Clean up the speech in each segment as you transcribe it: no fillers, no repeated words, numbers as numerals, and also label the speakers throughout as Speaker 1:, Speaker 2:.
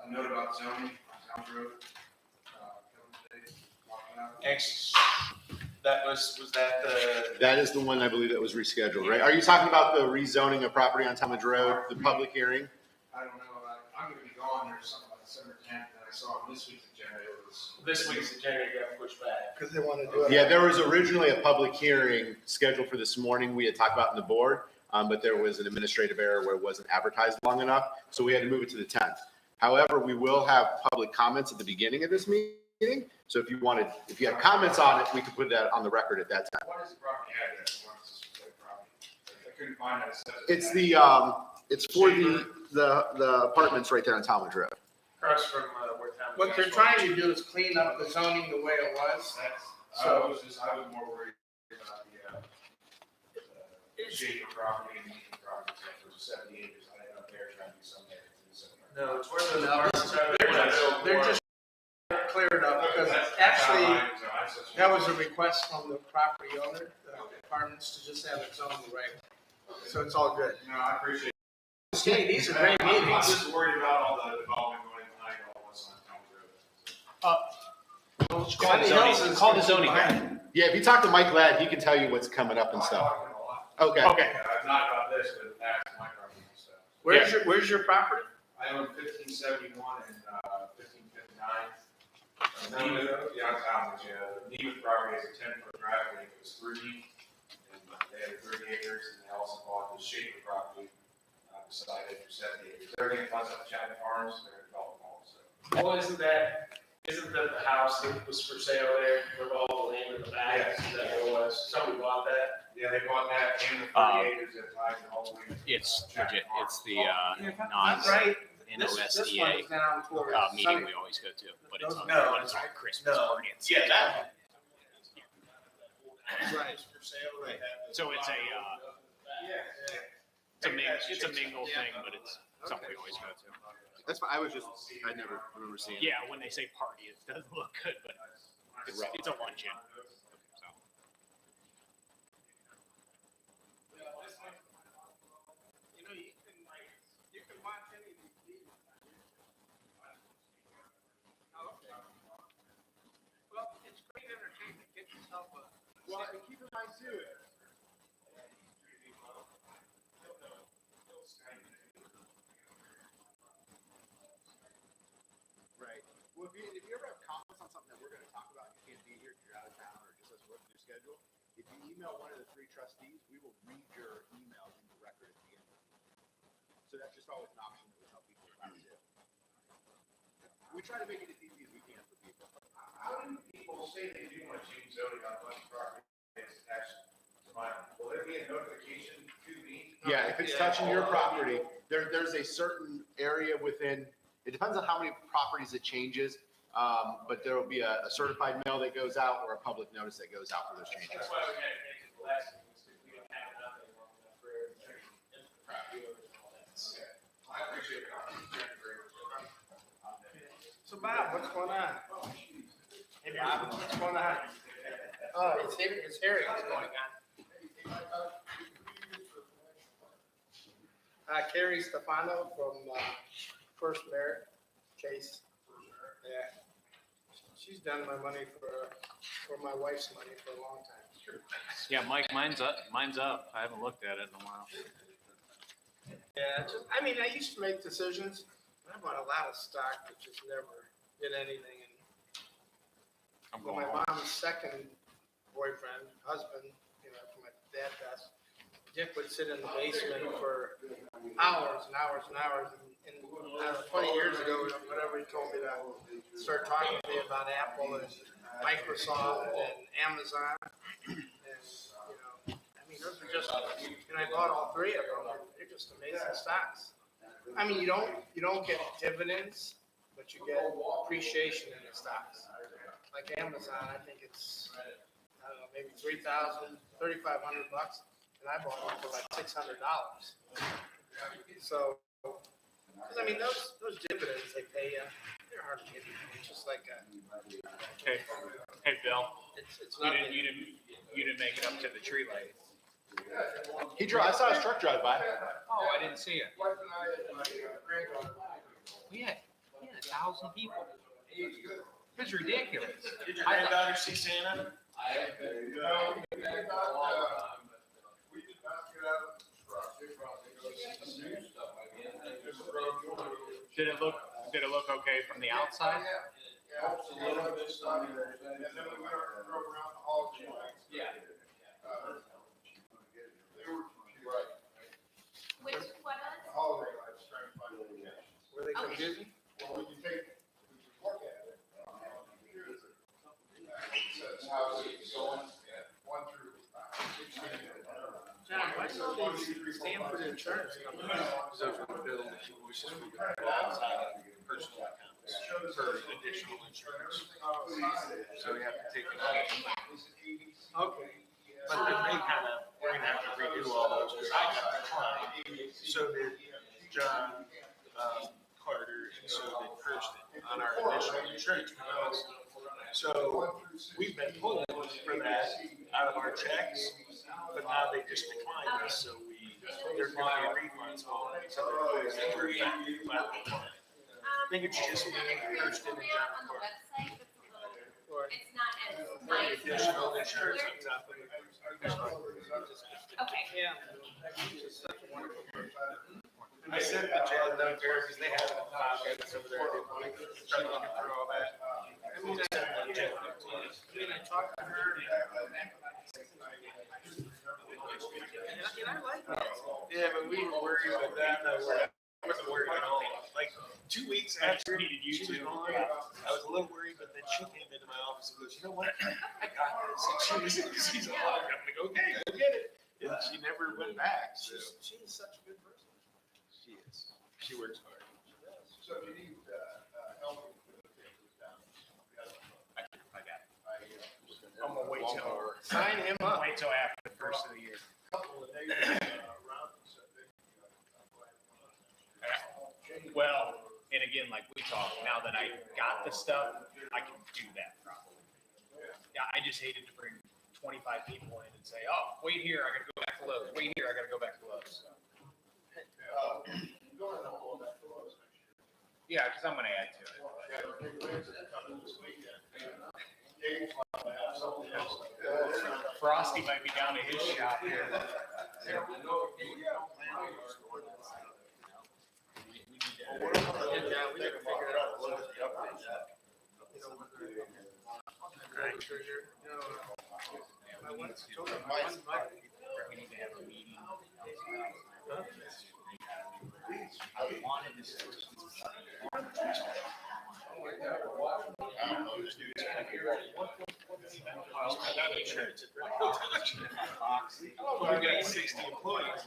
Speaker 1: a note about zoning on Town Road.
Speaker 2: Was that the?
Speaker 3: That is the one I believe that was rescheduled, right? Are you talking about the rezoning of property on Talmadge Road, the public hearing?
Speaker 1: I don't know, I'm gonna be gone there something like December 10th, and I saw on this week's agenda, it was.
Speaker 2: This week's agenda got pushed back.
Speaker 4: Because they want to do it.
Speaker 3: Yeah, there was originally a public hearing scheduled for this morning. We had talked about in the board, but there was an administrative error where it wasn't advertised long enough. So we had to move it to the 10th. However, we will have public comments at the beginning of this meeting. So if you have comments on it, we can put that on the record at that time.
Speaker 1: What is the property address? What is this specific property? I couldn't find it.
Speaker 3: It's it's for the apartments right there on Talmadge Road.
Speaker 2: Across from where town.
Speaker 4: What they're trying to do is clean up the zoning the way it was.
Speaker 1: I was more worried about the shape of property and the property. It was 70 acres. I ended up there trying to do something.
Speaker 2: No, it's where those apartments are.
Speaker 4: They're just cleared up because actually that was a request from the property owner, the apartments, to just have it zoned right. So it's all good.
Speaker 1: No, I appreciate it.
Speaker 4: Hey, these are great
Speaker 1: I'm
Speaker 4: meetings.
Speaker 1: just worried about all the development going behind all this on Town Road.
Speaker 2: Call the zoning guy.
Speaker 3: Yeah, if you talk to Mike Ladd, he can tell you what's coming up and stuff. Okay.
Speaker 2: Okay.
Speaker 1: Not about this, but that's my property and stuff.
Speaker 4: Where's your property?
Speaker 1: I own 1571 and 1559. Nemeth, yeah, Talmadge, Nemeth property has a 10-foot driveway, it was 3 deep, and they had 30 acres, and they also bought the Shaker property beside it for 70 acres. Everything plus up Chapman Farms, they're developing also.
Speaker 2: Well, isn't that the house that was for sale there, with all the land in the back?
Speaker 1: Yes.
Speaker 2: Is that what it was? Somebody bought that?
Speaker 1: Yeah, they bought that and the 30 acres that ties it all the way to
Speaker 5: It's
Speaker 1: Chapman
Speaker 5: legit.
Speaker 1: Farms.
Speaker 5: It's the
Speaker 4: That's right. This
Speaker 5: NOSDA
Speaker 4: one is down towards
Speaker 5: meeting we always go to, but it's on
Speaker 2: No.
Speaker 5: our Christmas
Speaker 2: No.
Speaker 5: party. It's,
Speaker 2: Yeah, that.
Speaker 4: Right.
Speaker 5: So it's a
Speaker 1: Yeah.
Speaker 5: it's a mingle thing, but it's something we always go to.
Speaker 3: That's fine. I never remember seeing it.
Speaker 5: Yeah, when they say party, it doesn't look good, but it's a luncheon. So.
Speaker 4: You can watch any of these meetings. Well, it's great entertainment. Get yourself a. Well, and keep in mind too.
Speaker 3: Right. Well, if you ever have comments on something that we're going to talk about, you can't be here because you're out of town or just doesn't work with your schedule. If you email one of the 3 trustees, we will read your email in the record at the end. So that's just always an option that we tell people about too. We try to make it as easy as we can for people.
Speaker 1: How do people say they do want to change zoning on a bunch of property that's attached to mine? Will there be a notification to me?
Speaker 3: Yeah, if it's touching your property, there's a certain area within, it depends on how many properties it changes, but there will be a certified mail that goes out or a public notice that goes out for those changes.
Speaker 2: That's why we had to make it the last one, because we don't have nothing long enough for everything. And the property owners and all that.
Speaker 1: Okay. I appreciate it. Thank you very much.
Speaker 4: So Bob, what's going on? Hey Bob, what's going on? Oh, it's hearing what's going on. Carrie Stefano from First Merit Chase. Yeah. She's done my money for my wife's money for a long time.
Speaker 5: Yeah, Mike, mine's up. I haven't looked at it in a while.
Speaker 4: Yeah, I used to make decisions. I bought a lot of stock that just never did anything.
Speaker 5: I'm
Speaker 4: And
Speaker 5: going
Speaker 4: my
Speaker 5: home.
Speaker 4: mom's second husband, from my dad passed, Dick would sit in the basement for hours and hours and hours. And 20 years ago, whatever, he told me to start talking to me about Apple and Microsoft and Amazon. And, those are just, and I bought all 3 of them. They're just amazing stocks. You don't get dividends, but you get appreciation in the stocks. Like Amazon, I think it's, I don't know, maybe $3,000, $3,500, and I bought them for like $600. So, because those dividends they pay you, they're hard to get. It's just like
Speaker 5: Hey, Bill,
Speaker 4: it's
Speaker 5: you
Speaker 4: nothing.
Speaker 5: didn't make it up to the tree light.
Speaker 3: I saw his truck drive by.
Speaker 5: Oh, I didn't see it.
Speaker 4: Wife and I and my granddaughter.
Speaker 5: Yeah, 1,000 people. It's ridiculous.
Speaker 6: Did your granddaughter see Santa?
Speaker 3: We did not get out of the truck.
Speaker 5: Did it look okay from the outside?
Speaker 3: Yeah, it's a little bit sunny. And then we drove around the hall.
Speaker 2: Yeah.
Speaker 3: They were, right,
Speaker 7: Which, what
Speaker 3: the
Speaker 7: else?
Speaker 3: holiday lights trying to find locations.
Speaker 4: Were they
Speaker 7: Okay.
Speaker 4: confusing?
Speaker 3: Well, when you take, when you look at it, it says how it's going, 1 through 16.
Speaker 4: John, why don't they Stanford Insurance Company?
Speaker 6: Those were billed invoices for personal accounts for additional insurance. So we have to take it out.
Speaker 4: Okay.
Speaker 6: But then they kind of, we're gonna have to redo all those. Because I got declined. So did John, Carter, and so did Kirsten on our additional insurance plans. So we've been pulling for that out of our checks, but now they just declined us, so there's gonna be refunds on it. So they're back to I think it's just me, Kirsten, and John
Speaker 7: On the
Speaker 6: Carter.
Speaker 7: website, it's a little,
Speaker 4: Or
Speaker 7: it's not as
Speaker 6: For
Speaker 7: nice.
Speaker 6: additional insurance on top of it.
Speaker 7: Okay.
Speaker 4: Yeah. She's such a wonderful person.
Speaker 6: I sent the Jan note there because they have a file cabinets over there. Start looking through all that.
Speaker 4: I mean, I talked to her and I like that.
Speaker 6: Yeah, but we were worried about that. I wasn't worried at all. Like 2 weeks after
Speaker 5: needed you
Speaker 6: she was
Speaker 5: to.
Speaker 6: gone, I was a little worried, but then she came into my office and goes, you know what? I got this. And she's alive. I'm like, okay, go get it. And she never went back. So
Speaker 4: She's such a good person.
Speaker 6: she is. She works hard.
Speaker 3: So if you need, help with the papers down.
Speaker 5: I got it.
Speaker 6: I'm gonna wait till.
Speaker 4: Sign him up.
Speaker 5: Wait till after the first of the year.
Speaker 3: Couple of days, around, so they,
Speaker 5: Well, and again, like we talked, now that I got the stuff, I can do that probably. Yeah, I just hated to bring 25 people in and say, oh, wait here, I gotta go back to Lowe's. Wait here, I gotta go back to Lowe's.
Speaker 3: going to hold that for us next year.
Speaker 5: Yeah, because I'm gonna add to it.
Speaker 3: Yeah, the big waves are coming this weekend. Gabe's liable to have something else.
Speaker 5: Frosty might be down to his shop here.
Speaker 4: Yeah, we gotta figure it out. Right. I went to told him,
Speaker 5: We need to have a meeting. I wanted to see.
Speaker 6: I don't know, this dude's gonna be ready. We got 60 employees.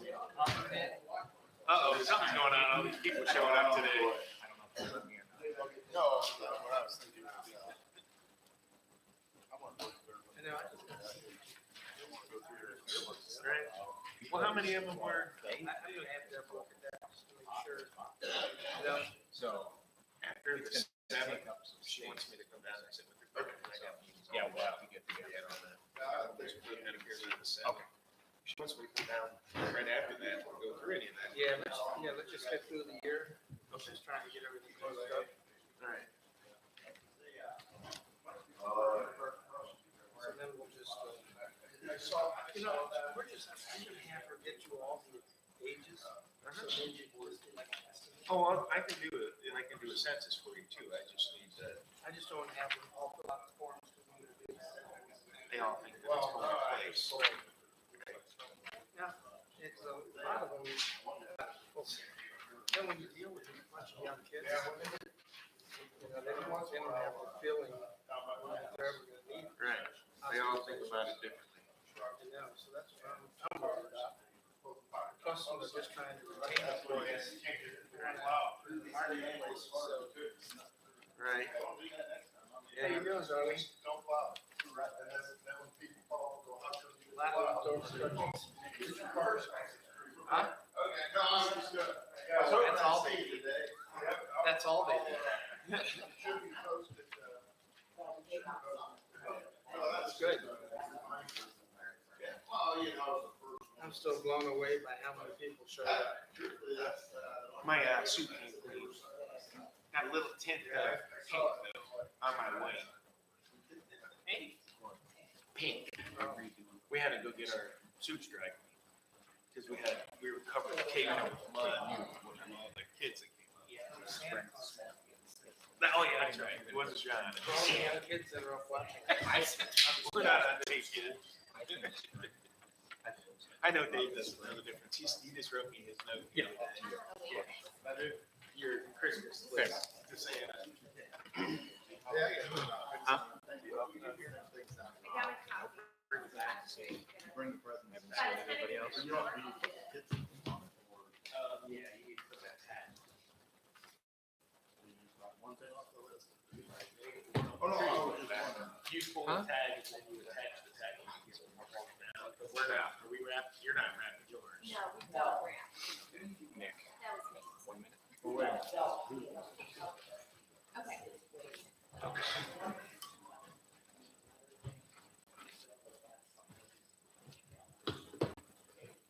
Speaker 6: Uh-oh, something's going on. All these people showing up today.
Speaker 5: I don't know if they're looking or not.
Speaker 6: No, what I was thinking was, I want to go through.
Speaker 4: I know, I just,
Speaker 6: I want to go through their ones, right? Well, how many of them were?
Speaker 4: I'm gonna have to look at that just to make sure. Yeah.
Speaker 5: So,
Speaker 6: After the
Speaker 5: it's gonna
Speaker 6: 7th,
Speaker 5: take up some
Speaker 6: she
Speaker 5: space.
Speaker 6: wants me to come down and sit with her. And I got meetings all
Speaker 5: Yeah, we'll
Speaker 6: day.
Speaker 5: have to get together on that.
Speaker 6: There's a good Medicare on the 7th.
Speaker 5: Okay.
Speaker 6: She wants me to come down right after that and go through any of that.
Speaker 4: Yeah, let's just get through the year. I'm just trying to get everything closed up.
Speaker 6: All right.
Speaker 4: And then we'll just, you know, we're just, I'm gonna have her get you all the ages. So maybe we'll just get like an estimate.
Speaker 6: Oh, I can do it, and I can do a census for you too. I just need to,
Speaker 4: I just don't have them all fill out the forms.
Speaker 6: they all think that it's going to place.
Speaker 4: Yeah, it's a lot of them. Then when you deal with a bunch of young kids, you know, they don't have the feeling that they're ever gonna need.
Speaker 6: Right. They all think about it differently.
Speaker 4: You know, so that's what I'm worried about. Plus, they're just trying to retain employees. Through the marketplace, so.
Speaker 6: Right.
Speaker 4: How you doing, darling?
Speaker 3: Don't bother. And then when people call, go, how come you?
Speaker 4: A lot of them don't. Huh?
Speaker 3: Okay, no, I'm just good.
Speaker 4: So that's all they
Speaker 3: do.
Speaker 4: That's all they do.
Speaker 3: Should be posted, oh,
Speaker 4: That's good.
Speaker 3: Yeah, well, you know, the first
Speaker 4: I'm still blown away by how many people showed up.
Speaker 3: one.
Speaker 6: My soup came clean. Got a little tint of pink though on my way. Pink. We had to go get our suits dried because we were covered in cake with mud from all the kids that came up. Oh yeah, that's right. It wasn't John.
Speaker 4: Kids that are watching.
Speaker 6: We're not on tape yet. I know Dave doesn't know the difference. He just wrote me his note. Yeah. Your Christmas list to say Huh?
Speaker 3: Bring the presents.
Speaker 7: Everybody else?
Speaker 2: Yeah, you need to put that tag.
Speaker 3: Oh, no.
Speaker 2: You pull the tag and then you attach the tag.
Speaker 6: But we're not. Are we wrapped? You're not wrapped yours.
Speaker 7: No, we don't wrap.
Speaker 5: Nick,
Speaker 7: That was me.
Speaker 5: 1 minute.
Speaker 7: Okay.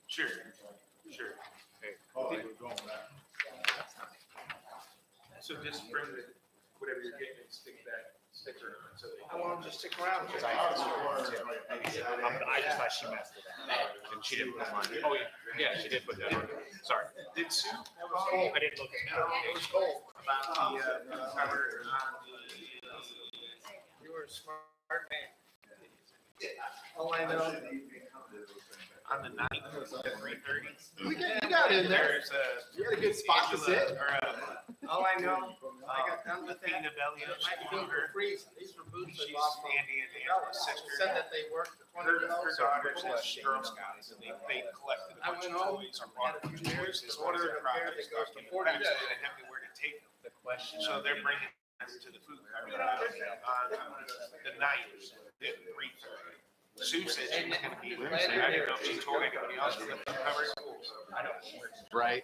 Speaker 6: Sure. Sure.
Speaker 3: Oh, they were going back.
Speaker 6: So just bring whatever you're getting and stick that sticker on it so they.
Speaker 4: I want them to stick around.
Speaker 5: I just thought she messed it up. And she didn't put mine. Oh, yeah, she did put that on. Sorry.
Speaker 6: Did Sue
Speaker 5: I didn't look at that.
Speaker 4: It was cold.
Speaker 6: about the cover on
Speaker 4: You were a smart man. All I know.
Speaker 6: the 9th at 3:30?
Speaker 3: You got in there.
Speaker 6: There's
Speaker 3: You had a good spot to sit.
Speaker 4: All I know, I got done with that.
Speaker 6: Tina Bellios,
Speaker 4: My feet were freezing. These were boots I
Speaker 6: she's
Speaker 4: bought from.
Speaker 6: Andy and Angela's sister.
Speaker 4: Said that they worked for
Speaker 6: Her
Speaker 4: 20 years.
Speaker 6: daughter's in Girl Scouts, and they collected a
Speaker 4: I
Speaker 6: bunch
Speaker 4: went
Speaker 6: of
Speaker 4: home,
Speaker 6: toys and
Speaker 4: had
Speaker 6: brought
Speaker 4: a
Speaker 6: them
Speaker 4: few
Speaker 6: to
Speaker 4: beers,
Speaker 6: toys.
Speaker 4: ordered a pair that goes to 40
Speaker 6: They didn't have anywhere to take them.
Speaker 5: The question.
Speaker 6: So they're bringing them to the food cart on the 9th at 3:30. Sue said she was gonna be there, so I didn't know if she told anybody else to cover schools.
Speaker 3: Right.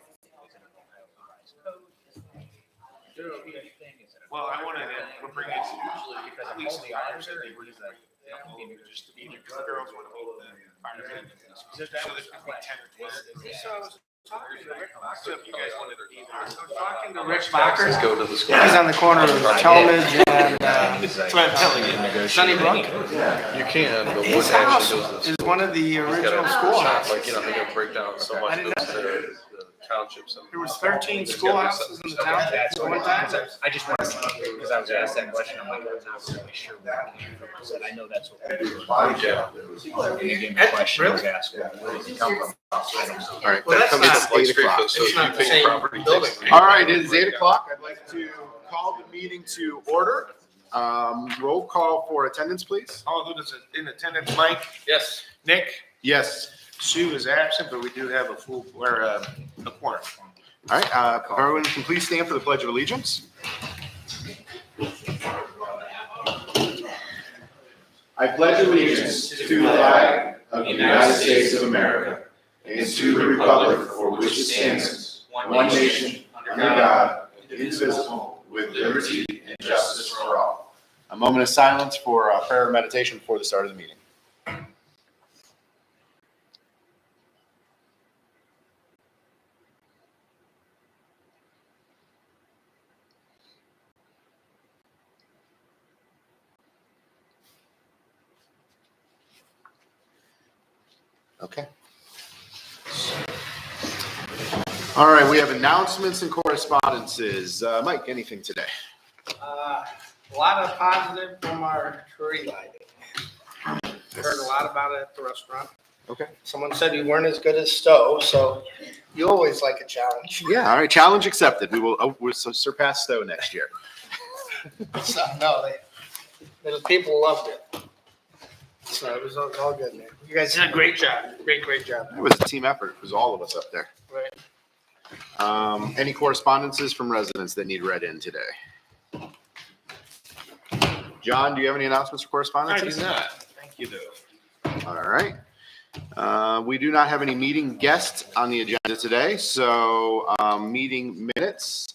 Speaker 6: Well, I wanted to, we're bringing at least the others, and they were just like, just to be there, because the girls want to meet the firemen. So there's gonna be 10 or 12.
Speaker 4: So I was talking to Rick Bocker.
Speaker 6: So if you guys wanted to be there.
Speaker 4: I was talking to Rick Bocker.
Speaker 8: Go to the school.
Speaker 4: He's on the corner of Talmadge and
Speaker 6: That's what I'm telling you.
Speaker 4: Sunnybrook.
Speaker 8: You can, but
Speaker 4: His
Speaker 8: what
Speaker 4: house
Speaker 8: actually goes to
Speaker 4: is
Speaker 8: the
Speaker 4: one of the original
Speaker 8: school?
Speaker 4: schoolhouses.
Speaker 8: Like, you know, they're gonna break down so much
Speaker 4: I didn't
Speaker 8: of the townships. And
Speaker 4: There was 13 schoolhouses in the town at one time.
Speaker 5: I just wanted to, because I was asked that question, I'm like, I'm not really sure where it came from. I said, I know that's what we do. And you gave me a question, I was asked, where does it come from? I don't know.
Speaker 3: All right.
Speaker 4: Well, that's
Speaker 3: It's
Speaker 4: not-
Speaker 3: 8 o'clock.
Speaker 8: So
Speaker 4: It's
Speaker 8: if
Speaker 4: not
Speaker 8: you
Speaker 4: the
Speaker 8: pay
Speaker 4: same
Speaker 8: property
Speaker 4: building.
Speaker 8: tax-
Speaker 3: All right, it is 8 o'clock. I'd like to call the meeting to order. Roll call for attendance, please.
Speaker 6: All those in attendance, Mike?
Speaker 5: Yes.
Speaker 6: Nick?
Speaker 3: Yes.
Speaker 6: Sue is absent, but we do have a full, or a quorum.
Speaker 3: All right, if everyone can please stand for the Pledge of Allegiance. I pledge allegiance to the flag of the United States of America and to the republic for which it stands, one nation, under God, indivisible, with liberty and justice for all. A moment of silence for prayer and meditation before the start of the meeting. Okay. All right, we have announcements and correspondences. Mike, anything today?
Speaker 4: A lot of positive from our tree lighting. Heard a lot about it at the restaurant.
Speaker 3: Okay.
Speaker 4: Someone said you weren't as good as Stowe, so you always like a challenge.
Speaker 3: Yeah, all right, challenge accepted. We'll surpass Stowe next year.
Speaker 4: So, no, the people loved it. So it was all good, man. You guys did a great job. Great job.
Speaker 3: It was a team effort. It was all of us up there.
Speaker 4: Right.
Speaker 3: Any correspondences from residents that need read in today? John, do you have any announcements or correspondences?
Speaker 6: not. Thank you, though.
Speaker 3: All right. We do not have any meeting guests on the agenda today, so meeting minutes.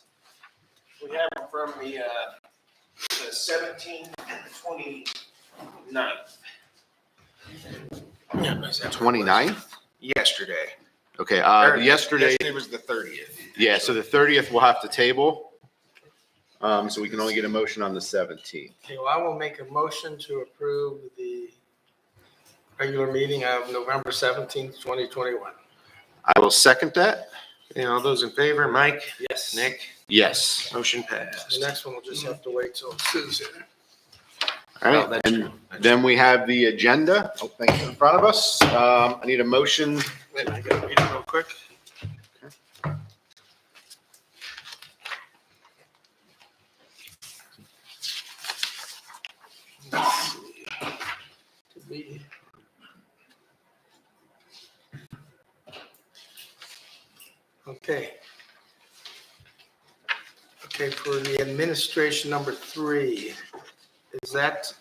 Speaker 6: We have them from the 17th and the 29th.
Speaker 3: 29th?
Speaker 6: Yesterday.
Speaker 3: Okay,
Speaker 6: Or
Speaker 3: yesterday,
Speaker 6: was the 30th.
Speaker 3: yeah, so the 30th we'll have to table. So we can only get a motion on the 17th.
Speaker 4: Okay, well, I will make a motion to approve the regular meeting of November 17th, 2021.
Speaker 6: I will second that. And all those in favor, Mike,
Speaker 4: Yes.
Speaker 6: Nick,
Speaker 3: Yes.
Speaker 6: motion
Speaker 4: The
Speaker 6: passed.
Speaker 4: next one will just have to wait till Sue's here.
Speaker 3: All
Speaker 6: Oh,
Speaker 3: right,
Speaker 6: that's
Speaker 3: and
Speaker 6: true.
Speaker 3: then we have the agenda. Oh, thank you, in front of us. I need a motion.
Speaker 4: Wait, I gotta read it real quick. Let's see. To be- Okay. Okay, for the administration number 3, that's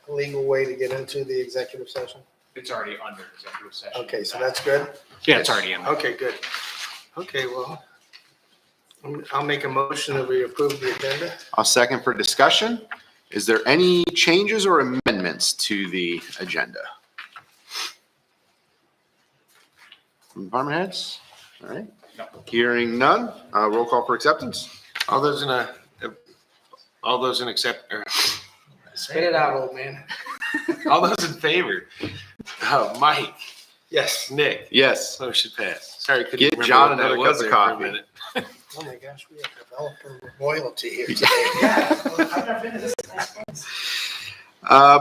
Speaker 4: a legal way to get into the executive session?
Speaker 5: It's already under executive session.
Speaker 4: Okay, so that's good?
Speaker 5: Yeah, it's already in there.
Speaker 4: Okay, good. Okay, well, I'll make a motion that we approve the agenda.
Speaker 3: I'll second for discussion. Is there any changes or amendments to the agenda? From department heads? All right.
Speaker 5: No.
Speaker 3: Hearing none, roll call for acceptance.
Speaker 6: All those in accept, or
Speaker 4: Spit it out, old man.
Speaker 6: all those in favor? Mike,
Speaker 4: Yes.
Speaker 6: Nick,
Speaker 3: Yes.
Speaker 6: motion passed. Sorry, couldn't
Speaker 3: Get
Speaker 6: remember
Speaker 3: John
Speaker 6: what that
Speaker 3: another
Speaker 6: was
Speaker 3: cup of
Speaker 6: there for a
Speaker 3: coffee.
Speaker 6: minute.
Speaker 4: Oh my gosh, we have developer loyalty here today.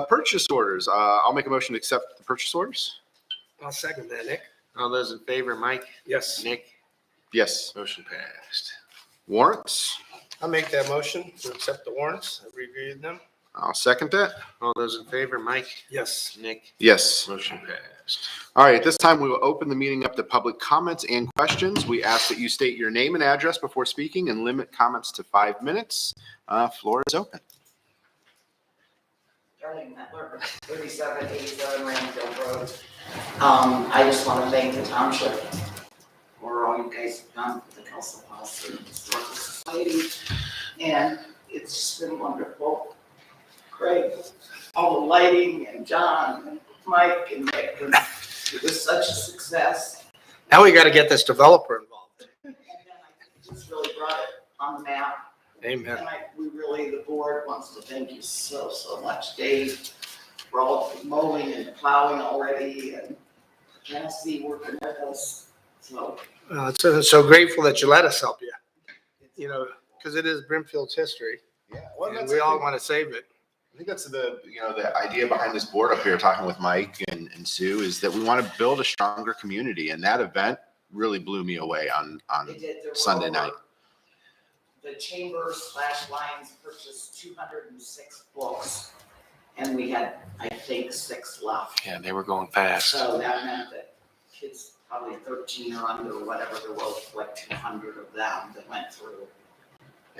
Speaker 3: Purchase orders. I'll make a motion to accept the purchase orders.
Speaker 4: I'll second that, Nick.
Speaker 6: All those in favor, Mike,
Speaker 4: Yes.
Speaker 6: Nick,
Speaker 3: Yes.
Speaker 6: motion passed.
Speaker 3: Warrants.
Speaker 4: I'll make that motion to accept the warrants. I've reviewed them.
Speaker 3: I'll second that.
Speaker 6: All those in favor, Mike,
Speaker 4: Yes.
Speaker 6: Nick,
Speaker 3: Yes.
Speaker 6: motion passed.
Speaker 3: All right, at this time, we will open the meeting up to public comments and questions. We ask that you state your name and address before speaking and limit comments to 5 minutes. Floor is open.
Speaker 9: Darlene Mettler, 3787 Brimfield Road. I just want to thank the township for all you guys have done for the Council House and Historical Society. And it's just been wonderful. Craig, all the lighting, and John, and Mike, and Nick. And it was such a success.
Speaker 4: Now we got to get this developer involved.
Speaker 9: And then I just really brought it on the map.
Speaker 4: Amen.
Speaker 9: And the board wants to thank you so, so much, Dave, for all the mowing and plowing already, and Nancy working with us, so.
Speaker 4: It's so grateful that you let us help you, you know, because it is Brimfield's history,
Speaker 3: Yeah,
Speaker 4: and we all want to save it.
Speaker 3: I think that's the idea behind this board up here, talking with Mike and Sue, is that we want to build a stronger community. And that event really blew me away on
Speaker 9: They did. There were
Speaker 3: Sunday night.
Speaker 9: The chamber/Lions purchased 206 books, and we had, I think, 6 left.
Speaker 6: Yeah, they were going fast.
Speaker 9: So that meant that kids probably 13 or under, or whatever, there was like 200 of them that went through.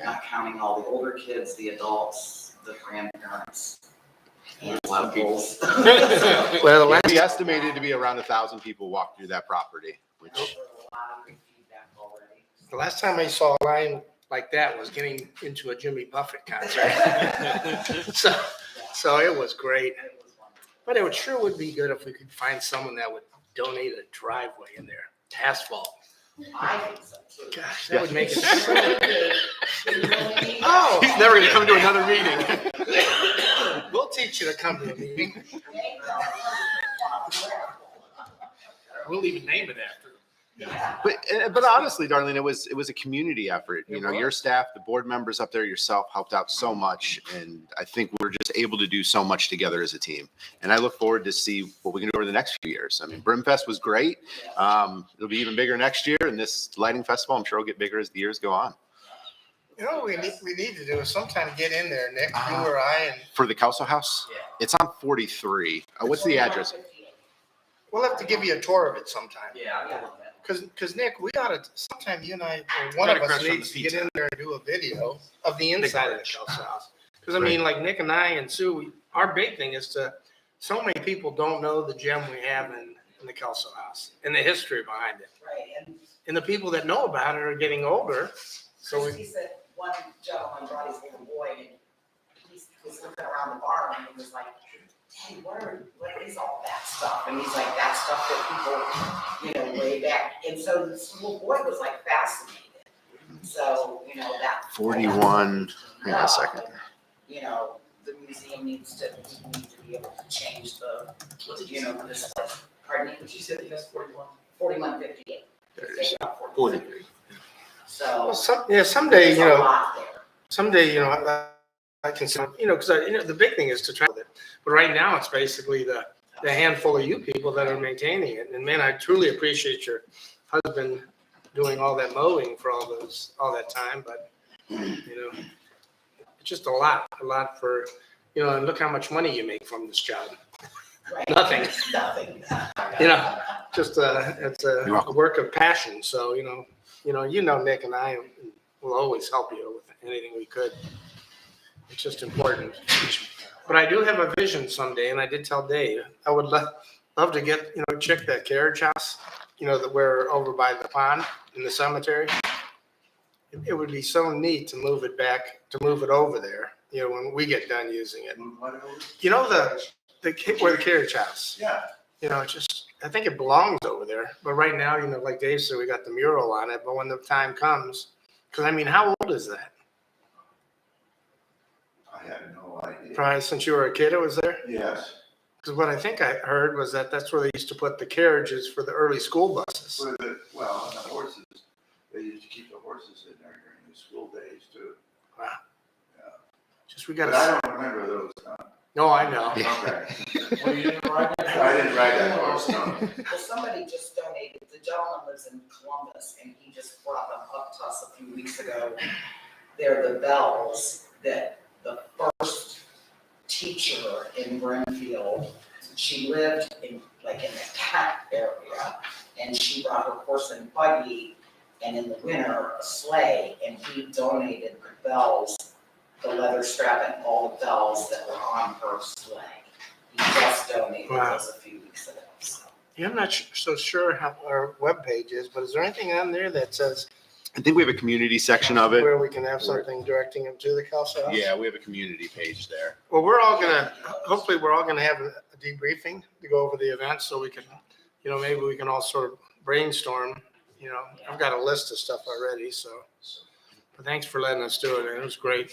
Speaker 9: Not counting all the older kids, the adults, the grandparents, and
Speaker 6: A lot of people.
Speaker 9: uncles.
Speaker 4: Well, the
Speaker 3: We
Speaker 4: last,
Speaker 3: estimated to be around 1,000 people walk through that property, which
Speaker 9: There was a lot of good feedback already.
Speaker 4: the last time I saw a line like that was getting into a Jimmy Buffett concert. So it was great.
Speaker 9: It was wonderful.
Speaker 4: But it sure would be good if we could find someone that would donate a driveway in there, asphalt.
Speaker 9: I think so too.
Speaker 4: Gosh, that would make it.
Speaker 9: So good. You really need
Speaker 4: Oh,
Speaker 6: He's never gonna come to another meeting.
Speaker 4: we'll teach you to come to a meeting.
Speaker 6: We'll even name it after him.
Speaker 9: Yeah.
Speaker 3: But honestly, Darlene, it was a community effort. You
Speaker 4: It
Speaker 3: know,
Speaker 4: was.
Speaker 3: your staff, the board members up there, yourself helped out so much, and I think we're just able to do so much together as a team. And I look forward to see what we can do over the next few years. I mean, Brimfest was great. It'll be even bigger next year, and this lighting festival, I'm sure, will get bigger as the years go on.
Speaker 4: You know what we need to do is sometime get in there, Nick, you or I, and
Speaker 3: For the Kelso House,
Speaker 9: Yeah.
Speaker 3: it's on 43. What's the address?
Speaker 4: we'll have to give you a tour of it sometime.
Speaker 9: Yeah, I love that.
Speaker 4: Because Nick, we ought to, sometime you and I, or one of us needs to get in there and do a video of the inside of the Kelso House. Because I mean, like Nick and I and Sue, our big thing is so many people don't know the gem we have in the Kelso House and the history behind it.
Speaker 9: Right,
Speaker 4: And the people that know about it are getting older. So
Speaker 9: Christy said one gentleman brought his little boy and he was looking around the barn and he was like, hey, what is all that stuff? And he's like, that stuff that people, way back. And so this little boy was like fascinated. So, you know, that.
Speaker 3: 41, hang on a second.
Speaker 9: You know, the museum needs to be able to change the, you know, this, pardon me,
Speaker 2: She said he has 41.
Speaker 9: 4158.
Speaker 3: There's
Speaker 9: 40.
Speaker 3: 40.
Speaker 9: So.
Speaker 4: Someday,
Speaker 9: there's
Speaker 4: you
Speaker 9: a
Speaker 4: know,
Speaker 9: lot there.
Speaker 4: someday, you know, I can, you know, because you know, the big thing is to try it. But right now, it's basically the handful of you people that are maintaining it. And man, I truly appreciate your husband doing all that mowing for all that time. But you know, it's just a lot for, you know. And look how much money you make from this job.
Speaker 9: Right.
Speaker 4: Nothing.
Speaker 9: Nothing.
Speaker 4: You know, just it's a work of passion. So you know, Nick and I will always help you with anything we could. It's just important. But I do have a vision someday, and I did tell Dave, I would love to get, you know, check that carriage house, you know, that we're over by the pond in the cemetery. It would be so neat to move it over there, you know, when we get done using it. You know, where the carriage house.
Speaker 3: Yeah.
Speaker 4: You know, I think it belongs over there. But right now, you know, like Dave said, we got the mural on it. But when the time comes, because I mean, how old is that?
Speaker 3: I had no idea.
Speaker 4: Probably since you were a kid, it was there?
Speaker 3: Yes.
Speaker 4: Because what I think I heard was that's where they used to put the carriages for the early school buses.
Speaker 3: And the horses, they used to keep the horses in there during the school days too.
Speaker 4: Wow.
Speaker 3: Yeah.
Speaker 4: Just we
Speaker 3: But
Speaker 4: got
Speaker 3: I
Speaker 4: to.
Speaker 3: don't remember those.
Speaker 4: No, I know.
Speaker 3: Okay.
Speaker 2: Well, you didn't write that?
Speaker 3: I didn't write that horse, no.
Speaker 9: Well, somebody just donated, the gentleman lives in Columbus, and he just brought them up to us a few weeks ago. They're the bells that the first teacher in Brimfield, she lived in the Tack area, and she brought her horse and buggy, and in the winter, a sleigh, and he donated the bells, the leather strap and all the bells that were on her sleigh. He just donated those a few weeks ago, so.
Speaker 4: Yeah, I'm not so sure how our webpage is, but is there anything on there that says
Speaker 10: I think we have a community section of it.
Speaker 4: where we can have something directing them to the Kelso House?
Speaker 10: Yeah, we have a community page there.
Speaker 4: Well, hopefully we're all gonna have a debriefing to go over the event so we can, you know, maybe we can all sort of brainstorm, you know. I've got a list of stuff already, so. But thanks for letting us do it, and it was great.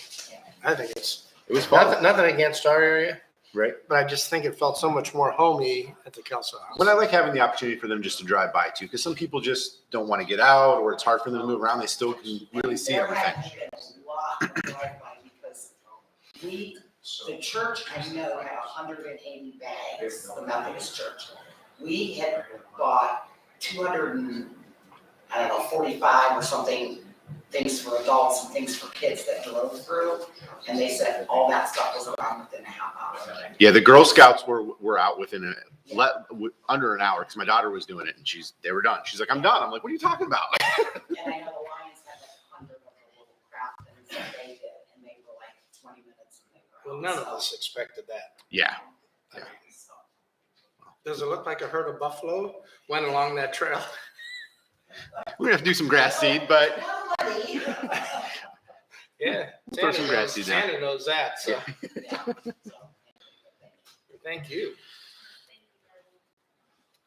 Speaker 4: I think
Speaker 10: It was fun,
Speaker 4: nothing against our area,
Speaker 10: right?
Speaker 4: but I just think it felt so much more homey at the Kelso House.
Speaker 10: But I like having the opportunity for them just to drive by too, because some people just don't want to get out, or it's hard for them to move around. They still can really see
Speaker 9: There
Speaker 10: everything.
Speaker 9: has been a lot of drive-by because the church, I know, had 180 bags, the Methodist church. We had bought 245 or something, things for adults and things for kids that drove through. And they said all that stuff was around within a half hour.
Speaker 10: Yeah, the Girl Scouts were out within under an hour, because my daughter was doing it, and they were done. She's like, I'm done. I'm like, what are you talking about?
Speaker 9: And I know the Lions had like 100 of the little craft things that they did, and they were like 20 minutes and they were
Speaker 4: Well,
Speaker 9: out.
Speaker 4: none of us expected that.
Speaker 10: Yeah.
Speaker 4: I mean, does it look like a herd of buffalo went along that trail?
Speaker 10: We're gonna have to do some grass seed, but
Speaker 4: Yeah.
Speaker 10: Throw some grass seeds out.
Speaker 4: Sandy knows that, so
Speaker 9: Yeah.
Speaker 4: thank you.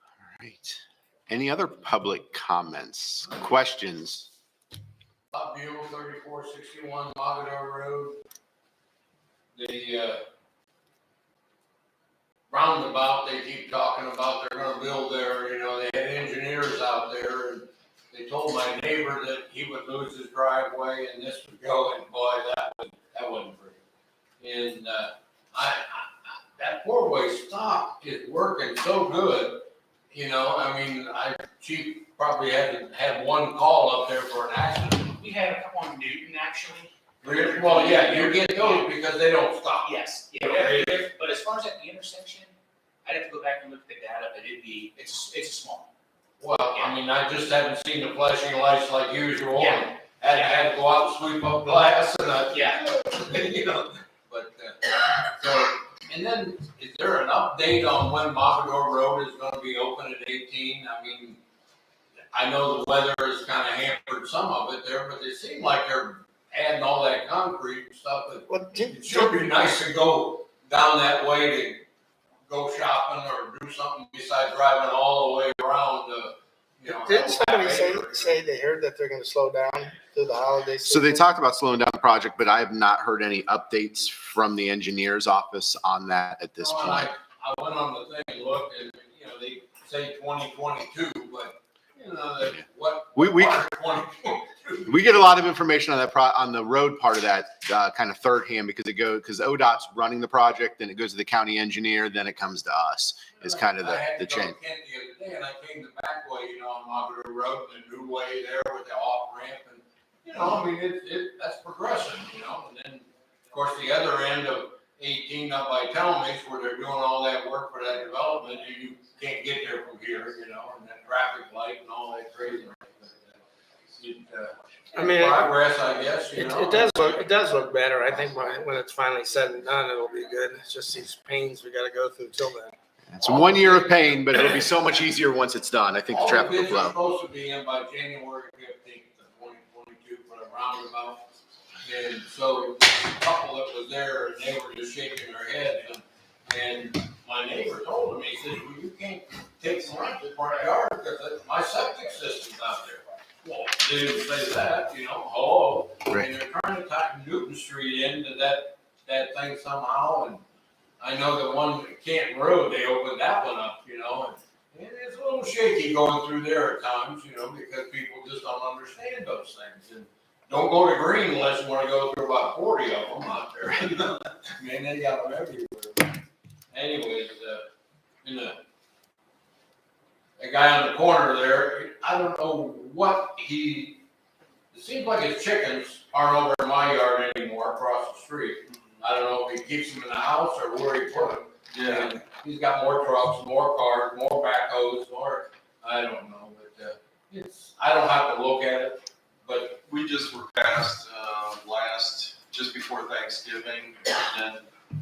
Speaker 10: all right. Any other public comments, questions?
Speaker 11: Bob Buell, 3461 Mogador Road. The roundabout, they keep talking about they're gonna build there, you know, they had engineers out there, and they told my neighbor that he would lose his driveway and this would go, and boy, that wasn't pretty. And that four-way stop is working so good, you know, I mean, Chief probably had one call up there for an accident.
Speaker 5: We had a couple on Newton, actually.
Speaker 11: Well, yeah, you get those because they don't stop.
Speaker 5: Yes, yeah, but as far as at the intersection, I'd have to go back and look at the data, but it's a small.
Speaker 11: Well, I mean, I just haven't seen the flashing lights like usual.
Speaker 5: Yeah.
Speaker 11: Had to go out and sweep up glass and
Speaker 5: Yeah.
Speaker 11: you know, but, so, and then is there an update on when Mogador Road is gonna be open at 18? I mean, I know the weather has kind of hampered some of it there, but they seem like they're adding all that concrete and stuff, but
Speaker 4: Well,
Speaker 11: it sure be nice to go down that way to go shopping or do something besides driving all the way around, you know.
Speaker 4: didn't somebody say they heard that they're gonna slow down through the holiday
Speaker 10: So they
Speaker 4: season.
Speaker 10: talked about slowing down the project, but I have not heard any updates from the engineer's office on that at this
Speaker 11: No, and
Speaker 10: point.
Speaker 11: I went on the thing and looked and, they say 2022, but, that what?
Speaker 10: We
Speaker 11: part of 2022?
Speaker 10: We get a lot of information on on the road part of that, kind of third hand because because ODOT's running the project, then it goes to the county engineer, then it comes to us. Is kind of
Speaker 11: I had
Speaker 10: the
Speaker 11: to go to
Speaker 10: chain.
Speaker 11: Kent the other day and I came the back way, on Margaret Road and the new way there with the off ramp and, that's progressive, and then, of course, the other end of 18 up by Townships where they're doing all that work for that development, and you can't get there from here, and that traffic light and all that crazy.
Speaker 4: I mean,
Speaker 11: Progress, I guess,
Speaker 4: It does look better. I think when it's finally said and done, it'll be good. It's just these pains we gotta go through till then.
Speaker 10: It's 1 year of pain, but it'll be so much easier once it's done. I think the
Speaker 11: All
Speaker 10: traffic will
Speaker 11: bids are
Speaker 10: flow.
Speaker 11: supposed to be in by January 15th of 2022 for the roundabout. And so the couple that was there, and they were just shaking their heads. And my neighbor told him, he said, well, you can't take some of the front yard because my septic system's out there. Well, they didn't say that, hello.
Speaker 10: Right.
Speaker 11: And they're trying to tie Newton Street into that thing somehow. And I know the one at Canton Road, they opened that one up, and it's a little shaky going through there at times, because people just don't understand those things. And don't go to Green unless you want to go through about 40 of them out there. I mean, they got them everywhere. Anyways, the guy on the corner there, I don't know what it seems like his chickens aren't over in my yard anymore across the street. I don't know if he keeps them in the house or where he put them.
Speaker 8: Yeah.
Speaker 11: And he's got more trucks, more cars, more backhoes, I don't know, but, I don't have to look at it, but.
Speaker 8: We just were passed, just before Thanksgiving, and then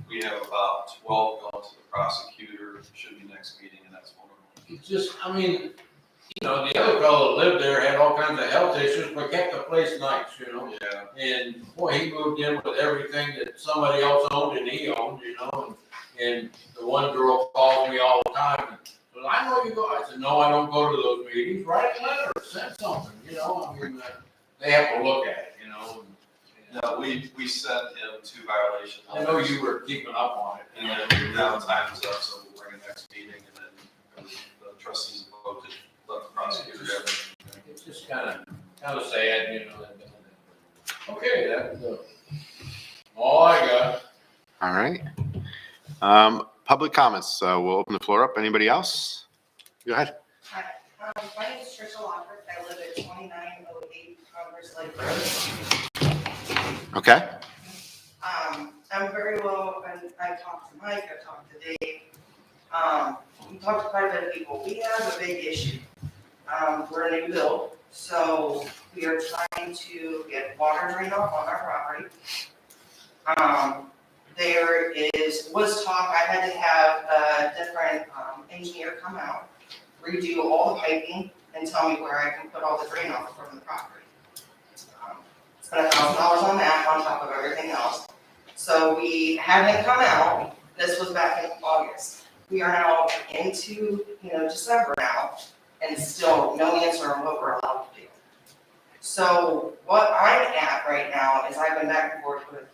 Speaker 8: we have about 12 going to the prosecutor, should be next meeting, and that's one of them.
Speaker 11: It's just, the other fellow that lived there had all kinds of health issues, but kept the place nice,
Speaker 8: Yeah.
Speaker 11: And boy, he moved in with everything that somebody else owned and he owned, and the one girl calls me all the time, and, well, I know you go, I said, no, I don't go to those meetings, write a letter, send something, they have to look at it,
Speaker 8: No, we sent him 2 violations.
Speaker 11: I know you were keeping up on it.
Speaker 8: And then now time's up, so we'll bring it next meeting, and then the trustees vote to let the prosecutor have it.
Speaker 11: It's just kind of sad, Okay, that's all I got.
Speaker 10: All right. Public comments. We'll open the floor up. Anybody else? Go ahead.
Speaker 12: Hi, my name is Trisha Lockwood. I live at 2908 Congress Lake Road.
Speaker 10: Okay.
Speaker 12: I'm very well, and I talked to Mike, I talked to Dave. We talked to quite a bit of people. We have a big issue. We're a new build, so we are trying to get water drained off on our property. There was talk, I had to have a different engineer come out, redo all the piping, and tell me where I can put all the drain off from the property. Spent $1,000 on that on top of everything else. So we had him come out, this was back in August. We are now into, December now, and still no answer on what we're allowed to do. So what I'm at right now is I've been back and forth with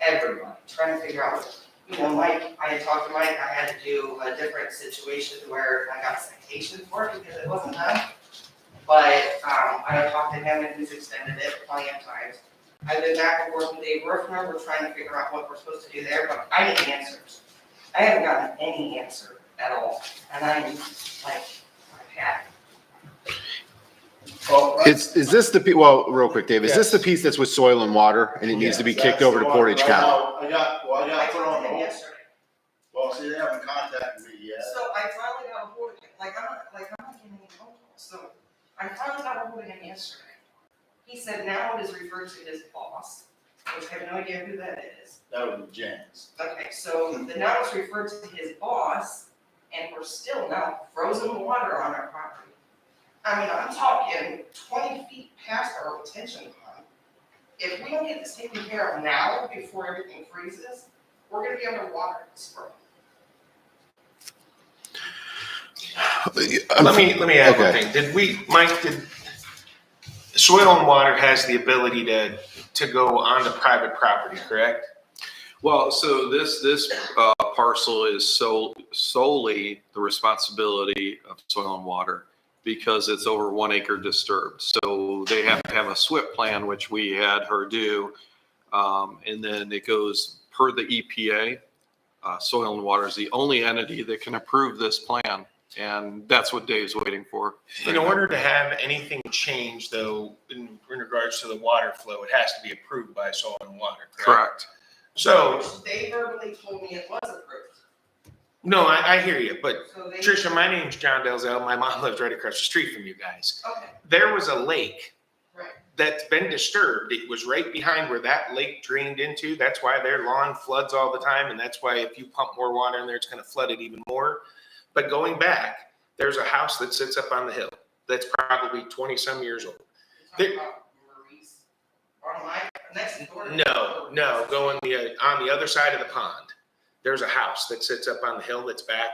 Speaker 12: everyone, trying to figure out, Mike, I had talked to Mike, I had to do a different situation where I got a citation for it because it wasn't done. But, I talked to him and he's extended it plenty of times. I've been back and forth with Dave Workner, we're trying to figure out what we're supposed to do there, but I need answers. I haven't gotten any answer at all, and I'm like, I've had.
Speaker 10: Is this the, real quick, Dave, is this the piece that's with soil and water and it needs to be kicked over to Portage County?
Speaker 13: I got
Speaker 12: I
Speaker 13: put on
Speaker 12: talked to him
Speaker 13: hold.
Speaker 12: yesterday.
Speaker 13: Well, see, they haven't contacted me yet.
Speaker 12: So I finally got a hold of him, I'm not getting any phone calls, so I finally got a hold of him yesterday. He said now it is referred to his boss, which I have no idea who that is.
Speaker 13: That would be James.
Speaker 12: Okay, so now it's referred to his boss, and we're still now frozen water on our property. I mean, I'm talking 20 feet past our retention pond. If we don't get this taken care of now, before everything freezes, we're gonna be underwater this spring.
Speaker 6: Let me add one
Speaker 10: Okay.
Speaker 6: thing. Did we, Mike, soil and water has the ability to go onto private property, correct?
Speaker 8: Well, so this parcel is solely the responsibility of soil and water because it's over 1 acre disturbed. So they have to have a SWIP plan, which we had her do. And then it goes per the EPA. Soil and Water is the only entity that can approve this plan. And that's what Dave's waiting for.
Speaker 6: In order to have anything change, though, in regards to the water flow, it has to be approved by Soil and Water, correct?
Speaker 8: Correct.
Speaker 6: So,
Speaker 12: They verbally told me it was approved.
Speaker 6: no, I hear you, but
Speaker 12: So they.
Speaker 6: Tricia, my name's John Dalzell. My mom lives right across the street from you guys.
Speaker 12: Okay,
Speaker 6: There was a lake
Speaker 12: right.
Speaker 6: that's been disturbed. It was right behind where that lake drained into. That's why their lawn floods all the time. And that's why if you pump more water in there, it's going to flood it even more. But going back, there's a house that sits up on the hill that's probably 20 some years old.
Speaker 12: You're talking about Marie's, or my, next door.
Speaker 6: No, going on the other side of the pond. There's a house that sits up on the hill that's back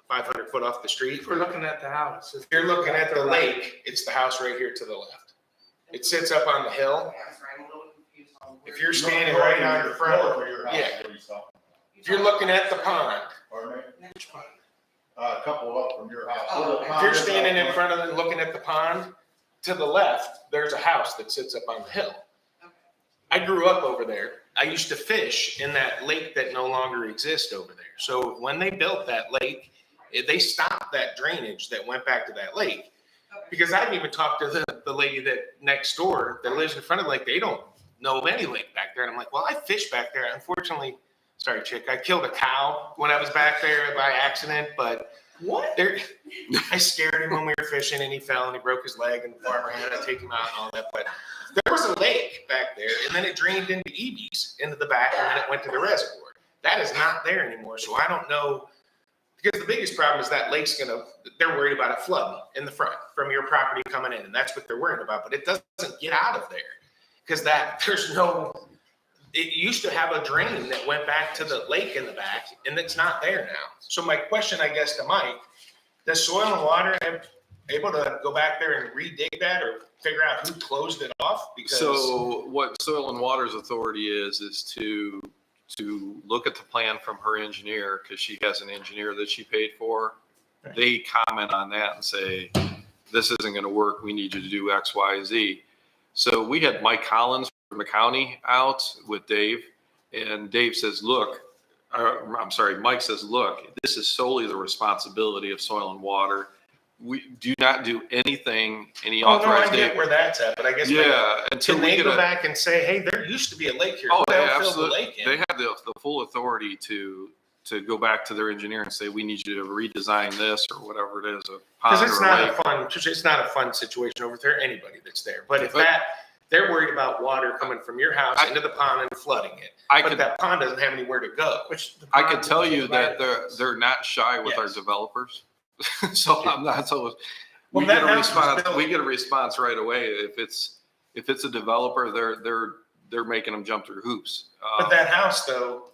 Speaker 6: 500 foot off the street.
Speaker 4: If we're looking at the house.
Speaker 6: If you're looking at the lake, it's the house right here to the left. It sits up on the hill.
Speaker 12: Okay, I'm sorry, I'm a little confused on where.
Speaker 6: If you're standing right on the front, yeah. If you're looking at the pond,
Speaker 12: Next one.
Speaker 13: A couple up from your house.
Speaker 12: Oh, okay.
Speaker 6: if you're standing in front of it looking at the pond, to the left, there's a house that sits up on the hill.
Speaker 12: Okay.
Speaker 6: I grew up over there. I used to fish in that lake that no longer exists over there. So when they built that lake, they stopped that drainage that went back to that lake.
Speaker 12: Okay.
Speaker 6: Because I've even talked to the lady that next door that lives in front of the lake. They don't know of any lake back there. And I'm like, well, I fish back there. Unfortunately, sorry, chick, I killed a cow when I was back there by accident, but
Speaker 4: What?
Speaker 6: there, I scared him when we were fishing and he fell and he broke his leg and the farmer had to take him out and all that. But there was a lake back there and then it drained into Eby's into the back and then it went to the reservoir. That is not there anymore. So I don't know, because the biggest problem is that lake's they're worried about it flooding in the front from your property coming in. And that's what they're worried about, but it doesn't get out of there because it used to have a drain that went back to the lake in the back, and it's not there now. So my question, I guess, to Mike, does Soil and Water able to go back there and redig that or figure out who closed it off? Because
Speaker 8: So what Soil and Water's authority is to look at the plan from her engineer, because she has an engineer that she paid for.
Speaker 6: Right.
Speaker 8: They comment on that and say, this isn't going to work. We need you to do X, Y, Z. So we had Mike Collins from the county out with Dave, and Dave says, Mike says, look, this is solely the responsibility of Soil and Water. We do not do anything, any
Speaker 6: oh no, I
Speaker 8: authorized.
Speaker 6: get where that's at, but I guess
Speaker 8: until
Speaker 6: can
Speaker 8: we
Speaker 6: they
Speaker 8: get
Speaker 6: go back and say, hey, there used to be a lake here.
Speaker 8: Oh,
Speaker 6: They'll
Speaker 8: they
Speaker 6: fill the
Speaker 8: absolutely.
Speaker 6: lake in.
Speaker 8: They have the full authority to go back to their engineer and say, we need you to redesign this or whatever it is, a
Speaker 6: Because
Speaker 8: pond
Speaker 6: it's
Speaker 8: or a
Speaker 6: not
Speaker 8: lake.
Speaker 6: it's not a fun situation over there, anybody that's there. But if
Speaker 8: But-
Speaker 6: they're worried about water coming from your house into the pond and flooding it. But that pond doesn't have anywhere to go.
Speaker 8: I could tell you that they're not shy with our
Speaker 6: Yes.
Speaker 8: developers. So I'm not so.
Speaker 6: Well,
Speaker 8: We get
Speaker 6: that
Speaker 8: a
Speaker 6: house was
Speaker 8: response.
Speaker 6: built-
Speaker 8: We get a response right away. If it's a developer, they're making them jump through hoops.
Speaker 6: But that house, though,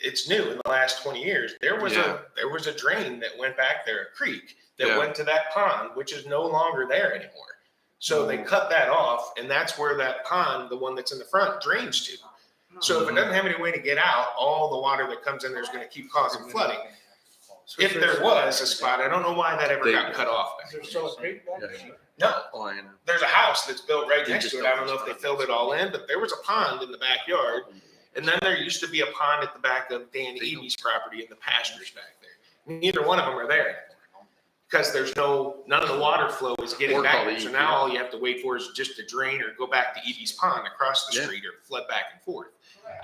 Speaker 6: it's new in the last 20 years. There was
Speaker 8: Yeah.
Speaker 6: a drain that went back there, a creek that
Speaker 8: Yeah.
Speaker 6: went to that pond, which is no longer there anymore. So they cut that off, and that's where that pond, the one that's in the front, drains to. So if it doesn't have any way to get out, all the water that comes in there is going to keep causing flooding. If there was a spot, I don't know why that ever got cut off.
Speaker 4: Is there still a creek back there?
Speaker 6: No,
Speaker 8: Oh, I know.
Speaker 6: there's a house that's built right
Speaker 8: They
Speaker 6: next
Speaker 8: just
Speaker 6: to it. I don't
Speaker 8: don't
Speaker 6: know if they filled it all in, but there was a pond in the backyard. And then there used to be a pond at the back of Dan Eby's property in the pastures back there. Neither one of them are there anymore. Because none of the water flow is getting
Speaker 8: Or
Speaker 6: back
Speaker 8: call
Speaker 6: there.
Speaker 8: the
Speaker 6: So
Speaker 8: EPA.
Speaker 6: now all you have to wait for is just to drain or go back to Eby's pond across the
Speaker 8: Yeah.
Speaker 6: street or flood back and forth.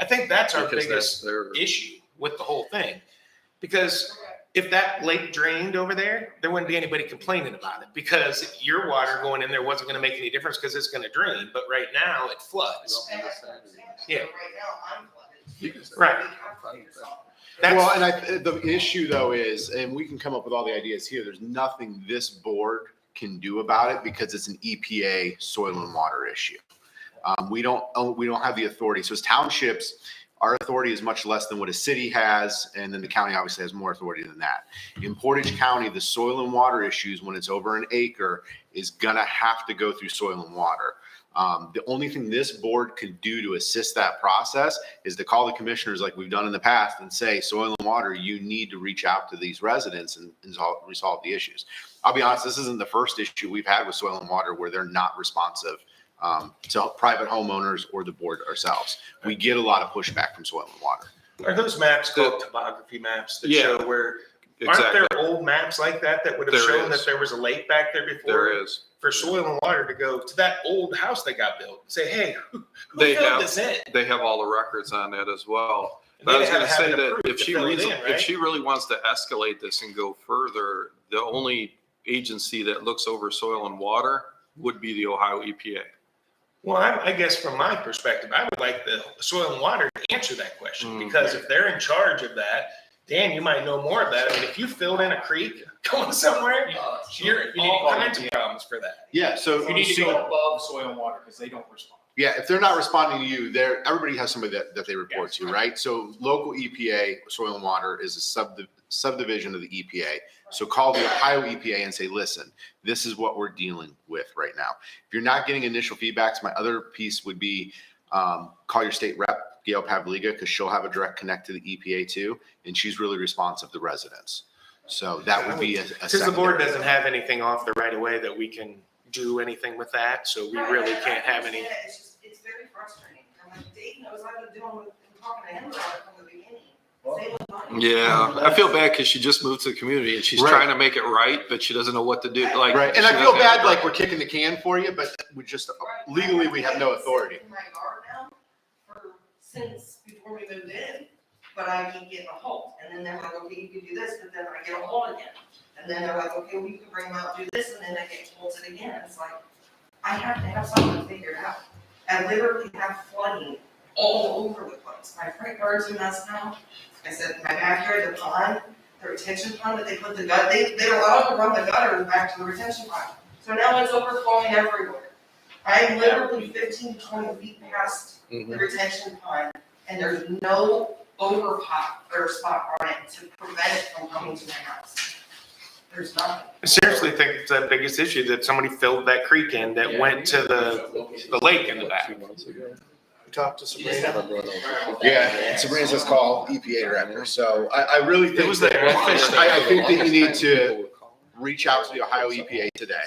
Speaker 6: I think that's our
Speaker 8: Because
Speaker 6: biggest
Speaker 8: that's their.
Speaker 6: issue with the whole thing. Because if that lake drained over there, there wouldn't be anybody complaining about it because your water going in there wasn't going to make any difference because it's going to drain. But right now it floods. Yeah.
Speaker 12: Right now, I'm flooded.
Speaker 6: Right.
Speaker 10: Well, and the issue though is, and we can come up with all the ideas here, there's nothing this board can do about it because it's an EPA soil and water issue. We don't have the authority. So as townships, Our authority is much less than what a city has, and then the county obviously has more authority than that. In Portage County, the soil and water issues, when it's over an acre, is gonna have to go through soil and water. The only thing this board could do to assist that process is to call the commissioners like we've done in the past and say, soil and water, you need to reach out to these residents and resolve the issues. I'll be honest, this isn't the first issue we've had with soil and water where they're not responsive to private homeowners or the board ourselves. We get a lot of pushback from soil and water.
Speaker 6: Are those maps called topography maps that
Speaker 8: Yeah.
Speaker 6: show where, aren't
Speaker 8: Exactly.
Speaker 6: there old maps like that that would have
Speaker 8: There
Speaker 6: shown
Speaker 8: is.
Speaker 6: that there was a lake back there before?
Speaker 8: There is.
Speaker 6: For soil and water to go to that old house they got built, say, hey, who
Speaker 8: They
Speaker 6: filled
Speaker 8: have,
Speaker 6: this in?
Speaker 8: they have all the records on that as well.
Speaker 6: And
Speaker 8: But I
Speaker 6: they
Speaker 8: was
Speaker 6: had
Speaker 8: gonna
Speaker 6: to have
Speaker 8: say
Speaker 6: it
Speaker 8: that
Speaker 6: approved
Speaker 8: if
Speaker 6: to
Speaker 8: she
Speaker 6: fill it
Speaker 8: reads,
Speaker 6: in,
Speaker 8: if
Speaker 6: right?
Speaker 8: she really wants to escalate this and go further, the only agency that looks over soil and water would be the Ohio EPA.
Speaker 6: Well, I guess from my perspective, I would like the soil and water to answer that question, because if they're in charge of that, Dan, you might know more of that. I mean, if you filled in a creek going somewhere, you're
Speaker 5: You need to
Speaker 6: all
Speaker 5: call
Speaker 6: kinds of
Speaker 5: EPA.
Speaker 6: problems for that.
Speaker 10: Yeah, so
Speaker 5: You need to go above soil and water because they don't respond.
Speaker 10: yeah, if they're not responding to you, everybody has somebody that they report to, right? So local EPA, soil and water is a subdivision of the EPA. So call the Ohio EPA and say, listen, this is what we're dealing with right now. If you're not getting initial feedbacks, my other piece would be call your state rep, Gail Pavliga, because she'll have a direct connect to the EPA too, and she's really responsive to residents. So that would be a
Speaker 6: Since the board
Speaker 10: secondary.
Speaker 6: doesn't have anything off the right of way that we can do anything with that, so we really can't have any.
Speaker 12: It's just, it's very frustrating. I'm like, Dave knows I've been dealing with, talking to him about it from the beginning. Same with mine.
Speaker 8: Yeah, I feel bad because she just moved to the community and she's
Speaker 10: Right.
Speaker 8: trying to make it right, but she doesn't know what to do. Like,
Speaker 10: Right, and
Speaker 8: she
Speaker 10: I feel
Speaker 8: doesn't have
Speaker 10: bad
Speaker 8: a-
Speaker 10: like we're kicking the can for you, but we just, legally, we have no authority.
Speaker 12: In my yard now since before we moved in, but I keep getting a halt. And then they're like, okay, you can do this, but then I get a halt again. And then they're like, okay, well, you can bring them out, do this, and then I get halted again. It's like, I have to have something figured out. I literally have flooding all over the place. My front yard's a mess now. I said, my backyard, the pond, the retention pond that they put the gut, they're allowed to run the gutter back to the retention pond. So now it's overflowing everywhere. I'm literally 15 to 20 feet past the retention pond, and there's no overpop or spot on it to prevent it from coming to my house. There's nothing.
Speaker 6: I seriously think it's the biggest issue that somebody filled that creek in that went to the lake in the back.
Speaker 4: Talk to Sabrina.
Speaker 10: Yeah, Sabrina's just called EPA director, so I really think.
Speaker 6: It was there.
Speaker 10: I think that you need to reach out to the Ohio EPA today.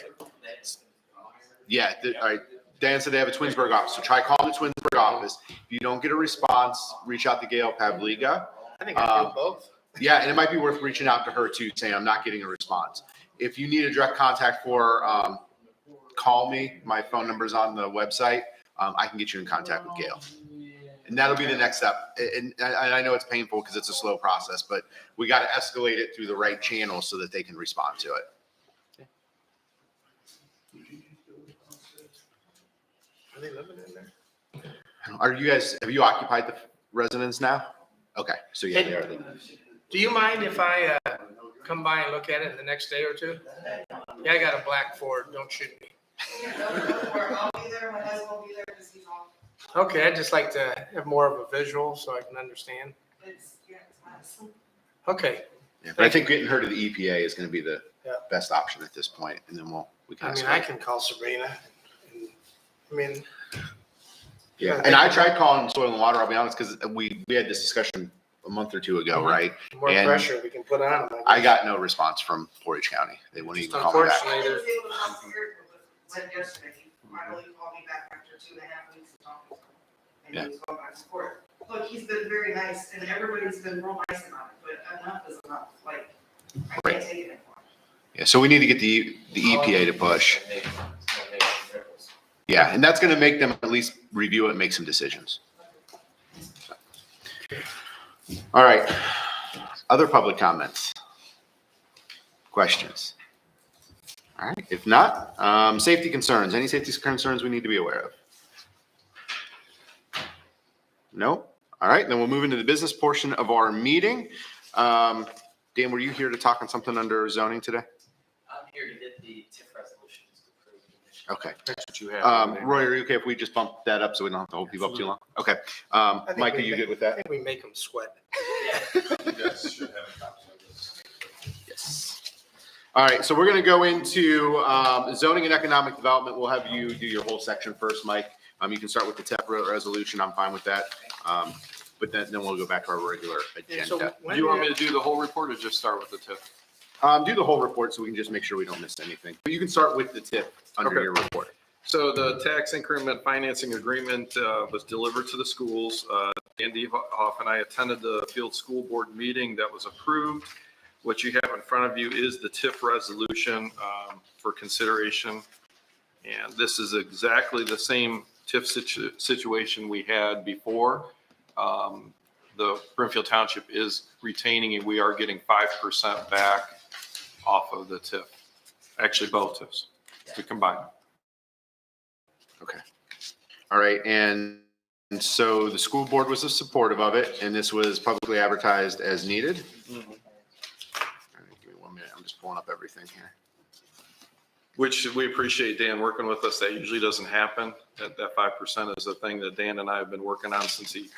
Speaker 10: Yeah, all right, Dan said they have a Twinsburg office, so try calling the Twinsburg office. If you don't get a response, reach out to Gail Pavliga.
Speaker 4: I think I do both.
Speaker 10: Yeah, and it might be worth reaching out to her too, saying I'm not getting a response. If you need a direct contact for, call me, my phone number's on the website. I can get you in contact with Gail. And that'll be the next step. And I know it's painful because it's a slow process, but we got to escalate it through the right channel so that they can respond to it.
Speaker 4: Are they living in there?
Speaker 10: Are you guys, have you occupied the residence now? Okay, so yeah, they are.
Speaker 4: Do you mind if I come by and look at it the next day or two? Yeah, I got a black Ford. Don't shoot me.
Speaker 12: I'll be there, my husband will be there because he's off.
Speaker 4: Okay, I'd just like to have more of a visual so I can understand.
Speaker 12: It's nice.
Speaker 4: Okay,
Speaker 10: Yeah, but I think getting her to the EPA is going to be the
Speaker 4: Yeah.
Speaker 10: best option at this point, and then we can.
Speaker 4: I mean,
Speaker 10: escalate.
Speaker 4: I can call Sabrina. I mean,
Speaker 10: Yeah, and I tried calling Soil and Water, I'll be honest, because we had this discussion a month or two ago, right?
Speaker 4: the more
Speaker 10: And
Speaker 4: pressure we can put on them.
Speaker 10: I got no response from Portage County. They wouldn't even call me back.
Speaker 12: I was able to come here with yesterday. He finally called me back after 2.5 weeks of talking to him. And he was going back and forth. Look, he's been very nice and everybody's been real nice about it, but enough is enough. Like, I can't take it anymore.
Speaker 10: Yeah, so we need to get the EPA to push. Yeah, and that's going to make them at least review it and make some decisions. All right. Other public comments? Questions? All right, if not, safety concerns. Any safety concerns we need to be aware of? No? All right, then we'll move into the business portion of our meeting. Dan, were you here to talk on something under zoning today?
Speaker 2: I'm here to get the TIF resolutions approved.
Speaker 10: Okay.
Speaker 6: That's what
Speaker 8: you have.
Speaker 10: Roy, are you okay if we just bump that up so we don't have to hold people up too long? Okay. Mike, are you good with
Speaker 4: I
Speaker 10: that?
Speaker 4: think we make them sweat.
Speaker 1: You guys should have a copy of this.
Speaker 10: Yes. All right, so we're going to go into zoning and economic development. We'll have you do your whole section first, Mike. You can start with the TEP resolution. I'm fine with that. But then we'll go back to our regular
Speaker 4: And so
Speaker 10: agenda.
Speaker 4: when
Speaker 8: Do you want me to do the whole report or just start with the tip?
Speaker 10: Do the whole report so we can just make sure we don't miss anything. But you can start with the tip under
Speaker 8: Okay.
Speaker 10: your report.
Speaker 8: So the tax increment financing agreement was delivered to the schools. Andy Hoff and I attended the field school board meeting that was approved. What you have in front of you is the TIF resolution for consideration. And this is exactly the same TIF situation we had before. The Brimfield Township is retaining and we are getting 5% back off of the TIF. Actually, both TIFs to combine.
Speaker 10: Okay. All right. And so the school board was supportive of it, and this was publicly advertised as needed. All right, give me 1 minute. I'm just pulling up everything here.
Speaker 8: Which we appreciate Dan working with us. That usually doesn't happen. That 5% is the thing that Dan and I have been working on since he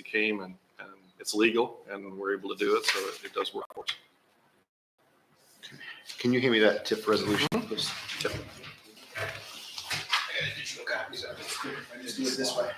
Speaker 8: came, and it's legal, and we're able to do it, so it does work for us.
Speaker 10: Can you hand me that TIF resolution, please?
Speaker 3: I just do it this way.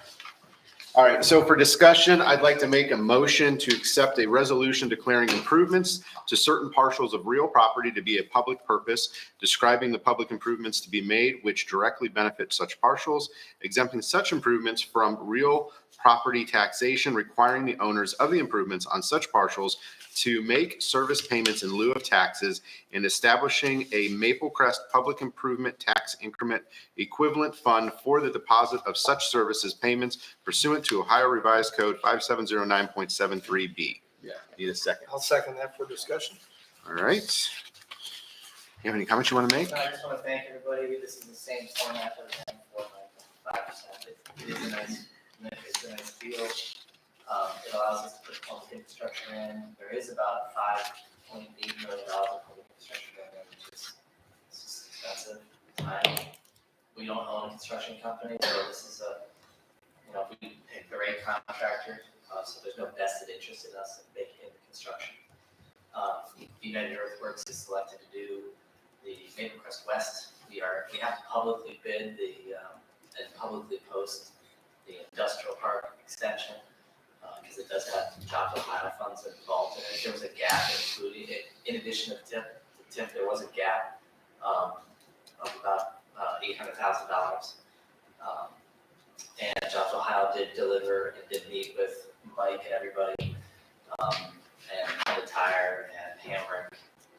Speaker 10: All right, so for discussion, I'd like to make a motion to accept a resolution declaring improvements to certain parcels of real property to be a public purpose, describing the public improvements to be made which directly benefit such parcels, exempting such improvements from real property taxation, requiring the owners of the improvements on such parcels to make service payments in lieu of taxes, and establishing a Maple Crest Public Improvement Tax Increment Equivalent Fund for the deposit of such services payments pursuant to Ohio Revised Code 5709.73B.
Speaker 3: Yeah.
Speaker 10: Need a second.
Speaker 4: I'll second that for discussion.
Speaker 10: All right. You have any comments you want to make?
Speaker 2: No, I just want to thank everybody. This is the same format that we had before, like 5%. It is a nice deal. It allows us to put public infrastructure in. There is about $5.8 million of public infrastructure going in, which is it's just expensive time. We don't own a construction company, so this is we pick the right contractor, so there's no vested interest in us making the construction. United Earthworks is selected to do the Maple Crest West. We have to publicly bid and publicly post the industrial park extension, because it does have Jobs Ohio funds involved in it. There was a gap including it, in addition to the TIF, there was a gap of about $800,000. And Jobs Ohio did deliver and did meet with Mike and everybody, and the Tire and Hammer,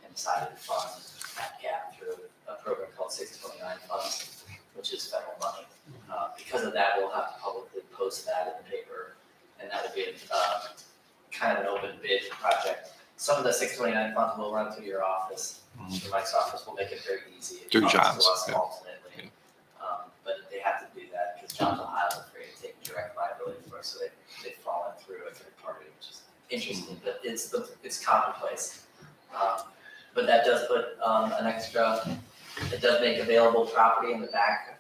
Speaker 2: and decided to fund that gap through a program called 629 funds, which is federal money. Because of that, we'll have to publicly post that in the paper, and that would be kind of an open bid project. Some of the 629 funds will run through your office, through Mike's office. We'll make it very easy.
Speaker 8: Through
Speaker 10: Oh,
Speaker 8: John's,
Speaker 10: yeah.
Speaker 2: Ultimately. But they have to do that because Jobs Ohio is afraid to take direct liability for us, so they've fallen through a third party, which is interesting, but it's commonplace. But that does put an extra, it does make available property in the back,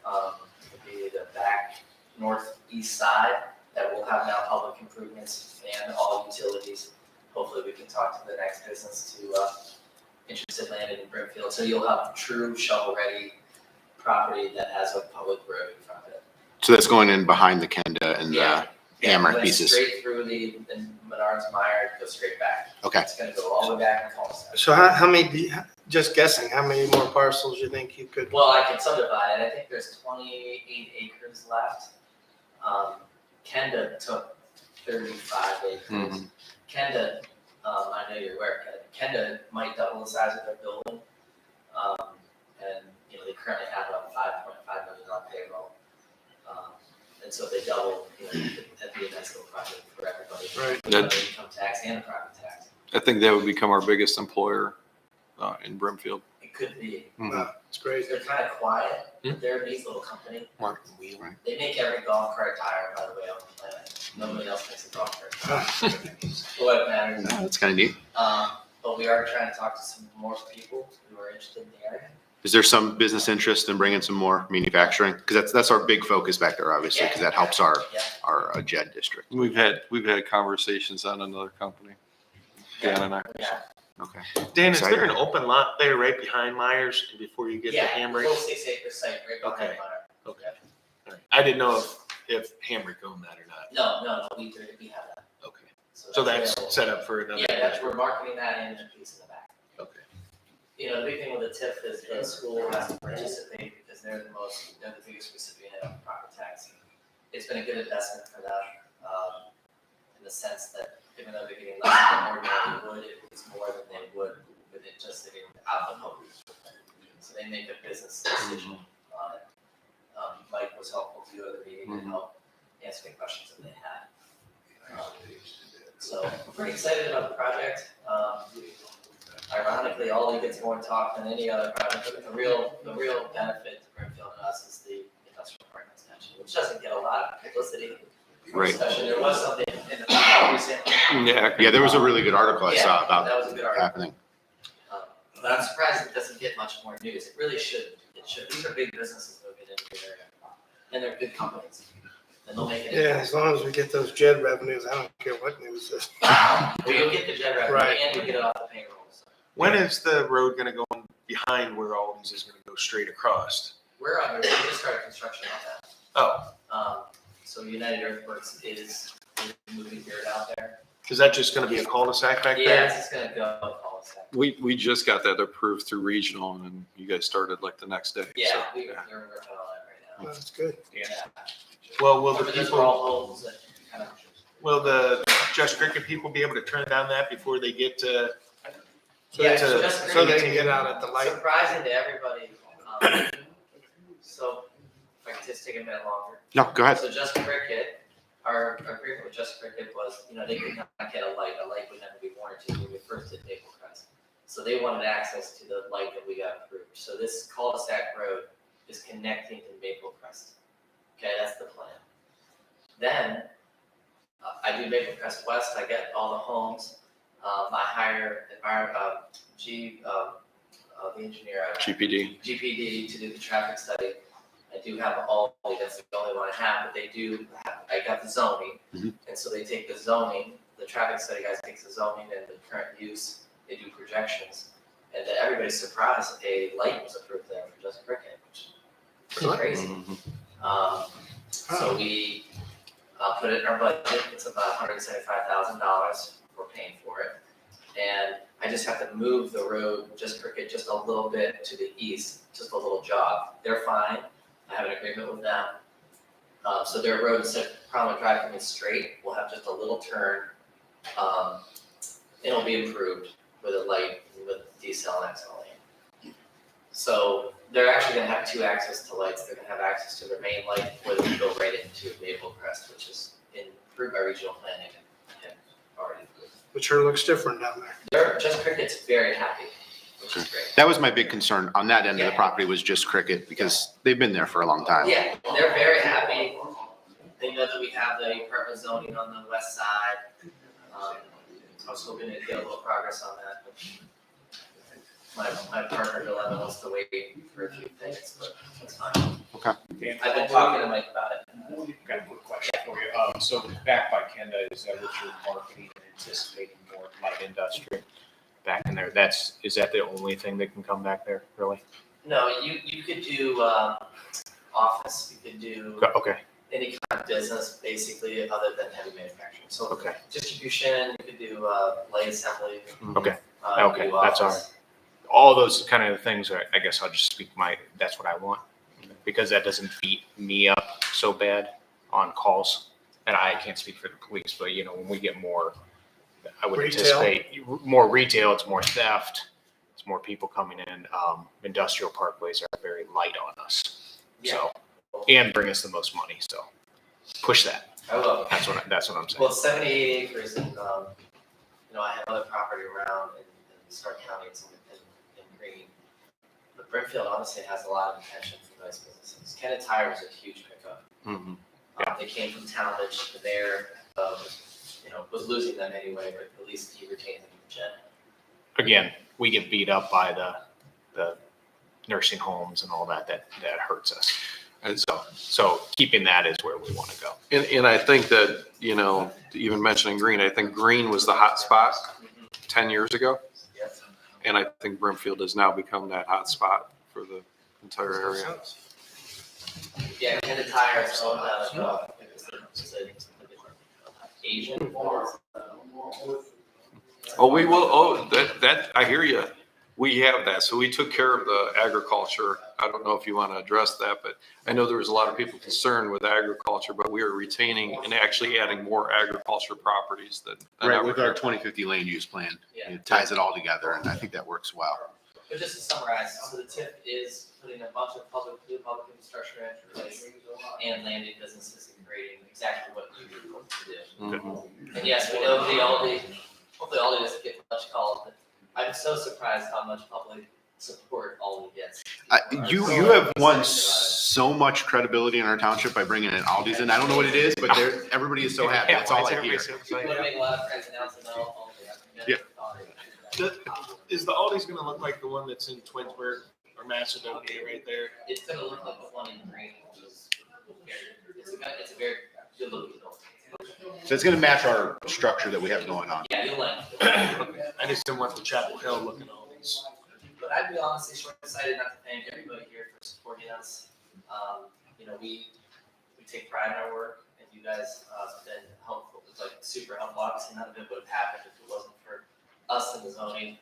Speaker 2: the back northeast side that will have now public improvements and all utilities. Hopefully we can talk to the next business to interested land in Brimfield. So you'll have true shovel-ready property that has a public road in front of it.
Speaker 10: So that's going in behind the Kenda and the Hammer
Speaker 2: Went
Speaker 10: pieces.
Speaker 2: straight through the Menards Meyer, go straight back.
Speaker 10: Okay.
Speaker 2: It's gonna go all the way back and cul-de-sac.
Speaker 4: So how many, just guessing, how many more parcels you think you could?
Speaker 2: Well, I can subdivide it. I think there's 28 acres left. Kenda took 35 acres. Kenda, I know you're aware, Kenda might double the size of their building. And, they currently have about $5.5 million payroll. And so if they double, that'd be a nice little project for everybody.
Speaker 4: Right.
Speaker 2: The income tax and the property tax.
Speaker 8: I think that would become our biggest employer in Brimfield.
Speaker 2: It could be.
Speaker 4: It's great.
Speaker 2: They're kind of quiet, but they're a neat little company.
Speaker 10: Martin Wheel.
Speaker 2: They make every golf cart tire, by the way, on the planet. Nobody else makes a golf cart tire. For what it matters.
Speaker 10: That's kind of neat.
Speaker 2: But we are trying to talk to some more people who are interested in the area.
Speaker 10: Is there some business interest in bringing some more manufacturing? Because that's our big focus back there, obviously, because that helps our JED district.
Speaker 8: We've had conversations on another company. Dan and I.
Speaker 2: Yeah.
Speaker 10: Okay.
Speaker 6: Dan, is there
Speaker 10: Exciting.
Speaker 6: an open lot there right behind Myers before you get to
Speaker 2: Yeah,
Speaker 6: Hamrick?
Speaker 2: full 6 acre site right behind
Speaker 6: Okay.
Speaker 2: Meyer.
Speaker 6: Okay. All right. I didn't know if Hamrick owned that or not.
Speaker 2: No, we have that.
Speaker 6: Okay. So that's
Speaker 2: available.
Speaker 6: set up for another.
Speaker 2: Yeah, we're marketing that in a piece in the back.
Speaker 6: Okay.
Speaker 2: You know, the big thing with the TIF is the school has to participate because they're the biggest recipient of property tax. It's been a good investment for them, in the sense that even though they're getting less than ordinarily would, it's more than they would with it just sitting out the home. So they make a business decision on it. Mike was helpful too at the meeting to help answer the questions that they had. So I'm pretty excited about the project. Ironically, Aldi gets more talk than any other project, but the real benefit to Brimfield and us is the industrial park extension, which doesn't get a lot of publicity.
Speaker 10: Right.
Speaker 2: Especially, there was something in the recently.
Speaker 10: Yeah, there was a really good article I saw about
Speaker 2: That was a good article.
Speaker 10: happening.
Speaker 2: But I'm surprised it doesn't get much more news. It really should. It should. These are big businesses moving into the area, and they're good companies. And they'll make it.
Speaker 4: Yeah, as long as we get those JED revenues, I don't care what news is.
Speaker 2: Well, you'll get the jet revenue
Speaker 4: Right.
Speaker 2: and you'll get it off the payroll. So.
Speaker 6: When is the road gonna go behind where Aldi's is gonna go straight across?
Speaker 2: We just started construction on that.
Speaker 6: Oh,
Speaker 2: So United Earthworks is moving dirt out there.
Speaker 6: is that just gonna be a cul-de-sac back
Speaker 2: Yeah,
Speaker 6: there?
Speaker 2: it's just gonna go cul-de-sac.
Speaker 8: We just got that approved through regional and you guys started like the next day.
Speaker 2: Yeah,
Speaker 8: so,
Speaker 2: we're working on that right now.
Speaker 4: That's good.
Speaker 2: Yeah.
Speaker 6: Well, will the
Speaker 2: But those are
Speaker 6: people,
Speaker 2: all holes that kind of.
Speaker 6: will the Just Cricket people be able to turn down that before they get to?
Speaker 2: Yeah,
Speaker 6: to-
Speaker 2: Just
Speaker 4: So they
Speaker 2: Cricket-
Speaker 4: can get out at the light.
Speaker 2: Surprising to everybody. So if I could just take a minute longer.
Speaker 10: No, go ahead.
Speaker 2: So Just Cricket, our agreement with Just Cricket was, they could not get a light would never be warranted when we first did Maple Crest. So they wanted access to the light that we got approved. So this cul-de-sac road is connecting to Maple Crest. Okay, that's the plan. Then, I do Maple Crest West, I get all the homes, I hire the engineer. GPD to do the traffic study. I do have that's the only one I have, but I got the zoning.
Speaker 10: Mhm.
Speaker 2: And so they take the zoning, the traffic study guys takes the zoning and the current use, they do projections. And to everybody's surprise, a light was approved there for Just Cricket, which is pretty crazy. So we put it in our budget, it's about $175,000, we're paying for it. And I just have to move the road, Just Cricket, just a little bit to the east, just a little jog. They're fine, I have an agreement with them. So their road, instead of probably driving it straight, will have just a little turn. It'll be improved with a light, with decel and XL lane. So they're actually gonna have two access to lights. They're gonna have access to their main light, where they can go right into Maple Crest, which is approved by regional planning and already approved.
Speaker 4: It sure looks different down there.
Speaker 2: Just Cricket's very happy, which is great.
Speaker 10: That was my big concern on that end of the
Speaker 2: Yeah.
Speaker 10: property was Just Cricket because they've been there for a long time.
Speaker 2: Yeah, they're very happy. They know that we have the apartment zoning on the west side. I was hoping to get a little progress on that, but my partner Bill Evan wants to wait for a few things, but that's fine.
Speaker 10: Okay.
Speaker 2: I've been talking to Mike about it.
Speaker 5: Got a quick question for you. So back by Kenda, is that what you're marketing and anticipating more light industry back in there? Is that the only thing that can come back there, really?
Speaker 2: No, you could do, office, you could do
Speaker 5: Okay,
Speaker 2: any kind of business, basically, other than heavy manufacturing. So
Speaker 5: okay,
Speaker 2: distribution, you could do, light assembly.
Speaker 5: okay,
Speaker 2: you could
Speaker 5: okay,
Speaker 2: do
Speaker 5: that's all
Speaker 2: office.
Speaker 5: all those kind of things are, I guess I'll just speak that's what I want. Because that doesn't beat me up so bad on calls. And I can't speak for the police, but when we get more, I would
Speaker 4: Retail.
Speaker 5: anticipate more retail, it's more theft, it's more people coming in. Industrial parkways are very light on us. So, and bring us the most money. So push that.
Speaker 2: I will.
Speaker 5: That's what I'm saying.
Speaker 2: Well, it's 78 acres and, I have other property around in Stark County and Green. But Brimfield honestly has a lot of attention for nice businesses. Kennett Tire was a huge pickup.
Speaker 8: Mhm.
Speaker 2: They came from Talmadge, the mayor, was losing them anyway, but at least he retained them for Jen.
Speaker 5: Again, we get beat up by the nursing homes and all that hurts us. And so keeping that is where we want to go.
Speaker 8: And I think that, even mentioning green, I think green was the hot spot 10 years ago.
Speaker 2: Yes.
Speaker 8: And I think Brimfield has now become that hot spot for the entire area.
Speaker 2: Yeah, and the tires going down, it's Asian or.
Speaker 8: Oh, we will, that, I hear you. We have that. So we took care of the agriculture. I don't know if you want to address that, but I know there was a lot of people concerned with agriculture, but we are retaining and actually adding more agriculture properties than
Speaker 10: Right,
Speaker 8: ever.
Speaker 10: with our 2050 land use plan.
Speaker 2: Yeah.
Speaker 10: It ties it all together, and I think that works well.
Speaker 2: But just to summarize, so the TIF is putting a bunch of public infrastructure in place and landing businesses and creating exactly what you want to do.
Speaker 8: Mhm.
Speaker 2: And yes, we know hopefully Aldi doesn't get much calls, but I'm so surprised how much public support Aldi gets.
Speaker 10: You have won so much credibility in our township by bringing in Aldi's, and I don't know what it is, but everybody is so happy. That's all I hear.
Speaker 2: People make a lot of friends announcing Aldi.
Speaker 10: Yeah.
Speaker 6: Is the Aldi's gonna look like the one that's in Twinsburg or Macedonia right there?
Speaker 2: It's gonna look like the one in green, which is it's a very good looking building.
Speaker 10: So it's gonna match our structure that we have going on.
Speaker 2: Yeah, you'll like it.
Speaker 6: I just didn't want the Chapel Hill looking Aldi's.
Speaker 2: But I'd be honestly short-sighted not to thank everybody here for supporting us. We take pride in our work, and you guys have been helpful, it's like super helpful. Obviously, none of it would have happened if it wasn't for us in the zoning.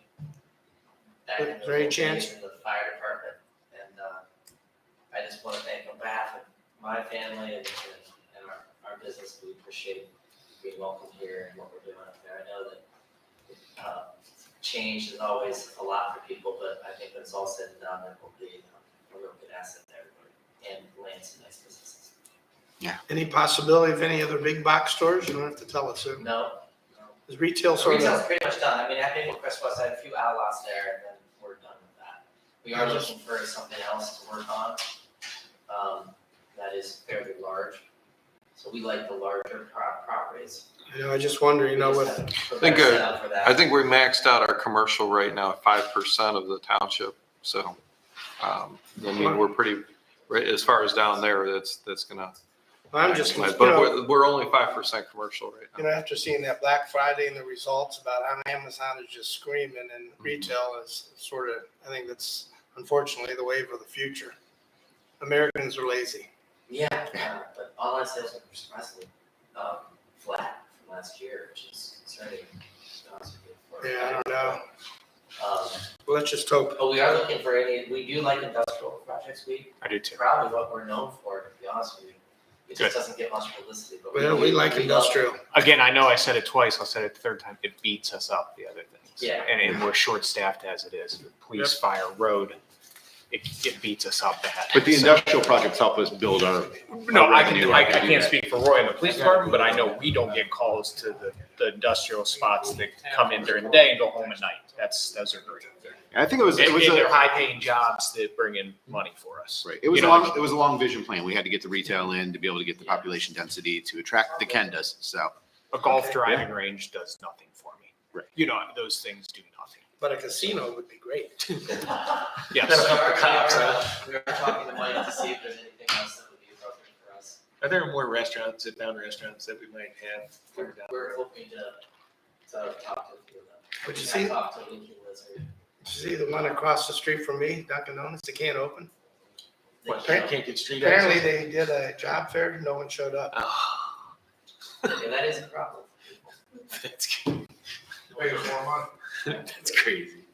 Speaker 2: Back in the
Speaker 4: Very
Speaker 2: days
Speaker 4: chance.
Speaker 2: in the fire department, and I just want to thank on behalf of my family and our business. We appreciate being welcome here and what we're doing up there. I know that change is always a lot for people, but I think when it's all said and done, it will be a real good asset to everybody and land some nice businesses.
Speaker 4: Any possibility of any other big box stores? You don't have to tell us.
Speaker 2: No.
Speaker 4: Is retail sort
Speaker 2: Retail's
Speaker 4: of,
Speaker 2: pretty much done. I mean, I think with Crest West, I had a few outlaws there, and then we're done with that. We are looking for something else to work on. That is fairly large. So we like the larger properties.
Speaker 4: I just wonder, with,
Speaker 8: I think we maxed out our commercial right now at 5% of the township. So, we're pretty, right, as far as down there, that's gonna.
Speaker 4: I'm just,
Speaker 8: But we're only 5% commercial right now.
Speaker 4: After seeing that Black Friday and the results about how Amazon is just screaming and retail is sort of, I think that's unfortunately the wave of the future. Americans are lazy.
Speaker 2: Yeah, but online sales are surprisingly flat from last year, which is concerning. To be honest with you,
Speaker 4: Yeah, I don't know.
Speaker 2: Well,
Speaker 4: let's just hope.
Speaker 2: But we are looking for we do like industrial projects.
Speaker 5: I do too.
Speaker 2: Probably what we're known for, to be honest with you. It just doesn't get much publicity. But
Speaker 4: We like industrial.
Speaker 5: Again, I know I said it twice. I'll say it the third time. It beats us up, the other things.
Speaker 2: Yeah.
Speaker 5: And we're short-staffed as it is. Police, fire, road, it beats us up bad.
Speaker 10: But the industrial projects help us build our.
Speaker 5: No, I
Speaker 10: revenue.
Speaker 5: can't speak for Roy and the police department, but I know we don't get calls to the industrial spots that come in during the day and go home at night. Those are great.
Speaker 10: I think it was
Speaker 5: They're high-paying jobs that bring in money for us.
Speaker 10: Right. It was a long vision plan. We had to get the retail in to be able to get the population density to attract the Kendas. So
Speaker 5: A golf driving range does nothing for me.
Speaker 10: Right.
Speaker 5: Those things do nothing.
Speaker 4: But a casino would be great.
Speaker 5: Yes.
Speaker 2: We are talking to Mike to see if there's anything else that would be appropriate for us.
Speaker 6: Are there more restaurants, sit-down restaurants that we might have?
Speaker 2: We're hoping to talk to a few of them.
Speaker 4: Would you see?
Speaker 2: Talk to Lincoln Lizard.
Speaker 4: See the one across the street from me, Dunkin' Donuts, they can't open.
Speaker 6: What, can't get street
Speaker 4: Apparently
Speaker 6: access?
Speaker 4: they did a job fair, no one showed up.
Speaker 2: Yeah, that is a problem.
Speaker 6: That's
Speaker 4: Wait 4 months.
Speaker 6: that's crazy.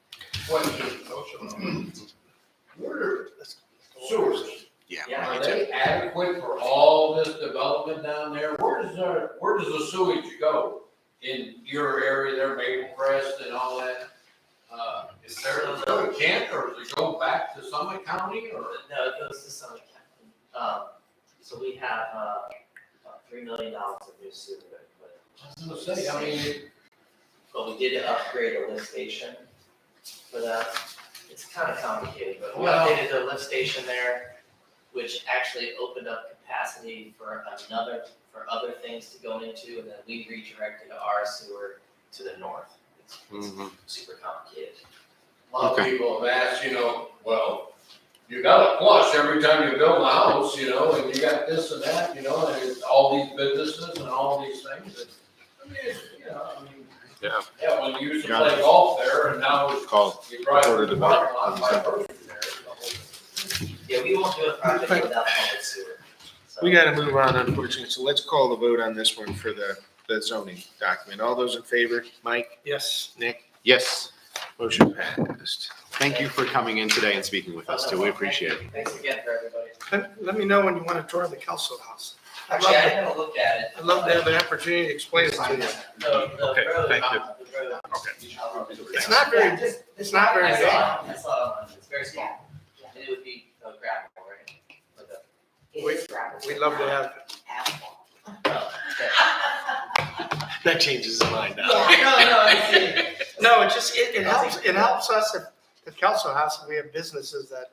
Speaker 11: Sewers.
Speaker 2: Yeah,
Speaker 11: Are they adequate for all this development down there? Where does the sewage go? In your area there, Maple Crest and all that? Is there a Kent, or does it go back to Summit County, or?
Speaker 2: No, it goes to Summit County. So we have about $3 million of new sewer that we put in.
Speaker 11: I was gonna say, I mean,
Speaker 2: But we did upgrade a lift station for that. It's kind of complicated, but we
Speaker 11: Well-
Speaker 2: updated the lift station there, which actually opened up capacity for other things to go into, and then we redirected our sewer to the north. It's super complicated.
Speaker 11: a lot of people have asked, well, you got a plus every time you build a house, you know, and you got this and that, you know, and it's all these businesses and all these things. And, I mean, it's, you know, I mean,
Speaker 8: Yeah.
Speaker 11: when you used to play golf there and now it's
Speaker 10: Called.
Speaker 11: you drive
Speaker 10: Order
Speaker 11: to the
Speaker 10: to
Speaker 11: parking
Speaker 10: vote.
Speaker 11: lot, buy groceries there.
Speaker 2: Yeah, we won't do a project without public sewer. So-
Speaker 6: We gotta move on, unfortunately, so let's call the vote on this one for the zoning document. All those in favor? Mike,
Speaker 4: Yes.
Speaker 6: Nick,
Speaker 10: Yes,
Speaker 6: motion passed.
Speaker 10: thank you for coming in today and speaking with us too. We appreciate it.
Speaker 2: Thanks again for everybody.
Speaker 4: Let me know when you want to tour the Kelso house.
Speaker 2: Actually, I haven't looked at it.
Speaker 4: I'd love to have the opportunity to explain it to you.
Speaker 2: The
Speaker 8: Okay,
Speaker 2: road,
Speaker 8: thank you.
Speaker 2: the road.
Speaker 8: Okay.
Speaker 4: It's not very, it's not very
Speaker 2: I
Speaker 4: big.
Speaker 2: saw it. I saw it. It's very small. It would be gravel, right? Like a-
Speaker 9: It is gravel.
Speaker 4: We'd love to have,
Speaker 9: Asphalt.
Speaker 2: Oh, okay.
Speaker 6: That changes his mind now.
Speaker 2: No, I see.
Speaker 4: no, it helps us if the Kelso house, if we have businesses that,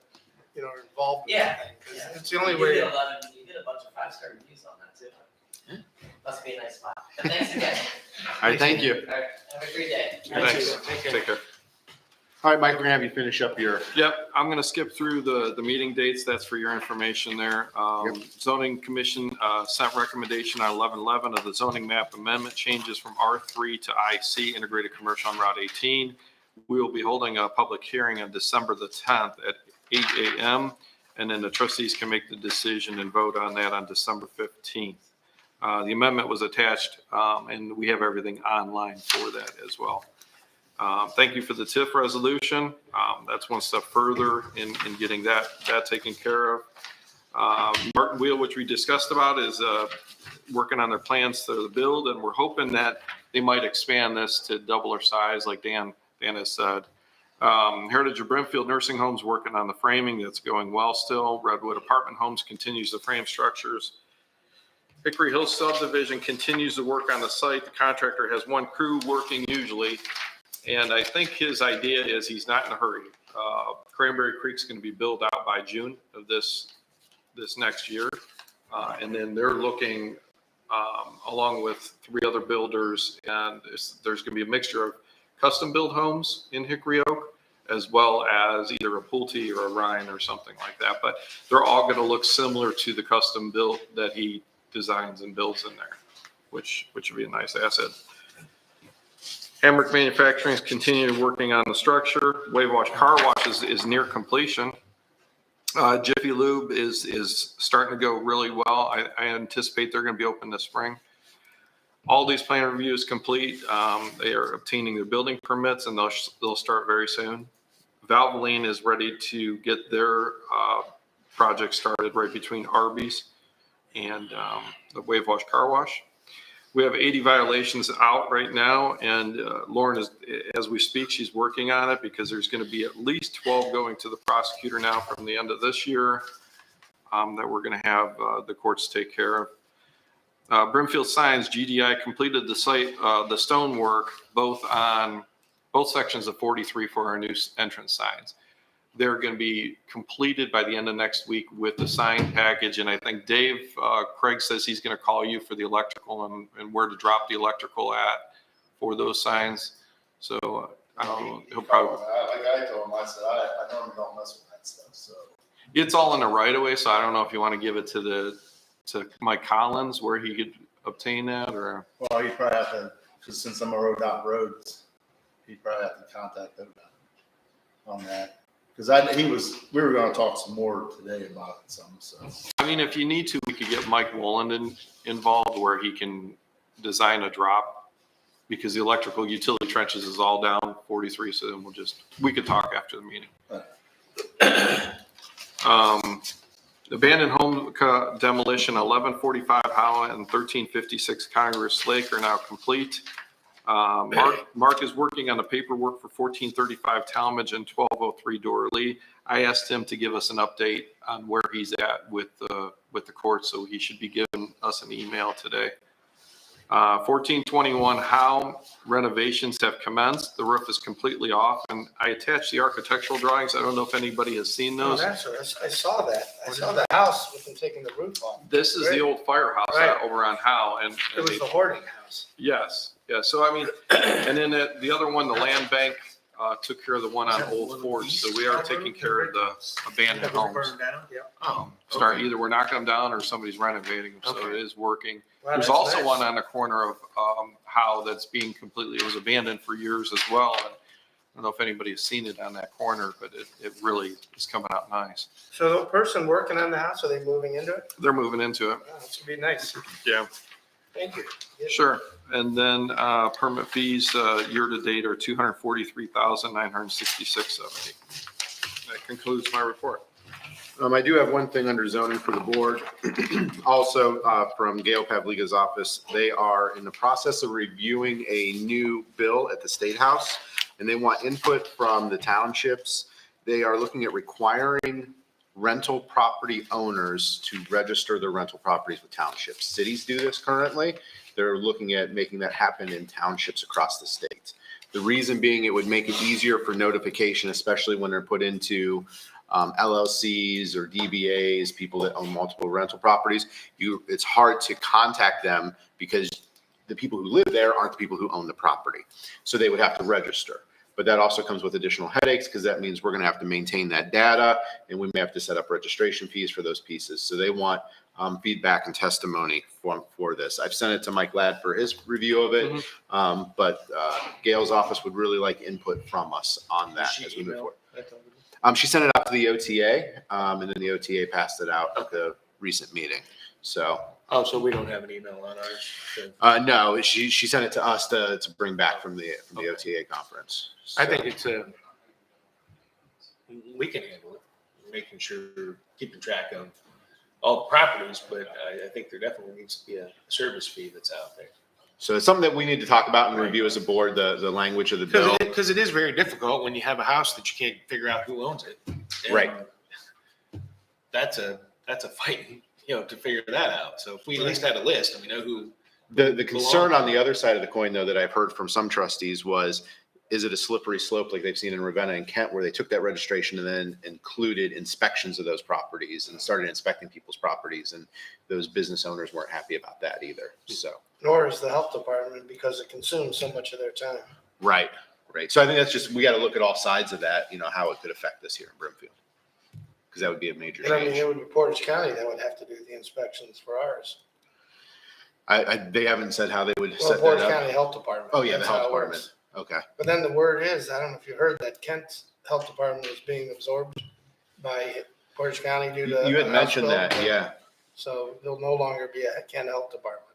Speaker 4: you know, are involved in
Speaker 2: Yeah.
Speaker 4: that thing. 'Cause it's the only
Speaker 2: You
Speaker 4: way.
Speaker 2: did you did a bunch of 5-star reviews on that too. Must be a nice spot. But thanks again.
Speaker 10: All right, thank you.
Speaker 2: All right, have a great day.
Speaker 8: Thanks.
Speaker 4: Take care.
Speaker 8: Take care.
Speaker 10: All right, Mike, we're gonna have you finish up your,
Speaker 8: Yep, I'm gonna skip through the meeting dates. That's for your information there. Zoning Commission sent recommendation on 11/11 of the zoning map amendment changes from R3 to IC, Integrated Commercial on Route 18. We will be holding a public hearing on December the 10th at 8 a.m. And then the trustees can make the decision and vote on that on December 15th. The amendment was attached, and we have everything online for that as well. Thank you for the TIF resolution. That's one step further in getting that taken care of. Martin Wheel, which we discussed about, is working on their plans to build, and we're hoping that they might expand this to double our size, like Dan has said. Heritage of Brimfield Nursing Homes working on the framing. That's going well still. Redwood Apartment Homes continues the frame structures. Hickory Hill subdivision continues to work on the site. The contractor has one crew working usually. And I think his idea is he's not in a hurry. Cranberry Creek's going to be built out by June of this next year. And then they're looking, along with 3 other builders, and there's going to be a mixture of custom build homes in Hickory Oak, as well as either a Pulte or a Ryan or something like that. But they're all going to look similar to the custom build that he designs and builds in there, which would be a nice asset. Hamrick Manufacturing is continuing working on the structure. Wave Wash Car Wash is near completion. Jiffy Lube is starting to go really well. I anticipate they're going to be open this spring. All these plan reviews complete. They are obtaining their building permits, and they'll start very soon. Valvoline is ready to get their project started right between Arby's and the Wave Wash Car Wash. We have 80 violations out right now, and Lauren is, as we speak, she's working on it because there's going to be at least 12 going to the prosecutor now from the end of this year that we're going to have the courts take care of. Brimfield Signs, GDI completed the site, the stonework, both sections of 43 for our new entrance signs. They're going to be completed by the end of next week with the sign package. And I think Dave, Craig says he's going to call you for the electrical and where to drop the electrical at for those signs. So I don't know, he'll probably.
Speaker 13: Like I told him, I said, I normally don't mess with that stuff, so.
Speaker 8: It's all in the right of way. So I don't know if you want to give it to Mike Collins where he could obtain that or.
Speaker 13: Well, he'd probably have to, because since I'm a roads, he'd probably have to contact them on that. Because we were going to talk some more today about it some, so.
Speaker 8: I mean, if you need to, we could get Mike Wolland involved where he can design a drop because the electrical utility trenches is all down 43. So then we could talk after the meeting. Abandoned home demolition, 1145 Holland and 1356 Congress Lake are now complete. Mark is working on the paperwork for 1435 Talmadge and 1203 Dorley. I asked him to give us an update on where he's at with the court, so he should be giving us an email today. 1421 Howe renovations have commenced. The roof is completely off, and I attached the architectural drawings. I don't know if anybody has seen
Speaker 4: Oh,
Speaker 8: those.
Speaker 4: that's right. I saw that. I saw the house with them taking the roof off.
Speaker 8: This is the old firehouse
Speaker 4: Right.
Speaker 8: over on Howe, and
Speaker 4: It was the hoarding house.
Speaker 8: yes. Yeah, so I mean, and then the other one, the land bank took care of the one on Old Forge, so we are taking care of the abandoned homes. Either we're knocking them down or somebody's renovating them, so it is working.
Speaker 4: Wow,
Speaker 8: There's
Speaker 4: that's
Speaker 8: also
Speaker 4: nice.
Speaker 8: one on the corner of Howe that's being it was abandoned for years as well. And I don't know if anybody has seen it on that corner, but it really is coming out nice.
Speaker 4: So the person working on the house, are they moving into it?
Speaker 8: They're moving into it.
Speaker 4: Wow, this would be nice.
Speaker 8: Yeah.
Speaker 4: Thank you.
Speaker 8: Sure. And then permit fees year to date are $243,966.70. That concludes my report.
Speaker 10: I do have one thing under zoning for the board. Also, from Gail Pavliga's office, they are in the process of reviewing a new bill at the State House, and they want input from the townships. They are looking at requiring rental property owners to register their rental properties with townships. Cities do this currently. They're looking at making that happen in townships across the state. The reason being, it would make it easier for notification, especially when they're put into LLCs or DBAs, people that own multiple rental properties. It's hard to contact them because the people who live there aren't the people who own the property. So they would have to register. But that also comes with additional headaches because that means we're going to have to maintain that data, and we may have to set up registration fees for those pieces. So they want feedback and testimony for this. I've sent it to Mike Ladd for his review of it, but Gail's office would really like input from us on that as we move forward. She sent it out to the OTA, and then the OTA passed it out at the recent meeting. So.
Speaker 6: Oh, so we don't have an email on ours?
Speaker 10: No, she sent it to us to bring back from the OTA conference.
Speaker 6: I think it's we can handle it, making sure, keeping track of all the properties, but I think there definitely needs to be a service fee that's out there.
Speaker 10: So it's something that we need to talk about and review as a board, the language of the bill.
Speaker 6: Because it is very difficult when you have a house that you can't figure out who owns it. And
Speaker 10: Right.
Speaker 6: That's a fight, to figure that out. So if we at least had a list and we know who.
Speaker 10: The concern on the other side of the coin, though, that I've heard from some trustees was, is it a slippery slope like they've seen in Ravenna and Kent, where they took that registration and then included inspections of those properties and started inspecting people's properties, and those business owners weren't happy about that either. So.
Speaker 4: Nor is the health department, because it consumes so much of their time.
Speaker 10: Right. So I think that's just, we got to look at all sides of that, how it could affect us here in Brimfield. Because that would be a major
Speaker 4: And I mean,
Speaker 10: change.
Speaker 4: it would be Portage County that would have to do the inspections for ours.
Speaker 10: They haven't said how they would
Speaker 4: Well,
Speaker 10: set that
Speaker 4: Portage
Speaker 10: up.
Speaker 4: County Health Department.
Speaker 10: Oh, yeah, the
Speaker 4: That's how
Speaker 10: health
Speaker 4: it works.
Speaker 10: department. Okay.
Speaker 4: But then the word is, I don't know if you heard that Kent's health department is being absorbed by Portage County due to.
Speaker 10: You had
Speaker 4: a
Speaker 10: mentioned
Speaker 4: hospital.
Speaker 10: that, yeah.
Speaker 4: So there'll no longer be a Kent Health Department.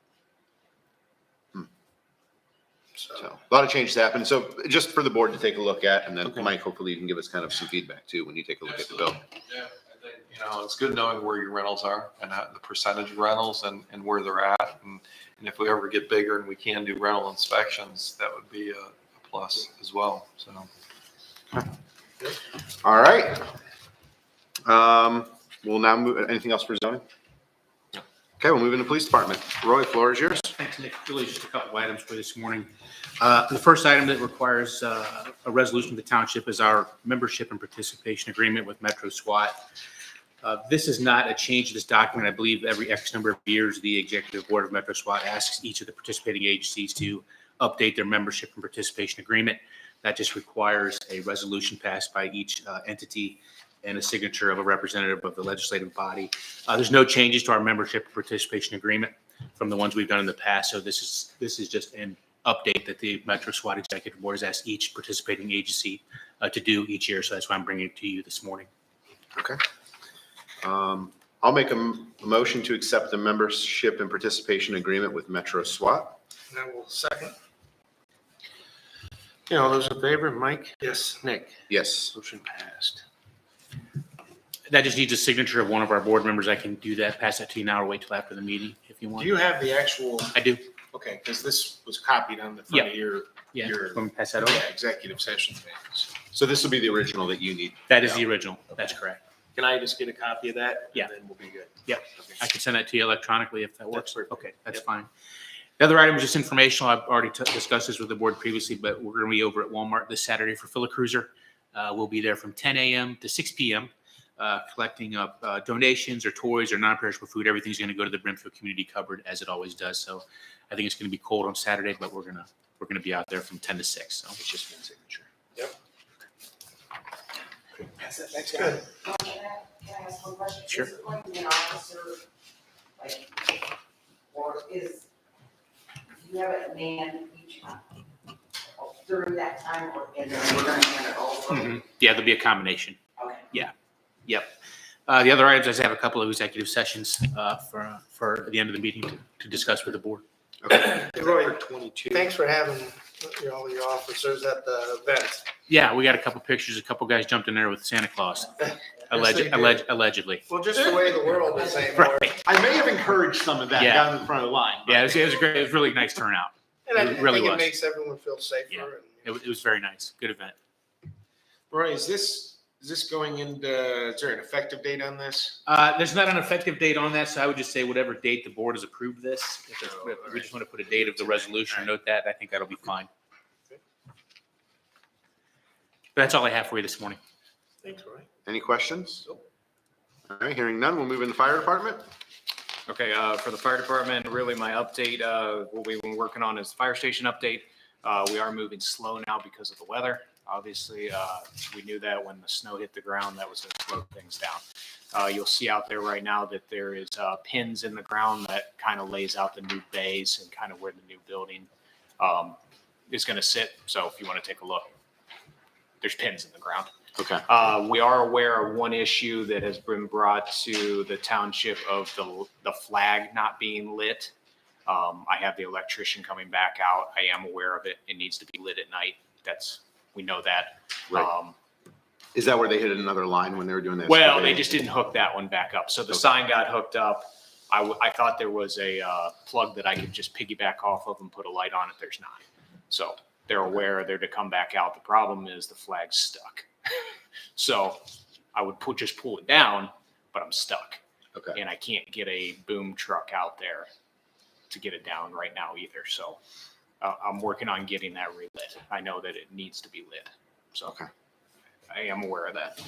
Speaker 10: So a lot of changes happened. So just for the board to take a look at, and then
Speaker 6: Okay.
Speaker 10: Mike, hopefully you can give us kind of some feedback too when you take a look at the bill.
Speaker 1: Yeah, I think,
Speaker 8: It's good knowing where your rentals are and the percentage of rentals and where they're at. And if we ever get bigger and we can do rental inspections, that would be a plus as well. So.
Speaker 10: All right. We'll now move, anything else for zoning? Okay, we'll move into police department. Roy, floor is yours.
Speaker 14: Thanks, Nick. Really just a couple items for this morning. The first item that requires a resolution of the township is our membership and participation agreement with Metro SWAT. This is not a change to this document. I believe every X number of years, the executive board of Metro SWAT asks each of the participating agencies to update their membership and participation agreement. That just requires a resolution passed by each entity and a signature of a representative of the legislative body. There's no changes to our membership and participation agreement from the ones we've done in the past. So this is just an update that the Metro SWAT Executive Board has asked each participating agency to do each year. So that's why I'm bringing it to you this morning.
Speaker 10: Okay. I'll make a motion to accept the membership and participation agreement with Metro SWAT.
Speaker 4: And I will second.
Speaker 6: All those in favor, Mike?
Speaker 4: Yes.
Speaker 6: Nick?
Speaker 10: Yes.
Speaker 6: Motion passed.
Speaker 14: That just needs a signature of one of our board members. I can do that, pass that to you now, or wait till after the meeting if you want.
Speaker 6: Do you have the actual?
Speaker 14: I do.
Speaker 6: Okay, because this was copied on the front of your
Speaker 14: Let me pass that over.
Speaker 6: executive session things.
Speaker 10: So this will be the original that you need.
Speaker 14: That is the original. That's correct.
Speaker 6: Can I just get a copy of that?
Speaker 14: Yeah.
Speaker 6: And then we'll be good.
Speaker 14: Yeah.
Speaker 6: Okay.
Speaker 14: I can send that to you electronically if that works.
Speaker 6: perfect.
Speaker 14: Okay, that's
Speaker 6: Yep.
Speaker 14: fine. The other item is just informational. I've already discussed this with the board previously, but we're going to be over at Walmart this Saturday for Fill a Cruiser. We'll be there from 10 a.m. to 6 p.m. Collecting up donations or toys or non-perishable food. Everything's going to go to the Brimfield Community Cupboard as it always does. So I think it's going to be cold on Saturday, but we're going to be out there from 10 to 6. So
Speaker 10: It's just one signature.
Speaker 4: That's good.
Speaker 9: Can I ask one question?
Speaker 14: Sure.
Speaker 9: Is it going to be an officer, like, or do you have it manned each during that time, or, and then we're gonna hand it over?
Speaker 14: Mhm. Yeah, there'll be a combination.
Speaker 9: Okay.
Speaker 14: Yep. The other items, I just have a couple of executive sessions for the end of the meeting to discuss with the board.
Speaker 4: Hey, Roy,
Speaker 6: 22.
Speaker 4: thanks for having all your officers at the event.
Speaker 14: Yeah, we got a couple pictures. A couple guys jumped in there with Santa Claus, allegedly.
Speaker 4: Well, just the way the world is anymore.
Speaker 14: Right.
Speaker 10: I may have encouraged some of that
Speaker 14: Yeah.
Speaker 10: down in the front of the line. but-
Speaker 14: Yeah, it was great. It was a really nice turnout.
Speaker 4: And I
Speaker 14: It really
Speaker 4: think it
Speaker 14: was.
Speaker 4: makes everyone feel safer.
Speaker 14: Yeah.
Speaker 4: And,
Speaker 14: It was very nice. Good event.
Speaker 6: Roy, is this going into, is there an effective date on this?
Speaker 14: There's not an effective date on that, so I would just say whatever date the board has approved this. If we just want to put a date of the resolution, note that. I think that'll be fine. That's all I have for you this morning.
Speaker 4: Thanks, Roy.
Speaker 10: Any questions? All right, hearing none, we'll move in the fire department.
Speaker 5: Okay, for the fire department, really my update, what we've been working on is the fire station update. We are moving slow now because of the weather. Obviously, we knew that when the snow hit the ground, that was going to slow things down. You'll see out there right now that there is pins in the ground that kind of lays out the new bays and kind of where the new building is going to sit. So if you want to take a look, there's pins in the ground.
Speaker 10: Okay.
Speaker 5: We are aware of one issue that has been brought to the township of the flag not being lit. I have the electrician coming back out. I am aware of it. It needs to be lit at night. We know that.
Speaker 10: Right. Is that where they hit another line when they were doing this?
Speaker 5: Well, they just didn't hook that one back up. So the sign got hooked up. I thought there was a plug that I could just piggyback off of and put a light on it. There's not. So they're aware they're to come back out. The problem is the flag's stuck. So I would just pull it down, but I'm stuck.
Speaker 10: Okay.
Speaker 5: And I can't get a boom truck out there to get it down right now either. So I'm working on getting that relit. I know that it needs to be lit. So
Speaker 10: Okay.
Speaker 5: I am aware of that.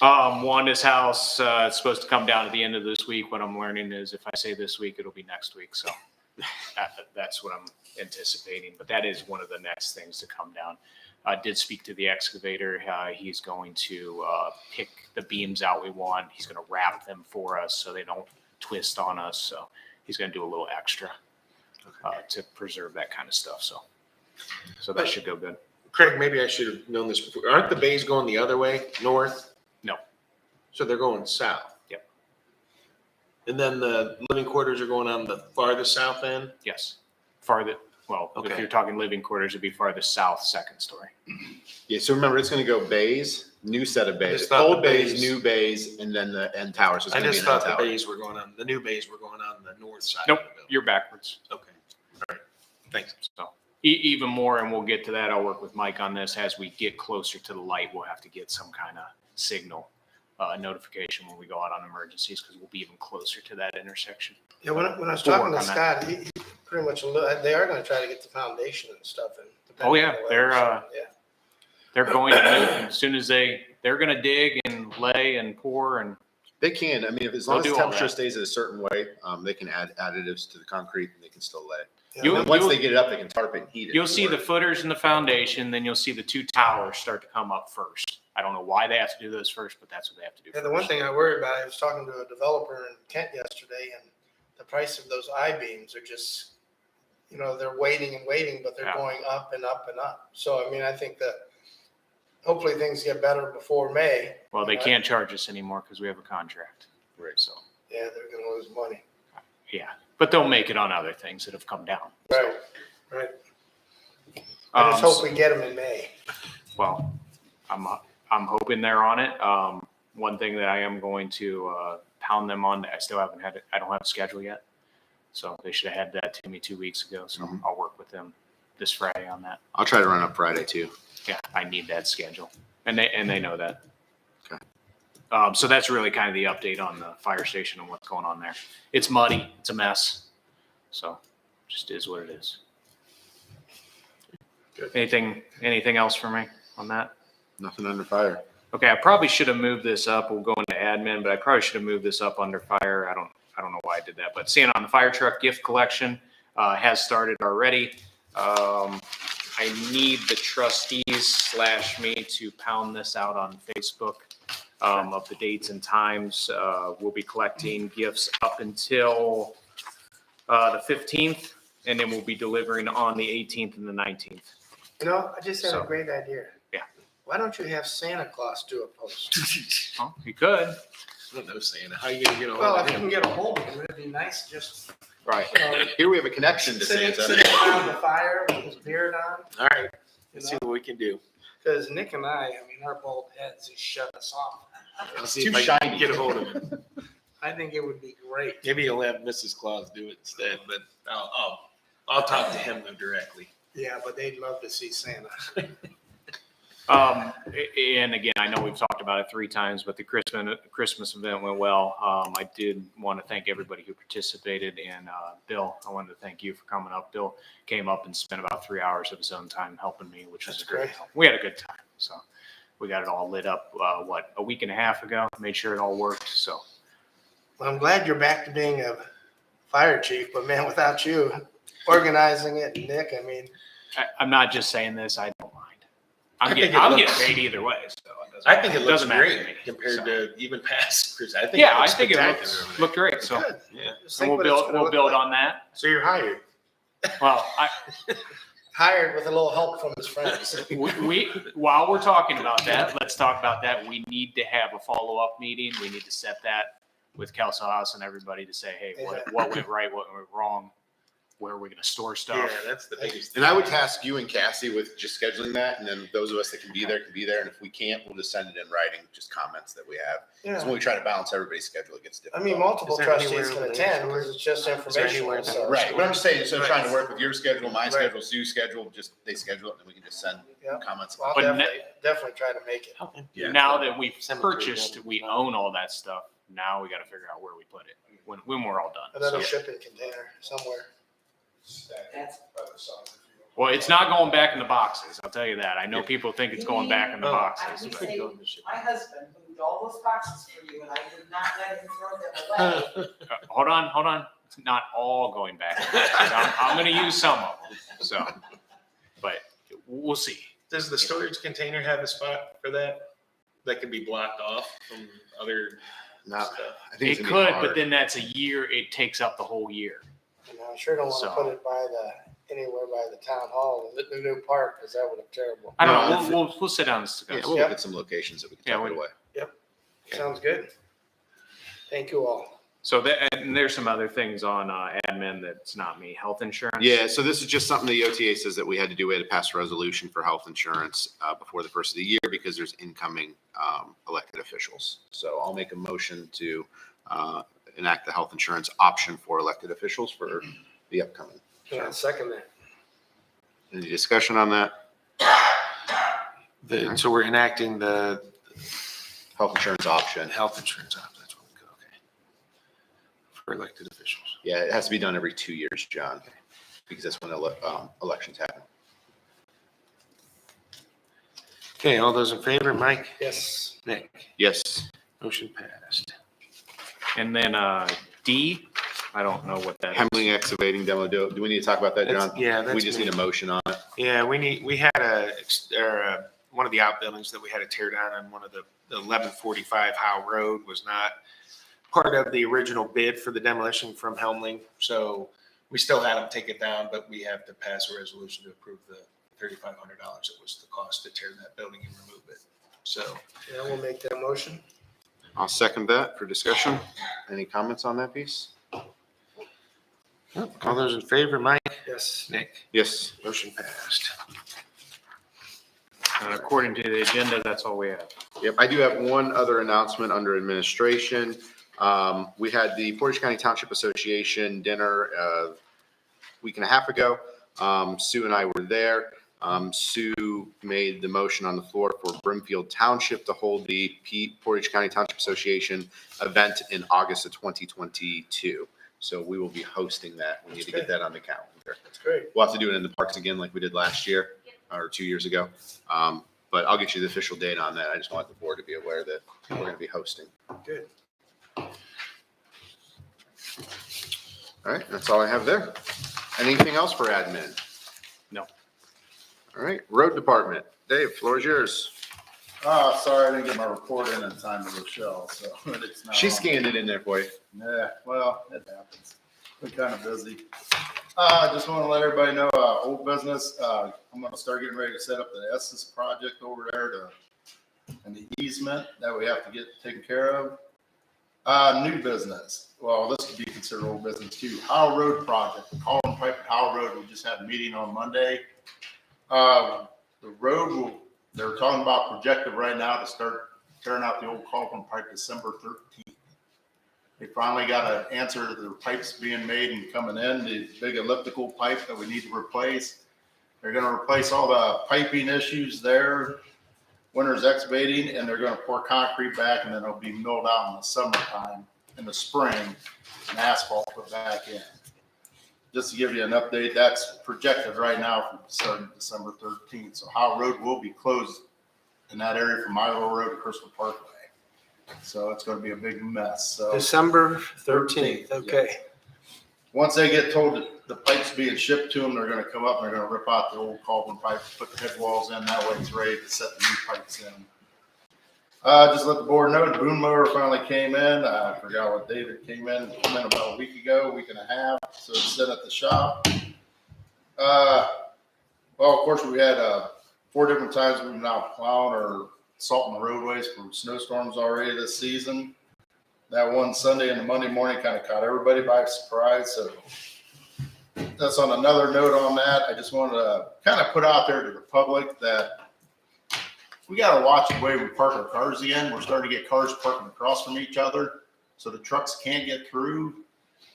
Speaker 5: Wanda's house, it's supposed to come down at the end of this week. What I'm learning is if I say this week, it'll be next week. So that's what I'm anticipating. But that is one of the next things to come down. I did speak to the excavator. He's going to pick the beams out we want. He's going to wrap them for us so they don't twist on us. So he's going to do a little extra to preserve that kind of stuff. So that should go good.
Speaker 6: Craig, maybe I should have known this before. Aren't the bays going the other way, north?
Speaker 5: No.
Speaker 6: So they're going south?
Speaker 5: Yep.
Speaker 6: And then the living quarters are going on the farthest south end?
Speaker 5: Yes. If
Speaker 6: Okay.
Speaker 5: you're talking living quarters, it'd be farthest south, second story.
Speaker 10: Yeah, so remember, it's gonna go bays, new set of
Speaker 6: I
Speaker 10: bays,
Speaker 6: just thought
Speaker 10: old
Speaker 6: the
Speaker 10: bays,
Speaker 6: bays-
Speaker 10: new bays, and then the end tower. So it's
Speaker 6: I
Speaker 10: gonna be
Speaker 6: just
Speaker 10: an end
Speaker 6: thought the
Speaker 10: tower.
Speaker 6: bays were going on, the new bays were going on the north side.
Speaker 5: Nope,
Speaker 6: of the building.
Speaker 5: you're backwards.
Speaker 6: Okay, all right, thanks.
Speaker 5: So even more, and we'll get to that. I'll work with Mike on this. As we get closer to the light, we'll have to get some kind of signal notification when we go out on emergencies because we'll be even closer to that intersection.
Speaker 4: Yeah, when I was
Speaker 5: We'll
Speaker 4: talking to
Speaker 5: work on that.
Speaker 4: Scott, he pretty much, they are gonna try to get the foundation and stuff in.
Speaker 5: Oh, yeah,
Speaker 4: depending on the
Speaker 5: they're,
Speaker 4: weather, so, yeah.
Speaker 5: They're going to move as soon as they're going to dig and lay and pour and
Speaker 10: They can, I mean, as long as
Speaker 5: They'll
Speaker 10: the
Speaker 5: do all
Speaker 10: temperature
Speaker 5: that.
Speaker 10: stays at a certain way, they can add additives to the concrete and they can still lay.
Speaker 4: Yeah,
Speaker 5: You-
Speaker 10: And once they get it up, they can tarp it and heat it.
Speaker 5: you'll see the footers in the foundation, then you'll see the two towers start to come up first. I don't know why they have to do those first, but that's what they have to do.
Speaker 4: Yeah, the one
Speaker 5: first.
Speaker 4: thing I worry about, I was talking to a developer in Kent yesterday, and the price of those I-beams are just, they're waiting and waiting, but they're
Speaker 5: Yeah.
Speaker 4: going up and up and up. So, I mean, I think that hopefully things get better before May.
Speaker 5: Well, they can't charge us anymore because we have a contract.
Speaker 10: Right.
Speaker 5: So,
Speaker 4: Yeah, they're gonna lose money.
Speaker 5: yeah, but they'll make it on other things that have come down.
Speaker 4: Right, right. I just
Speaker 5: Um,
Speaker 4: hope we get them in May.
Speaker 5: Well, I'm hoping they're on it. One thing that I am going to pound them on, I still haven't had it. I don't have a schedule yet. So they should have had that to me 2 weeks ago. So
Speaker 10: Mhm.
Speaker 5: I'll work with them this Friday on that.
Speaker 10: I'll try to run up Friday too.
Speaker 5: Yeah, I need that schedule. And they know that.
Speaker 10: Okay.
Speaker 5: So that's really kind of the update on the fire station and what's going on there. It's muddy. It's a mess. So just is what it is.
Speaker 6: Good.
Speaker 5: Anything else for me on that?
Speaker 10: Nothing under fire.
Speaker 5: Okay, I probably should have moved this up. We'll go into admin, but I probably should have moved this up under fire. I don't know why I did that, but seeing on the fire truck gift collection has started already. I need the trustees / me to pound this out on Facebook of the dates and times. We'll be collecting gifts up until the 15th, and then we'll be delivering on the 18th and the 19th.
Speaker 4: You know, I just had
Speaker 5: So-
Speaker 4: a great idea.
Speaker 5: Yeah.
Speaker 4: Why don't you have Santa Claus do a post?
Speaker 5: Oh, you could.
Speaker 6: I don't know, Santa. How you gonna get a hold
Speaker 4: Well,
Speaker 6: of
Speaker 4: if you
Speaker 6: him?
Speaker 4: can get a hold of him, it'd be nice just,
Speaker 10: Right.
Speaker 4: you know,
Speaker 10: Here we have a connection to
Speaker 4: sitting
Speaker 10: Santa.
Speaker 4: around the fire with his beard on.
Speaker 6: All right,
Speaker 4: You
Speaker 6: let's see
Speaker 4: know,
Speaker 6: what we can do.
Speaker 4: because Nick and I mean, our bald heads just shut us off.
Speaker 6: I'll see
Speaker 10: Too
Speaker 6: if I can
Speaker 10: shiny.
Speaker 6: get a hold of him.
Speaker 4: I think it would be great.
Speaker 6: Maybe you'll have Mrs. Claus do it instead, but I'll talk to him though directly.
Speaker 4: Yeah, but they'd love to see Santa.
Speaker 5: And again, I know we've talked about it 3 times, but the Christmas event went well. I did want to thank everybody who participated, and Bill, I wanted to thank you for coming up. Bill came up and spent about 3 hours of his own time helping me, which was
Speaker 4: That's
Speaker 5: a great
Speaker 4: great.
Speaker 5: help. We had a good time, so we got it all lit up, a week and a half ago, made sure it all worked, so.
Speaker 4: Well, I'm glad you're back to being a fire chief, but man, without you organizing it, Nick, I mean,
Speaker 5: I'm not just saying this, I don't mind.
Speaker 6: I
Speaker 5: I'm
Speaker 6: think
Speaker 5: getting,
Speaker 6: it looks-
Speaker 5: paid either way, so.
Speaker 6: I think it looks
Speaker 5: doesn't matter to
Speaker 6: great
Speaker 5: me,
Speaker 6: compared
Speaker 5: so.
Speaker 6: to even past Chris. I think
Speaker 5: Yeah, I
Speaker 6: looks
Speaker 5: think it
Speaker 6: spectacular over there.
Speaker 5: looked great, so.
Speaker 4: good.
Speaker 6: Yeah.
Speaker 4: Just
Speaker 5: And
Speaker 4: think what it's gonna
Speaker 5: we'll
Speaker 4: look
Speaker 5: build
Speaker 4: like.
Speaker 5: on that.
Speaker 6: So you're hired.
Speaker 5: Well,
Speaker 4: Hired with a little help from his friends.
Speaker 5: we while we're talking about that, let's talk about that. We need to have a follow-up meeting. We need to set that with Kelso House and everybody to say, hey, what went right, what went wrong, where are we going to store
Speaker 6: Yeah,
Speaker 5: stuff?
Speaker 6: that's the biggest.
Speaker 10: And I would task you and Cassie with just scheduling that, and then those of us that can be there, and if we can't, we'll just send it in writing, just comments that we have. Because
Speaker 4: Yeah.
Speaker 10: when we try to balance everybody's schedule, it gets
Speaker 4: I
Speaker 10: difficult.
Speaker 4: mean, multiple
Speaker 6: Is there
Speaker 4: trustees
Speaker 6: anywhere
Speaker 4: can
Speaker 6: over there
Speaker 4: attend
Speaker 6: stores?
Speaker 4: because it's just
Speaker 6: there
Speaker 4: informational.
Speaker 6: anywhere
Speaker 4: So.
Speaker 10: Right, but I'm just saying, instead of trying to
Speaker 6: Right.
Speaker 10: work with your schedule, my
Speaker 4: Right.
Speaker 10: schedule, Sue's schedule, just they schedule it, and then we can just send
Speaker 4: Yeah.
Speaker 10: comments.
Speaker 4: I'll
Speaker 5: But
Speaker 4: definitely try to make it.
Speaker 10: Yeah.
Speaker 5: Now that we've
Speaker 6: Cemetery
Speaker 5: purchased,
Speaker 6: building.
Speaker 5: we own all that stuff. Now we got to figure out where we put it when we're all done.
Speaker 4: Another
Speaker 5: So-
Speaker 4: shipping container somewhere.
Speaker 9: That's,
Speaker 5: Well, it's not going back in the boxes. I'll tell you that. I know people think it's going back in the
Speaker 6: Oh.
Speaker 9: I
Speaker 5: boxes.
Speaker 9: would
Speaker 5: but-
Speaker 9: say, my husband moved all those boxes for you and I did not let him throw them away.
Speaker 5: Hold on. It's not all going back. in the boxes. I'm going to use some of them. So, but we'll see.
Speaker 6: Does the storage container have a spot for that? That could be blocked off from other
Speaker 10: Not,
Speaker 6: stuff?
Speaker 10: I think
Speaker 5: It
Speaker 10: it's gonna be
Speaker 5: could, but
Speaker 10: hard.
Speaker 5: then that's a year. It takes up the whole year.
Speaker 4: And I sure don't want to
Speaker 5: So-
Speaker 4: put it anywhere by the town hall, the new park, because that would look terrible.
Speaker 5: I don't
Speaker 10: No,
Speaker 5: know. We'll sit down and
Speaker 10: Yeah,
Speaker 5: discuss.
Speaker 10: we'll look at some locations that we can
Speaker 5: Yeah,
Speaker 10: tuck it
Speaker 5: we-
Speaker 10: away.
Speaker 4: Sounds good. Thank you all.
Speaker 5: So and there's some other things on admin that's not me. Health insurance.
Speaker 10: Yeah, so this is just something the OTA says that we had to do. We had to pass a resolution for health insurance before the first of the year because there's incoming elected officials. So I'll make a motion to enact the health insurance option for elected officials for the upcoming.
Speaker 4: Yeah, second that.
Speaker 10: Any discussion on that?
Speaker 6: So we're enacting the
Speaker 10: Health insurance option.
Speaker 6: health insurance option. That's what we call, okay. For elected officials.
Speaker 10: Yeah, it has to be done every 2 years, John, because that's when elections happen.
Speaker 6: Okay, all those in favor, Mike,
Speaker 4: Yes.
Speaker 6: Nick,
Speaker 10: Yes.
Speaker 6: motion passed.
Speaker 5: And then D, I don't know what that is.
Speaker 10: Hemmling excavating demo. Do we need to talk about that, John?
Speaker 6: Yeah,
Speaker 10: We
Speaker 6: that's
Speaker 10: just
Speaker 6: me.
Speaker 10: need a motion on it.
Speaker 6: Yeah, we had one of the outbuildings that we had to tear down on one of the 1145 Howe Road was not part of the original bid for the demolition from Helmling. So we still had them take it down, but we have to pass a resolution to approve the $3,500 that was the cost to tear that building and remove it. So
Speaker 4: Yeah, we'll make that motion.
Speaker 10: I'll second that for discussion. Any comments on that piece?
Speaker 6: all those in favor, Mike,
Speaker 4: Yes.
Speaker 6: Nick,
Speaker 10: Yes.
Speaker 6: motion passed.
Speaker 5: According to the agenda, that's all we have.
Speaker 10: Yep, I do have one other announcement under administration. We had the Portage County Township Association dinner a week and a half ago. Sue and I were there. Sue made the motion on the floor for Brimfield Township to hold the Portage County Township Association event in August of 2022. So we will be hosting that. We need to get that on the calendar.
Speaker 4: That's great.
Speaker 10: We'll have to do it in the parks again like we did last year or 2 years ago. But I'll get you the official date on that. I just want the board to be aware that we're going to be hosting.
Speaker 4: Good.
Speaker 10: All right, that's all I have there. Anything else for admin?
Speaker 5: No.
Speaker 10: All right, road department. Dave, floor is yours.
Speaker 13: Sorry, I didn't get my report in time to Rochelle, so it's not.
Speaker 10: She
Speaker 13: on.
Speaker 10: scanned it in there for you.
Speaker 13: Yeah, well, it happens. Been kind of busy. Just want to let everybody know, old business, I'm gonna start getting ready to set up the Estes project over there and the easement that we have to get taken care of. New business, well, this could be considered old business too. Howell Road project, Holland Pipe at Howell Road, we just had a meeting on Monday. The road they're talking about projected right now to start tearing out the old Holland Pipe December 13th. They finally got an answer to the pipes being made and coming in, the big elliptical pipe that we need to replace. They're gonna replace all the piping issues there. Winter's excavating, and they're gonna pour concrete back, and then it'll be milled out in the summertime, in the spring, and asphalt put back in. Just to give you an update, that's projected right now from starting December 13th. So Howell Road will be closed in that area from Iowa Road to Crystal Parkway. So it's gonna be a big mess, so.
Speaker 4: December 13th, okay.
Speaker 13: Once they get told that the pipe's being shipped to them, they're gonna come up and they're gonna rip out the old Colvin pipe, put the head walls in, that way it's ready to set the new pipes in. Just let the board know, the boom mower finally came in. I forgot what date it came in about a week ago, week and a half, so it's set at the shop. Well, of course, we had 4 different times we've been out plowing or salting the roadways from snowstorms already this season. That one Sunday and the Monday morning kind of caught everybody by surprise. So that's on another note on that. I just wanted to kind of put out there to the public that we got to watch the way we park our cars again. We're starting to get cars parking across from each other, so the trucks can't get through.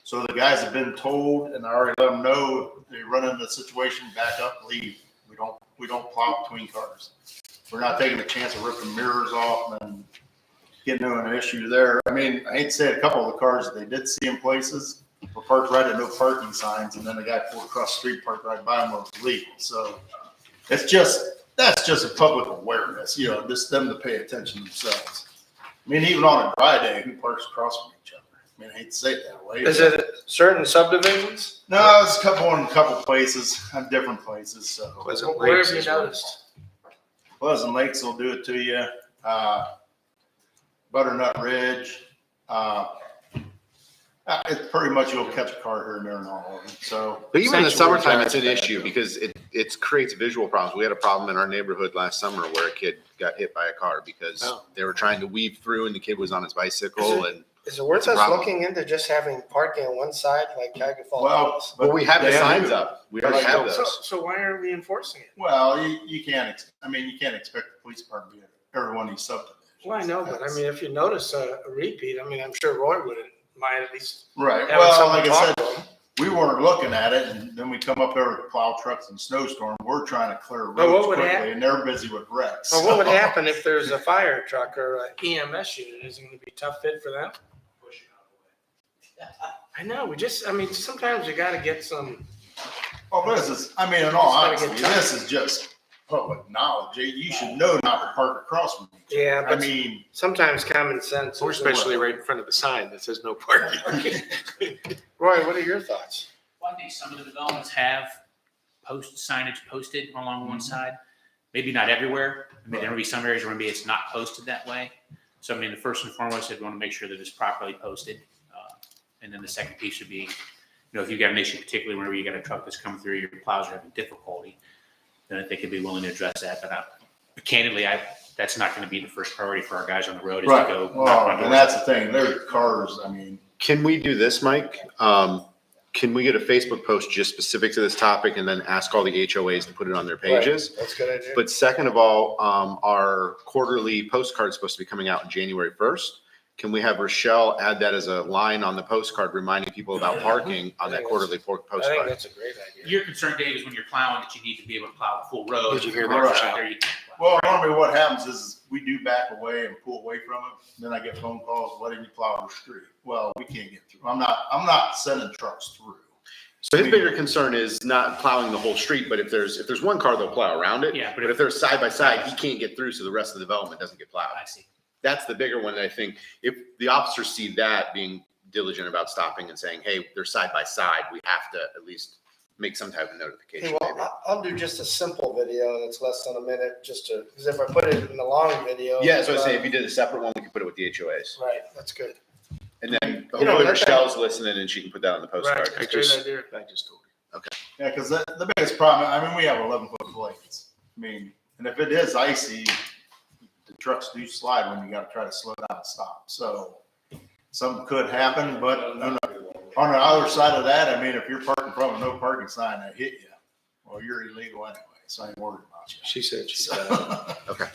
Speaker 13: So the guys have been told, and I already let them know, they run into the situation, back up, leave. We don't plow between cars. We're not taking a chance of ripping mirrors off and getting into an issue there. I mean, I hate to say it, a couple of the cars that they did see in places were parked right at no parking signs, and then the guy pulled across the street, parked right by them where it was legal. So that's just a public awareness, just them to pay attention themselves. I mean, even on a dry day, who parks across from each other? I mean, I hate to say it that way.
Speaker 4: Is it certain subdivisions?
Speaker 13: No, it's a couple places, different places, so.
Speaker 4: Where have you noticed?
Speaker 13: Pleasant Lakes will do it to you. Butternut Ridge. It's pretty much you'll catch a car here and there and all of them. So,
Speaker 10: But even in the
Speaker 13: essentially,
Speaker 10: summertime, it's an
Speaker 13: that's
Speaker 10: issue
Speaker 13: bad.
Speaker 10: because it creates visual problems. We had a problem in our neighborhood last summer where a kid got hit by a car because they were trying to weave through and the kid was on his bicycle.
Speaker 4: Is it worth
Speaker 10: It's a
Speaker 4: us
Speaker 10: problem.
Speaker 4: looking into just having parking on one side like Niagara Falls?
Speaker 10: Well, we have the
Speaker 13: they
Speaker 10: signs
Speaker 13: do.
Speaker 10: up. We already have those.
Speaker 4: So why aren't we enforcing it?
Speaker 13: Well, you can't expect the police department to be at every one of these subdivisions.
Speaker 4: Well, I know, but I mean, if you notice a repeat, I mean, I'm sure Roy wouldn't mind at least.
Speaker 13: Right.
Speaker 4: having
Speaker 13: Well,
Speaker 4: someone
Speaker 13: like I
Speaker 4: talk
Speaker 13: said,
Speaker 4: to him.
Speaker 13: we weren't looking at it, and then we come up there with plow trucks and snowstorm. We're trying to clear
Speaker 4: But what
Speaker 13: roads
Speaker 4: would
Speaker 13: quickly,
Speaker 4: hap-
Speaker 13: and they're busy with wrecks.
Speaker 4: But what would happen if there's a fire truck or an EMS unit? Is it going to be a tough fit for them? I know, sometimes you gotta get some.
Speaker 13: Well, this is, in all
Speaker 4: Just gotta
Speaker 13: honesty,
Speaker 4: get
Speaker 13: this is just public knowledge. You should know not to park across from each other.
Speaker 4: Yeah,
Speaker 13: I
Speaker 4: but
Speaker 13: mean,
Speaker 4: sometimes common sense.
Speaker 6: Or especially right in front of the sign that says no parking.
Speaker 4: Roy, what are your thoughts?
Speaker 14: Well, I think some of the developments have signage posted along one side. Maybe not everywhere. I mean, there will be some areas where maybe it's not posted that way. So, the first and foremost, I'd want to make sure that it's properly posted. And then the second piece would be, if you've got an issue, particularly whenever you got a truck that's coming through, your plows are having difficulty, then I think they'd be willing to address that. But candidly, that's not going to be the first priority for our guys on the road is
Speaker 13: right.
Speaker 14: to go.
Speaker 13: Well, and that's the thing. Their cars,
Speaker 10: Can we do this, Mike? Can we get a Facebook post just specific to this topic and then ask all the HOAs to put it on their pages?
Speaker 4: Right. That's a good idea.
Speaker 10: But second of all, our quarterly postcard is supposed to be coming out on January 1st. Can we have Rochelle add that as a line on the postcard reminding people about parking on that quarterly
Speaker 4: I think
Speaker 10: postcard?
Speaker 4: that's a great idea.
Speaker 14: Your concern, Dave, is when you're plowing that you need to be able to plow the full road.
Speaker 6: Did you hear that,
Speaker 14: Out
Speaker 6: Rochelle?
Speaker 14: there, you can't plow.
Speaker 13: well, normally what happens is we do back away and pull away from it. Then I get phone calls, why didn't you plow the street? Well, we can't get through. I'm not sending trucks through.
Speaker 10: So his bigger concern is not plowing the whole street, but if there's one car, they'll plow around it.
Speaker 14: Yeah,
Speaker 10: But if they're side by side, he can't get through, so the rest of the development doesn't get plowed.
Speaker 14: I see.
Speaker 10: That's the bigger one that I think, if the officers see that being diligent about stopping and saying, hey, they're side by side, we have to at least make some type of
Speaker 4: Hey,
Speaker 10: notification. maybe.
Speaker 4: well, I'll do just a simple video that's less than a minute, just to, because if I put it in the long video.
Speaker 10: Yeah, so I say if you did a separate one, we could put it with the HOAs.
Speaker 4: Right, that's good.
Speaker 10: And then
Speaker 4: You know,
Speaker 10: hopefully
Speaker 4: that's-
Speaker 10: Rochelle's listening and she can put that on the postcard.
Speaker 4: Right,
Speaker 13: I just-
Speaker 4: idea.
Speaker 10: I just told you.
Speaker 13: Yeah, because the biggest problem, I mean, we have 11-foot blades. I mean, and if it is icy, the trucks do slide when you got to try to slow down and stop. So something could happen, but on the other side of that, I mean, if you're parking from a no parking sign that hit you, well, you're illegal anyway, so I ain't worried about you.
Speaker 8: She said she's
Speaker 10: Okay.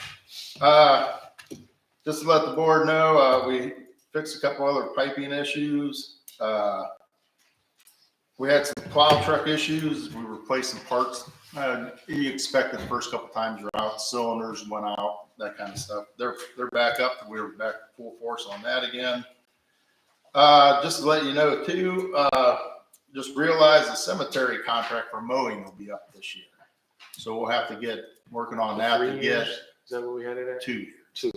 Speaker 13: Just to let the board know, we fixed a couple other piping issues. We had some plow truck issues. We replaced some parts. You expect it the first couple times you're out, cylinders went out, that kind of stuff. They're back up. We were back full force on that again. Just to let you know too, just realize the cemetery contract for mowing will be up this year. So we'll have to get working on that to get
Speaker 8: Is that what we had it at?
Speaker 13: 2 years.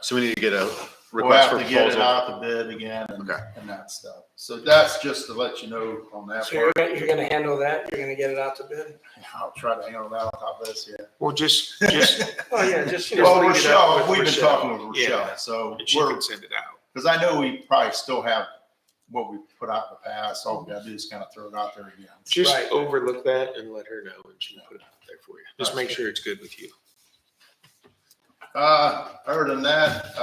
Speaker 10: So we need to get a
Speaker 13: We'll
Speaker 10: request
Speaker 13: have
Speaker 10: for
Speaker 13: to get it
Speaker 10: proposal.
Speaker 13: out the bid again and,
Speaker 10: Okay.
Speaker 13: and that stuff. So that's just to let you know on that
Speaker 4: So
Speaker 13: part.
Speaker 4: you're gonna handle that? You're gonna get it out to bid?
Speaker 13: I'll try to handle that on top of this, yeah.
Speaker 8: Well, just,
Speaker 4: Oh, yeah, just.
Speaker 13: Well,
Speaker 8: leave it up
Speaker 13: Rochelle,
Speaker 8: with
Speaker 13: we've been
Speaker 8: Rochelle.
Speaker 13: talking with
Speaker 8: Yeah.
Speaker 13: Rochelle, so
Speaker 8: and she
Speaker 13: we're,
Speaker 8: can send it out.
Speaker 13: because I know we probably still have what we put out in the past. All we gotta do is kind of throw it out there again.
Speaker 8: Just
Speaker 4: Right.
Speaker 8: overlook that and let her know, and she can put it out there for you. Just make sure it's good with you.
Speaker 13: Other than that,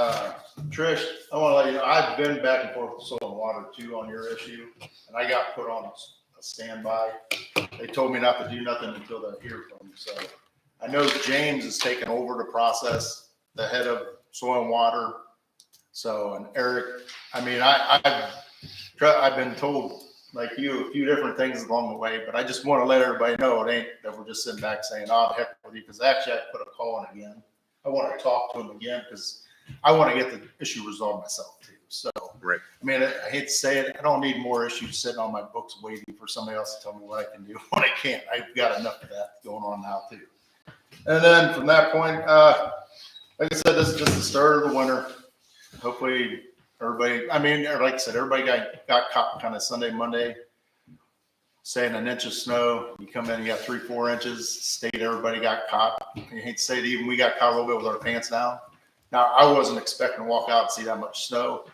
Speaker 13: Trish, I want to let you know, I've been back and forth with Soil and Water too on your issue, and I got put on a standby. They told me not to do nothing until they hear from you, so I know James is taking over the process, the head of Soil and Water. So, and Eric, I mean, I've been told, like you, a few different things along the way, but I just want to let everybody know it ain't that we're just sitting back saying, oh, the heck with you, because actually I put a call in again. I want to talk to him again because I want to get the issue resolved myself too. So,
Speaker 10: Right.
Speaker 13: I mean, I hate to say it, I don't need more issues sitting on my books waiting for somebody else to tell me what I can do, what I can't. I've got enough of that going on now too. And then from that point, like I said, this is just the start of the winter. Hopefully everybody, I mean, like I said, everybody got caught kind of Sunday, Monday, saying an inch of snow. You come in, you got 3-4 inches. State everybody got caught. You hate to say it, even we got caught a little bit with our pants down. Now, I wasn't expecting to walk out and see that much snow.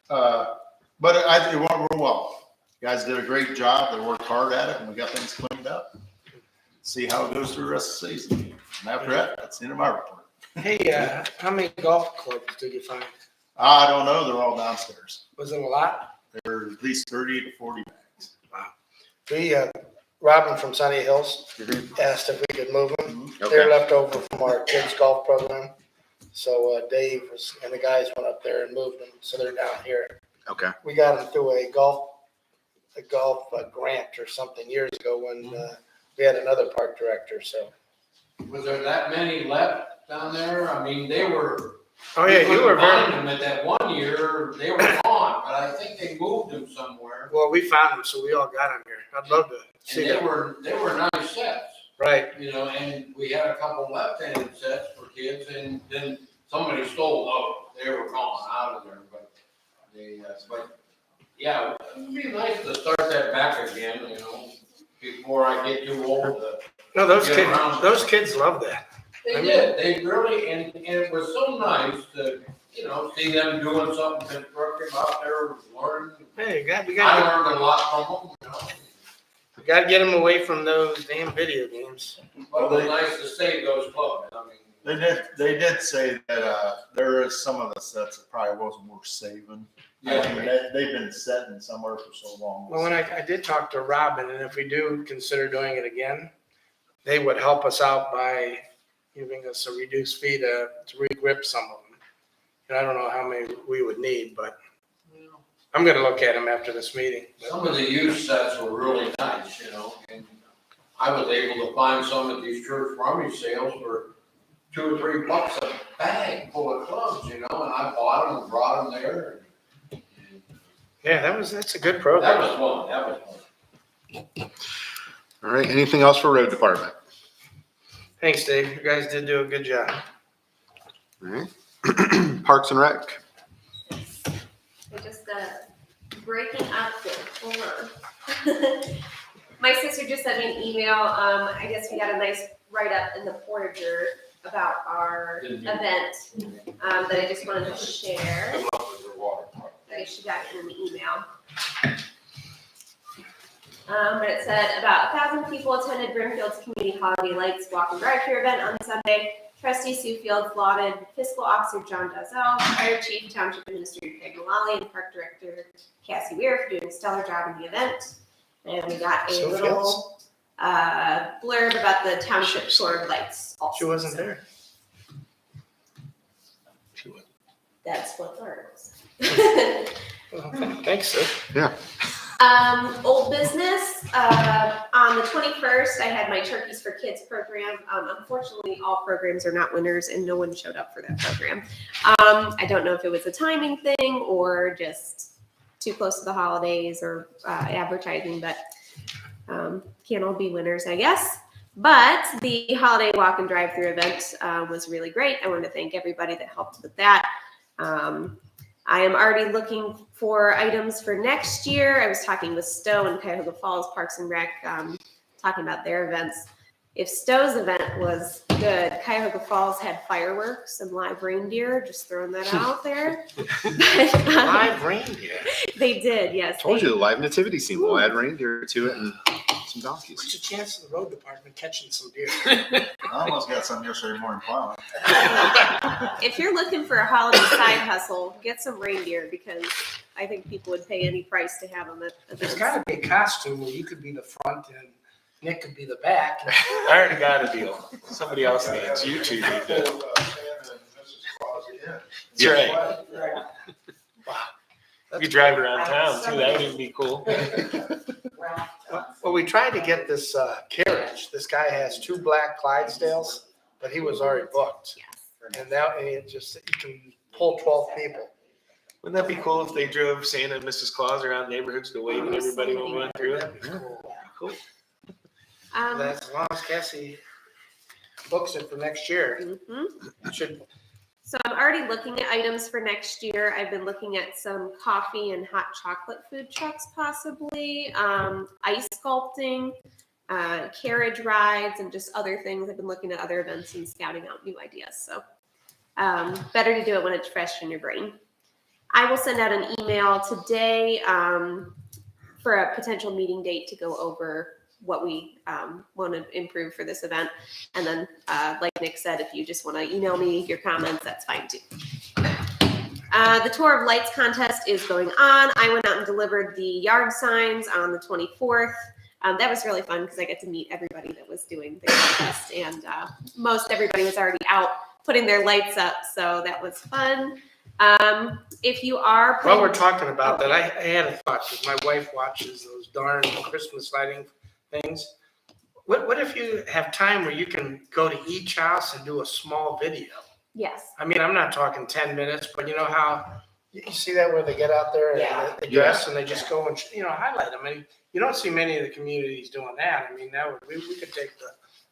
Speaker 13: But it went real well. You guys did a great job. They worked hard at it, and we got things cleaned up. See how it goes through the rest of the season. And after that, that's the end of my report.
Speaker 4: Hey, how many golf clubs did you find?
Speaker 13: I don't know. They're all downstairs.
Speaker 4: Was it a lot?
Speaker 13: There are at least 30 to 40 bags.
Speaker 4: We, Robin from Sunny Hills asked if we could move them.
Speaker 10: Okay.
Speaker 4: They're left over from our kids' golf program. So Dave and the guys went up there and moved them, so they're down here.
Speaker 10: Okay.
Speaker 4: We got them through a golf grant or something years ago when we had another park director, so.
Speaker 11: Was there that many left down there? I mean, they were.
Speaker 4: Oh, yeah, you were
Speaker 11: couldn't find
Speaker 4: very,
Speaker 11: them at that one year, they were gone, but I think they moved them somewhere.
Speaker 4: well, we found them, so we all got them here. I'd love to
Speaker 11: And
Speaker 4: see
Speaker 11: they
Speaker 4: them.
Speaker 11: were nice sets,
Speaker 4: Right.
Speaker 11: you know, and we had a couple left-handed sets for kids, and then somebody stole those. They were gone out of there, but yeah, it'd be nice to start that back again, you know, before I get too old to.
Speaker 4: No,
Speaker 11: Yeah,
Speaker 4: those kids love that.
Speaker 11: They did, they really, and it was so nice to, you know, see them doing something constructive out there, learning.
Speaker 4: Hey, we
Speaker 11: I
Speaker 4: got
Speaker 11: learned a lot from them, you know.
Speaker 4: to get them away from those damn video games.
Speaker 11: But it was nice to save those clubs, I mean.
Speaker 13: They did say that there is some of the sets that probably wasn't worth saving. I mean, they've been sitting somewhere for so long.
Speaker 4: Well, when I did talk to Robin, and if we do consider doing it again, they would help us out by giving us a reduced fee to re-grip some of them. And I don't know how many we would need, but I'm gonna look at them after this meeting.
Speaker 11: Some of the used sets were really nice, you know, and I was able to find some at these church rummage sales for $2 or $3 a bag full of clubs, you know, and I bought them and brought them there.
Speaker 4: Yeah, that's a good program.
Speaker 11: That was fun.
Speaker 10: All right. Anything else for road department?
Speaker 4: Thanks, Dave. You guys did do a good job.
Speaker 10: All right. Parks and Rec.
Speaker 7: So just a breaking update for My sister just sent me an email. I guess we got a nice write-up in the Portager about our event, that I just wanted to share. I guess she got it in the email. But it said about 1,000 people attended Brimfield's Community Holiday Lights Walk and Drive Through event on Sunday. Trustee Sue Fields lauded Fiscal Officer John Dazell, Fire Chief Township Administrator Craig Mullally, and Park Director Cassie Weir for doing a stellar job in the event. And we got a little blurb about the township sword lights also.
Speaker 4: She wasn't there.
Speaker 7: That's what learns.
Speaker 4: Thanks, sir.
Speaker 10: Yeah.
Speaker 7: Old business, on the 21st, I had my Turkeys for Kids program. Unfortunately, all programs are not winners and no one showed up for that program. I don't know if it was a timing thing or just too close to the holidays or advertising, but can't all be winners, I guess. But the holiday walk and drive through event was really great. I want to thank everybody that helped with that. I am already looking for items for next year. I was talking with Stowe and Cuyahoga Falls Parks and Rec, talking about their events. If Stowe's event was good, Cuyahoga Falls had fireworks and live reindeer, just throwing that out there.
Speaker 4: Live reindeer.
Speaker 7: They did, yes.
Speaker 10: Told you the live nativity scene. We'll add reindeer to it and some donkeys.
Speaker 4: What's the chance of the road department catching some deer?
Speaker 13: I almost got some yesterday morning plowing.
Speaker 7: If you're looking for a holiday side hustle, get some reindeer because I think people would pay any price to have them at
Speaker 4: There's
Speaker 7: events.
Speaker 4: gotta be a costume where you could be the front and Nick could be the back.
Speaker 6: I already got a deal. Somebody else needs. You two need that. That's right. You could drive around town too. That would even be cool.
Speaker 4: Well, we tried to get this carriage. This guy has 2 black Clydesdales, but he was already booked. And now it just, you can pull 12 people.
Speaker 6: Wouldn't that be cool if they drove Santa and Mrs. Claus around neighborhoods to wave at everybody when we went through it?
Speaker 4: That'd be cool.
Speaker 6: Cool.
Speaker 4: That's as long as Cassie books it for next year. It should.
Speaker 7: So I'm already looking at items for next year. I've been looking at some coffee and hot chocolate food trucks possibly, ice sculpting, carriage rides, and just other things. I've been looking at other events and scouting out new ideas. So better to do it when it's fresh in your brain. I will send out an email today for a potential meeting date to go over what we want to improve for this event. And then, like Nick said, if you just want to email me your comments, that's fine too. The Tour of Lights contest is going on. I went out and delivered the yard signs on the 24th. That was really fun because I get to meet everybody that was doing the contest, and most everybody was already out putting their lights up, so that was fun. If you are
Speaker 4: While we're talking about that, I had a thought, because my wife watches those darn Christmas lighting things. What if you have time where you can go to each house and do a small video?
Speaker 7: Yes.
Speaker 4: I mean, I'm not talking 10 minutes, but you know how, you see that where they get out there and they dress and they just go and, highlight them. And you don't see many of the communities doing that. I mean, we could take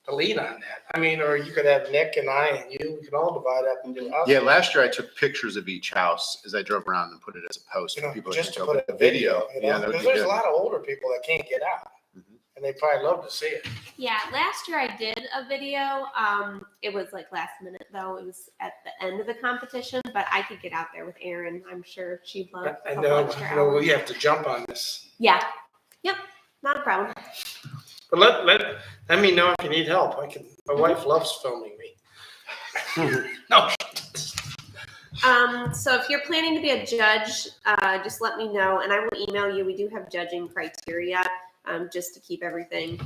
Speaker 4: the lead on that. I mean, or you could have Nick and I and you, we could all divide up and do us.
Speaker 10: Yeah, last year I took pictures of each house as I drove around and put it as a post for people
Speaker 4: just
Speaker 10: to
Speaker 4: to
Speaker 10: go
Speaker 4: put
Speaker 10: with
Speaker 4: a video.
Speaker 10: Yeah, that would
Speaker 4: Because
Speaker 10: be
Speaker 4: there's a
Speaker 10: good.
Speaker 4: lot of older people that can't get out. And they probably love to see it.
Speaker 7: Yeah, last year I did a video. It was like last minute though. It was at the end of the competition, but I could get out there with Erin. I'm sure she'd love
Speaker 4: I
Speaker 7: a
Speaker 4: know,
Speaker 7: couple extra hours.
Speaker 4: we have to jump on this.
Speaker 7: Yeah. Yep. Not a problem.
Speaker 4: But let me know if you need help. My wife loves filming me. No.
Speaker 7: So if you're planning to be a judge, just let me know and I will email you. We do have judging criteria, just to keep everything,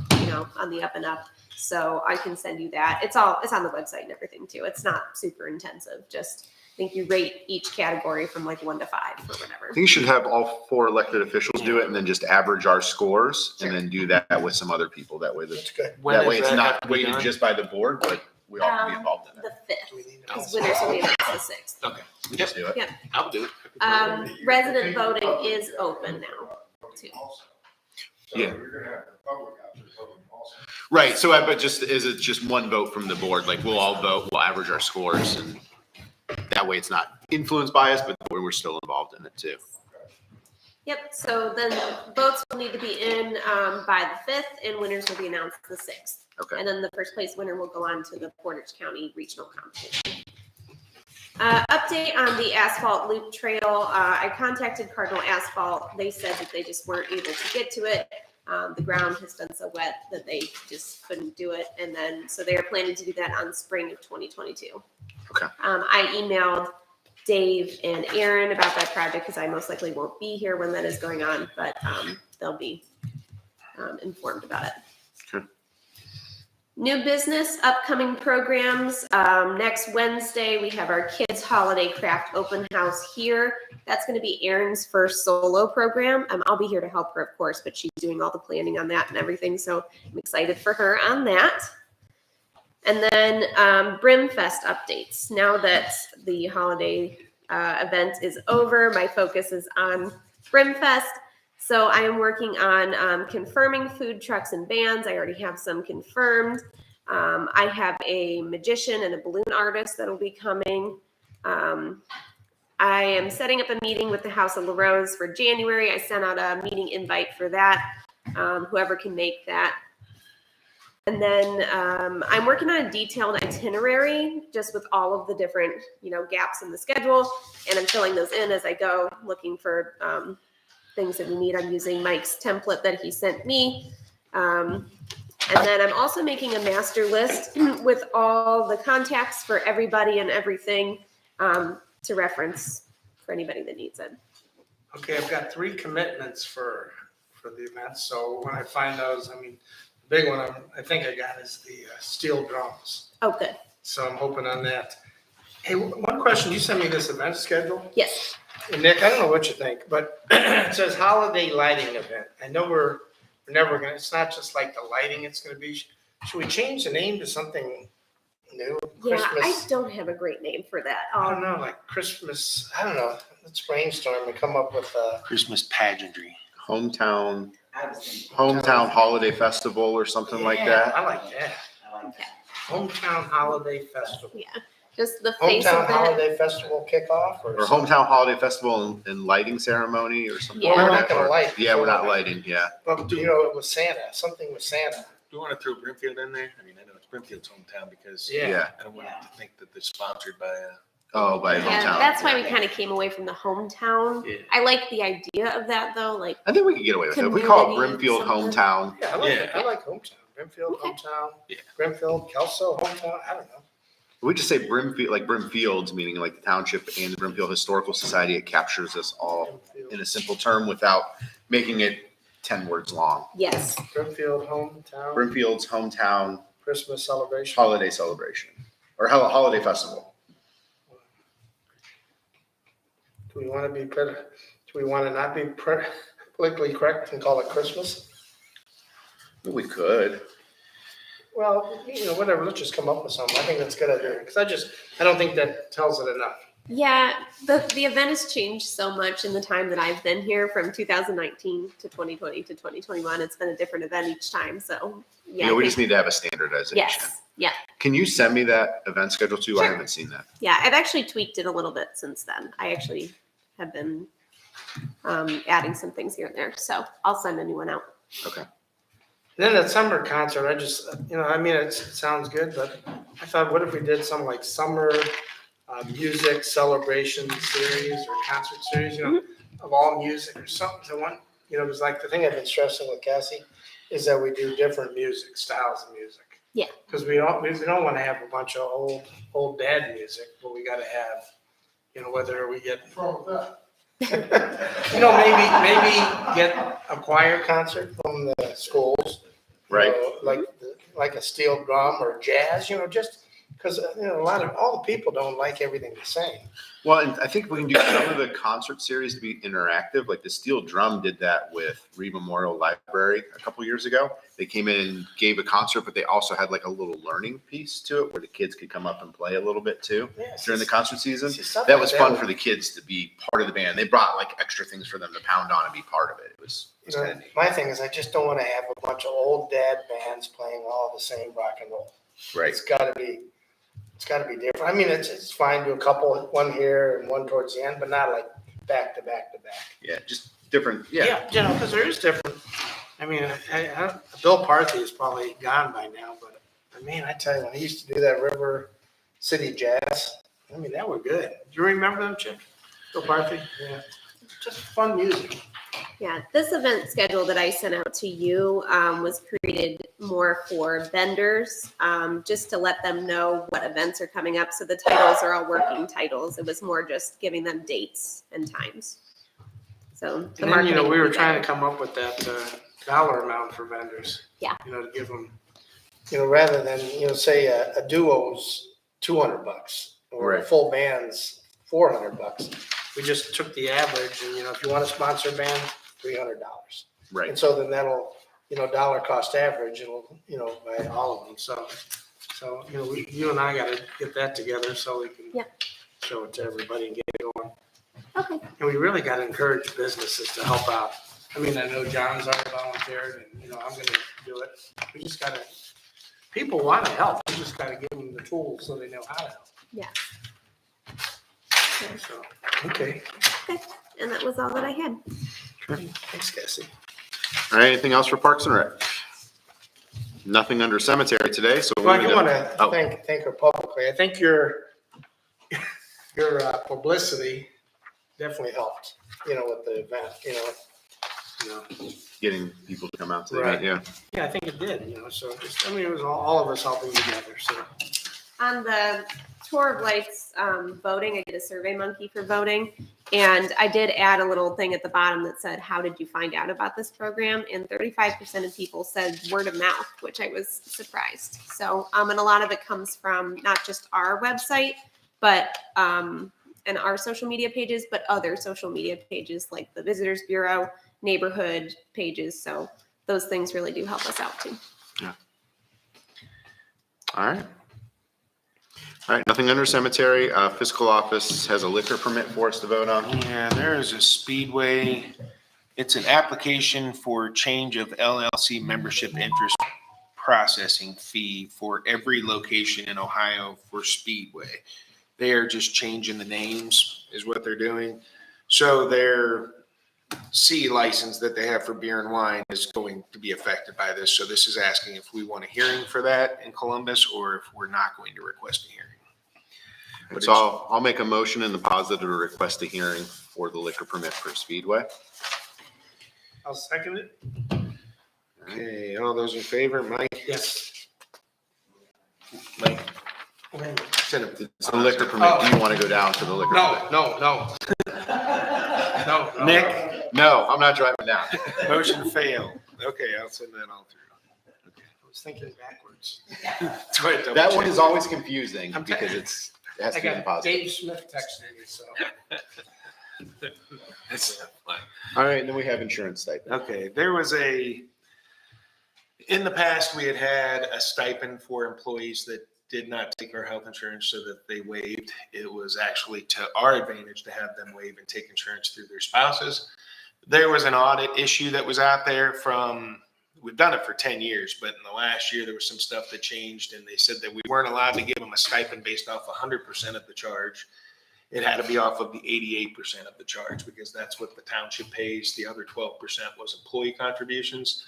Speaker 7: on the up and up. So I can send you that. It's on the website and everything too. It's not super intensive. Just I think you rate each category from like 1 to 5 or whatever.
Speaker 10: I think you should have all 4 elected officials do it and then just average our scores and then do that with some other people. That way,
Speaker 4: That's good.
Speaker 10: that way it's not weighted just by the board, but we all can be involved in it.
Speaker 7: The 5th, because winners will be announced the 6th.
Speaker 6: Okay.
Speaker 10: We just do it.
Speaker 7: Yep.
Speaker 6: I'll do it.
Speaker 7: Resident voting is open now too.
Speaker 10: Yeah. Right. So, but is it just one vote from the board? Like we'll all vote, we'll average our scores, and that way it's not influenced by us, but we're still involved in it too.
Speaker 7: Yep, so then votes will need to be in by the 5th and winners will be announced the 6th.
Speaker 10: Okay.
Speaker 7: And then the first place winner will go on to the Portage County Regional Competition. Update on the asphalt loop trail. I contacted Cardinal Asphalt. They said that they just weren't able to get to it. The ground has been so wet that they just couldn't do it. And then, so they are planning to do that on spring of 2022.
Speaker 10: Okay.
Speaker 7: I emailed Dave and Aaron about that project because I most likely won't be here when that is going on, but they'll be informed about it.
Speaker 10: Sure.
Speaker 7: New business, upcoming programs. Next Wednesday, we have our Kids Holiday Craft Open House here. That's going to be Erin's first solo program. I'll be here to help her, of course, but she's doing all the planning on that and everything, so I'm excited for her on that. And then Brimfest updates. Now that the holiday event is over, my focus is on Brimfest. So I am working on confirming food trucks and bands. I already have some confirmed. I have a magician and a balloon artist that will be coming. I am setting up a meeting with the House of LaRose for January. I sent out a meeting invite for that, whoever can make that. And then I'm working on a detailed itinerary just with all of the different, gaps in the schedule. And I'm filling those in as I go, looking for things that we need. I'm using Mike's template that he sent me. And then I'm also making a master list with all the contacts for everybody and everything to reference for anybody that needs it.
Speaker 4: Okay, I've got 3 commitments for the event. So when I find those, the big one I think I got is the steel drums.
Speaker 7: Oh, good.
Speaker 4: So I'm hoping on that. Hey, one question. You sent me this event schedule?
Speaker 7: Yes.
Speaker 4: And Nick, I don't know what you think, but it says holiday lighting event. I know we're never gonna, it's not just like the lighting it's gonna be. Should we change the name to something new?
Speaker 7: Yeah, I
Speaker 4: Christmas,
Speaker 7: don't have a great name for that.
Speaker 4: I don't know, like Christmas, I don't know. Let's brainstorm and come up with
Speaker 6: Christmas pageantry.
Speaker 10: Hometown
Speaker 9: I was thinking,
Speaker 10: holiday festival or something like that.
Speaker 4: I like that.
Speaker 9: I like that.
Speaker 4: Hometown Holiday Festival.
Speaker 7: Yeah, just the face
Speaker 4: Hometown
Speaker 7: of it.
Speaker 4: Holiday Festival kickoff
Speaker 10: Or
Speaker 4: something?
Speaker 10: hometown holiday festival and lighting ceremony or something.
Speaker 7: Yeah.
Speaker 10: like
Speaker 4: We're
Speaker 10: that.
Speaker 4: not gonna light.
Speaker 10: Yeah, we're not lighting, yeah.
Speaker 4: But it was Santa, something with Santa.
Speaker 6: Do you want to throw Brimfield in there? I know it's Brimfield's hometown because
Speaker 4: Yeah.
Speaker 6: I don't want them to think that they're sponsored by
Speaker 10: Oh, by
Speaker 7: Yeah,
Speaker 10: hometown.
Speaker 7: that's why we kind of came away from the hometown.
Speaker 6: Yeah.
Speaker 7: I like the idea of that though, like,
Speaker 10: I think we could get away with it. If we call it
Speaker 7: Community
Speaker 10: Brimfield
Speaker 7: something.
Speaker 10: hometown,
Speaker 4: Yeah, I like hometown. Brimfield,
Speaker 7: Okay.
Speaker 4: hometown.
Speaker 6: Yeah.
Speaker 4: Brimfield, Kelso, hometown, I don't know.
Speaker 10: we just say Brimfield, like Brimfields, meaning like the township and the Brimfield Historical Society. It captures us all in a simple term without making it 10 words long.
Speaker 7: yes.
Speaker 4: Brimfield, hometown,
Speaker 10: Brimfield's hometown
Speaker 4: Christmas celebration.
Speaker 10: holiday celebration or holiday festival.
Speaker 4: Do we want to not be politically correct and call it Christmas?
Speaker 10: We could.
Speaker 4: Well, whatever, let's just come up with something. I think that's a good idea, because I don't think that tells it enough.
Speaker 7: Yeah, the event has changed so much in the time that I've been here from 2019 to 2020 to 2021. It's been a different event each time, so yeah.
Speaker 10: We just need to have a standardization.
Speaker 7: Yes, yeah,
Speaker 10: Can you send me that event schedule too? I
Speaker 7: Sure.
Speaker 10: haven't seen that.
Speaker 7: yeah. I've actually tweaked it a little bit since then. I actually have been adding some things here and there, so I'll send a new one out.
Speaker 10: Okay.
Speaker 4: Then that summer concert, it sounds good, but I thought, what if we did some like summer music celebration series or concert series, of all music or something. So it was like the thing I've been stressing with Cassie is that we do different music, styles of music.
Speaker 7: Yeah.
Speaker 4: Because we don't want to have a bunch of old dad music, but we got to have, whether we get maybe get a choir concert from the schools.
Speaker 10: Right.
Speaker 4: Like a steel drum or jazz, just because, all the people don't like everything the same.
Speaker 10: Well, and I think we can do some of the concert series to be interactive. Like the Steel Drum did that with Reed Memorial Library a couple years ago. They came in and gave a concert, but they also had like a little learning piece to it where the kids could come up and play a little bit too during the concert season. That was fun for the kids to be part of the band. They brought like extra things for them to pound on and be part of it. It was kind of neat.
Speaker 4: My thing is I just don't want to have a bunch of old dad bands playing all the same rock and roll.
Speaker 10: Right.
Speaker 4: It's got to be different. It's fine to do a couple, one here and one towards the end, but not like back to back to back.
Speaker 10: Yeah, just different, yeah.
Speaker 4: You know, because there is different. I mean, Bill Parthy is probably gone by now, but man, I tell you, when I used to do that River City Jazz, I mean, that were good. Do you remember them, Chip? Bill Parthy? Yeah. Just fun music.
Speaker 7: Yeah, this event schedule that I sent out to you was created more for vendors, just to let them know what events are coming up. So the titles are all working titles. It was more just giving them dates and times. So the
Speaker 4: And then,
Speaker 7: marketing
Speaker 4: we
Speaker 7: will
Speaker 4: were
Speaker 7: be
Speaker 4: trying to
Speaker 7: better.
Speaker 4: come up with that dollar amount for vendors.
Speaker 7: Yeah.
Speaker 4: To give them, rather than, say a duo's $200 or a
Speaker 10: Right.
Speaker 4: full band's $400. We just took the average and, if you want a sponsor band, $300.
Speaker 10: Right.
Speaker 4: And so then that'll, dollar cost average, it'll, by all of them. So, you and I gotta get that together so we can show it to everybody and get it going.
Speaker 7: Okay.
Speaker 4: And we really gotta encourage businesses to help out. I mean, I know John's already volunteered and, I'm gonna do it. We just gotta, people wanna help. We just gotta give them the tools so they know how to help.
Speaker 7: Yeah.
Speaker 4: So, okay.
Speaker 7: And that was all that I had.
Speaker 4: Thanks, Cassie.
Speaker 10: All right, anything else for Parks and Rec? Nothing under cemetery today, so.
Speaker 4: Well, I do want to
Speaker 10: Oh.
Speaker 4: thank her publicly. I think your publicity definitely helped, with the event,
Speaker 10: Getting people to come out to the
Speaker 4: Right.
Speaker 10: event, yeah.
Speaker 4: Yeah, I think it did, so just, it was all of us helping together, so.
Speaker 7: On the Tour of Lights voting, I did a Survey Monkey for voting, and I did add a little thing at the bottom that said, how did you find out about this program? And 35% of people said word of mouth, which I was surprised. So, and a lot of it comes from not just our website, but and our social media pages, but other social media pages like the Visitors Bureau, neighborhood pages. So those things really do help us out too.
Speaker 10: Yeah. All right. All right, nothing under cemetery. Fiscal office has a liquor permit for us to vote on.
Speaker 6: Yeah, there is a Speedway. It's an application for change of LLC membership interest processing fee for every location in Ohio for Speedway. They are just changing the names is what they're doing. So their C license that they have for beer and wine is going to be affected by this. So this is asking if we want a hearing for that in Columbus or if we're not going to request a hearing. But
Speaker 10: So I'll make a motion in the positive to request a hearing for the liquor permit for Speedway.
Speaker 4: I'll second it.
Speaker 6: Okay, all those in favor, Mike?
Speaker 4: Yes.
Speaker 6: Mike?
Speaker 4: Wait a minute.
Speaker 6: Send it.
Speaker 10: It's the liquor permit. Do you want to go down to the liquor permit?
Speaker 4: No. No.
Speaker 6: Nick?
Speaker 10: No, I'm not driving down.
Speaker 6: Motion failed. Okay, I'll send that all through.
Speaker 4: I was thinking backwards.
Speaker 6: That's why I double
Speaker 10: That one
Speaker 6: checked.
Speaker 10: is always confusing
Speaker 4: I'm
Speaker 10: because it has to be in
Speaker 4: got
Speaker 10: positive.
Speaker 4: Dave Smith texting me, so.
Speaker 6: That's not fun.
Speaker 10: All right, and then we have insurance stipend.
Speaker 6: Okay, there was in the past, we had a stipend for employees that did not take our health insurance so that they waived. It was actually to our advantage to have them waive and take insurance through their spouses. There was an audit issue that was out there we've done it for 10 years, but in the last year, there was some stuff that changed and they said that we weren't allowed to give them a stipend based off 100% of the charge. It had to be off of the 88% of the charge because that's what the township pays. The other 12% was employee contributions.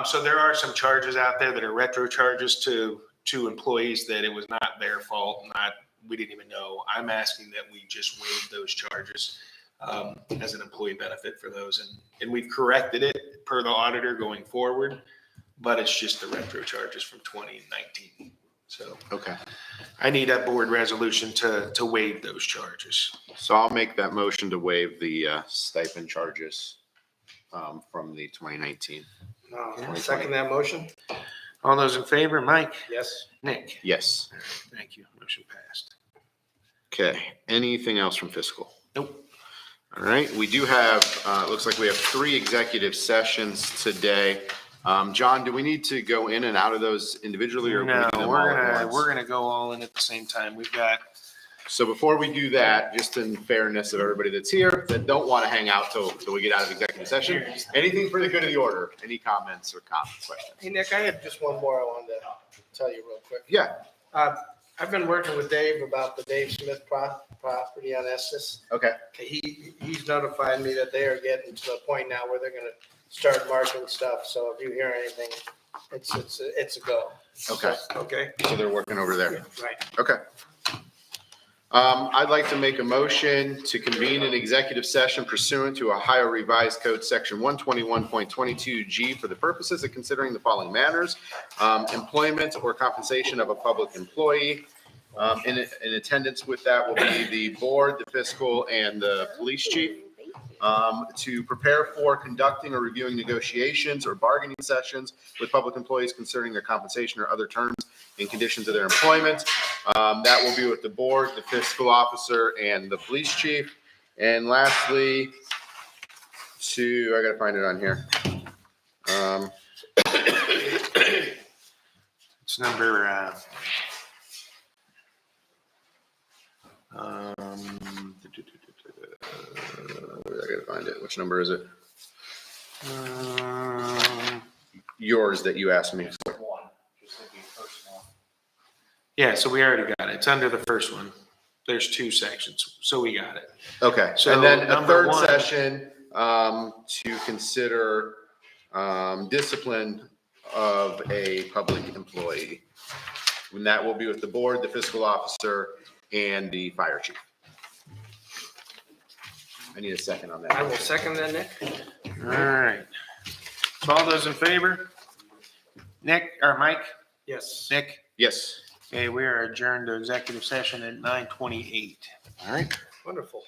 Speaker 6: So there are some charges out there that are retro charges to employees that it was not their fault, we didn't even know. I'm asking that we just waive those charges as an employee benefit for those. And we've corrected it per the auditor going forward, but it's just the retro charges from 2019. So
Speaker 10: Okay.
Speaker 6: I need a board resolution to waive those charges.
Speaker 10: So I'll make that motion to waive the stipend charges from the 2019.
Speaker 4: Second that motion?
Speaker 6: All those in favor, Mike?
Speaker 4: Yes.
Speaker 6: Nick?
Speaker 10: Yes.
Speaker 6: Thank you. Motion passed.
Speaker 10: Okay. Anything else from fiscal?
Speaker 6: Nope.
Speaker 10: All right. We do have, it looks like we have 3 executive sessions today. John, do we need to go in and out of those individually or?
Speaker 6: No,
Speaker 10: can we do them all at once?
Speaker 6: we're gonna go all in at the same time. We've got,
Speaker 10: So before we do that, just in fairness of everybody that's here that don't want to hang out till we get out of executive session, anything for the good of the order, any comments or questions?
Speaker 4: Hey, Nick, I had just one more I wanted to tell you real quick.
Speaker 10: Yeah.
Speaker 4: I I've been working with Dave about the Dave Smith property on Estes.
Speaker 10: Okay.
Speaker 4: He's notified me that they are getting to the point now where they're gonna start marking stuff, so if you hear anything, it's a go.
Speaker 10: Okay.
Speaker 4: Okay.
Speaker 10: So they're working over there.
Speaker 4: Right.
Speaker 10: Okay. I'd like to make a motion to convene an executive session pursuant to Ohio Revised Code Section 121.22G for the purposes of considering the following matters: employment or compensation of a public employee. In attendance with that will be the board, the fiscal, and the police chief. To prepare for conducting or reviewing negotiations or bargaining sessions with public employees concerning their compensation or other terms and conditions of their employment. That will be with the board, the fiscal officer, and the police chief. And lastly, I gotta find it on here.
Speaker 6: It's number,
Speaker 10: I gotta find it. Which number is it? Yours that you asked me.
Speaker 6: yeah, so we already got it. It's under the first one. There's two sections, so we got it.
Speaker 10: Okay,
Speaker 6: So
Speaker 10: and then a
Speaker 6: number
Speaker 10: third
Speaker 6: one-
Speaker 10: session, to consider, discipline of a public employee. And that will be with the board, the fiscal officer, and the fire chief. I need a second on
Speaker 4: I will
Speaker 10: that.
Speaker 4: second that, Nick.
Speaker 6: All right. So all those in favor? Nick, or Mike?
Speaker 4: Yes.
Speaker 6: Nick?
Speaker 10: Yes.
Speaker 6: Okay, we are adjourned to executive session at 9:28.
Speaker 10: All right.
Speaker 4: Wonderful.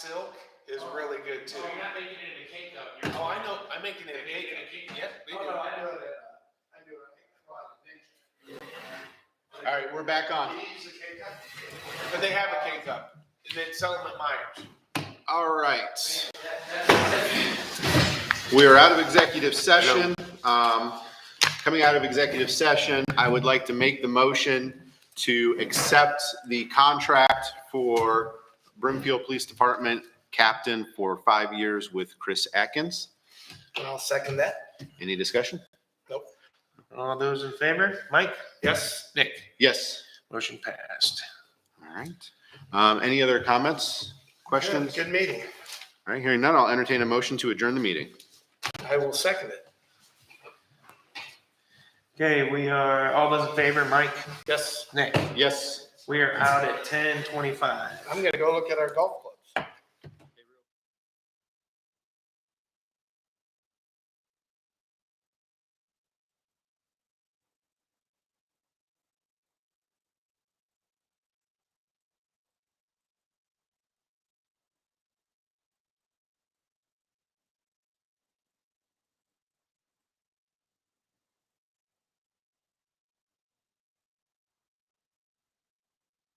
Speaker 6: silk is really good too.
Speaker 5: Oh, you're not making it in a K-cup.
Speaker 6: Oh, I know, I'm making it a cake. Yep, we do.
Speaker 10: All right, we're back on.
Speaker 6: But they have a K-cup, and they sell them at Myers.
Speaker 10: All right. We are out of executive session. Coming out of executive session, I would like to make the motion to accept the contract for Brimfield Police Department Captain for 5 years with Chris Atkins.
Speaker 4: And I'll second that.
Speaker 10: Any discussion?
Speaker 4: Nope.
Speaker 6: All those in favor? Mike? Yes. Nick?
Speaker 10: Yes.
Speaker 6: Motion passed.
Speaker 10: All right. Any other comments, questions?
Speaker 4: Good meeting.
Speaker 10: All right, hearing none, I'll entertain a motion to adjourn the meeting.
Speaker 4: I will second it.
Speaker 6: Okay, we are, all those in favor, Mike?
Speaker 4: Yes.
Speaker 6: Nick?
Speaker 10: Yes.
Speaker 6: We are out at 10:25.
Speaker 4: I'm gonna go look at our golf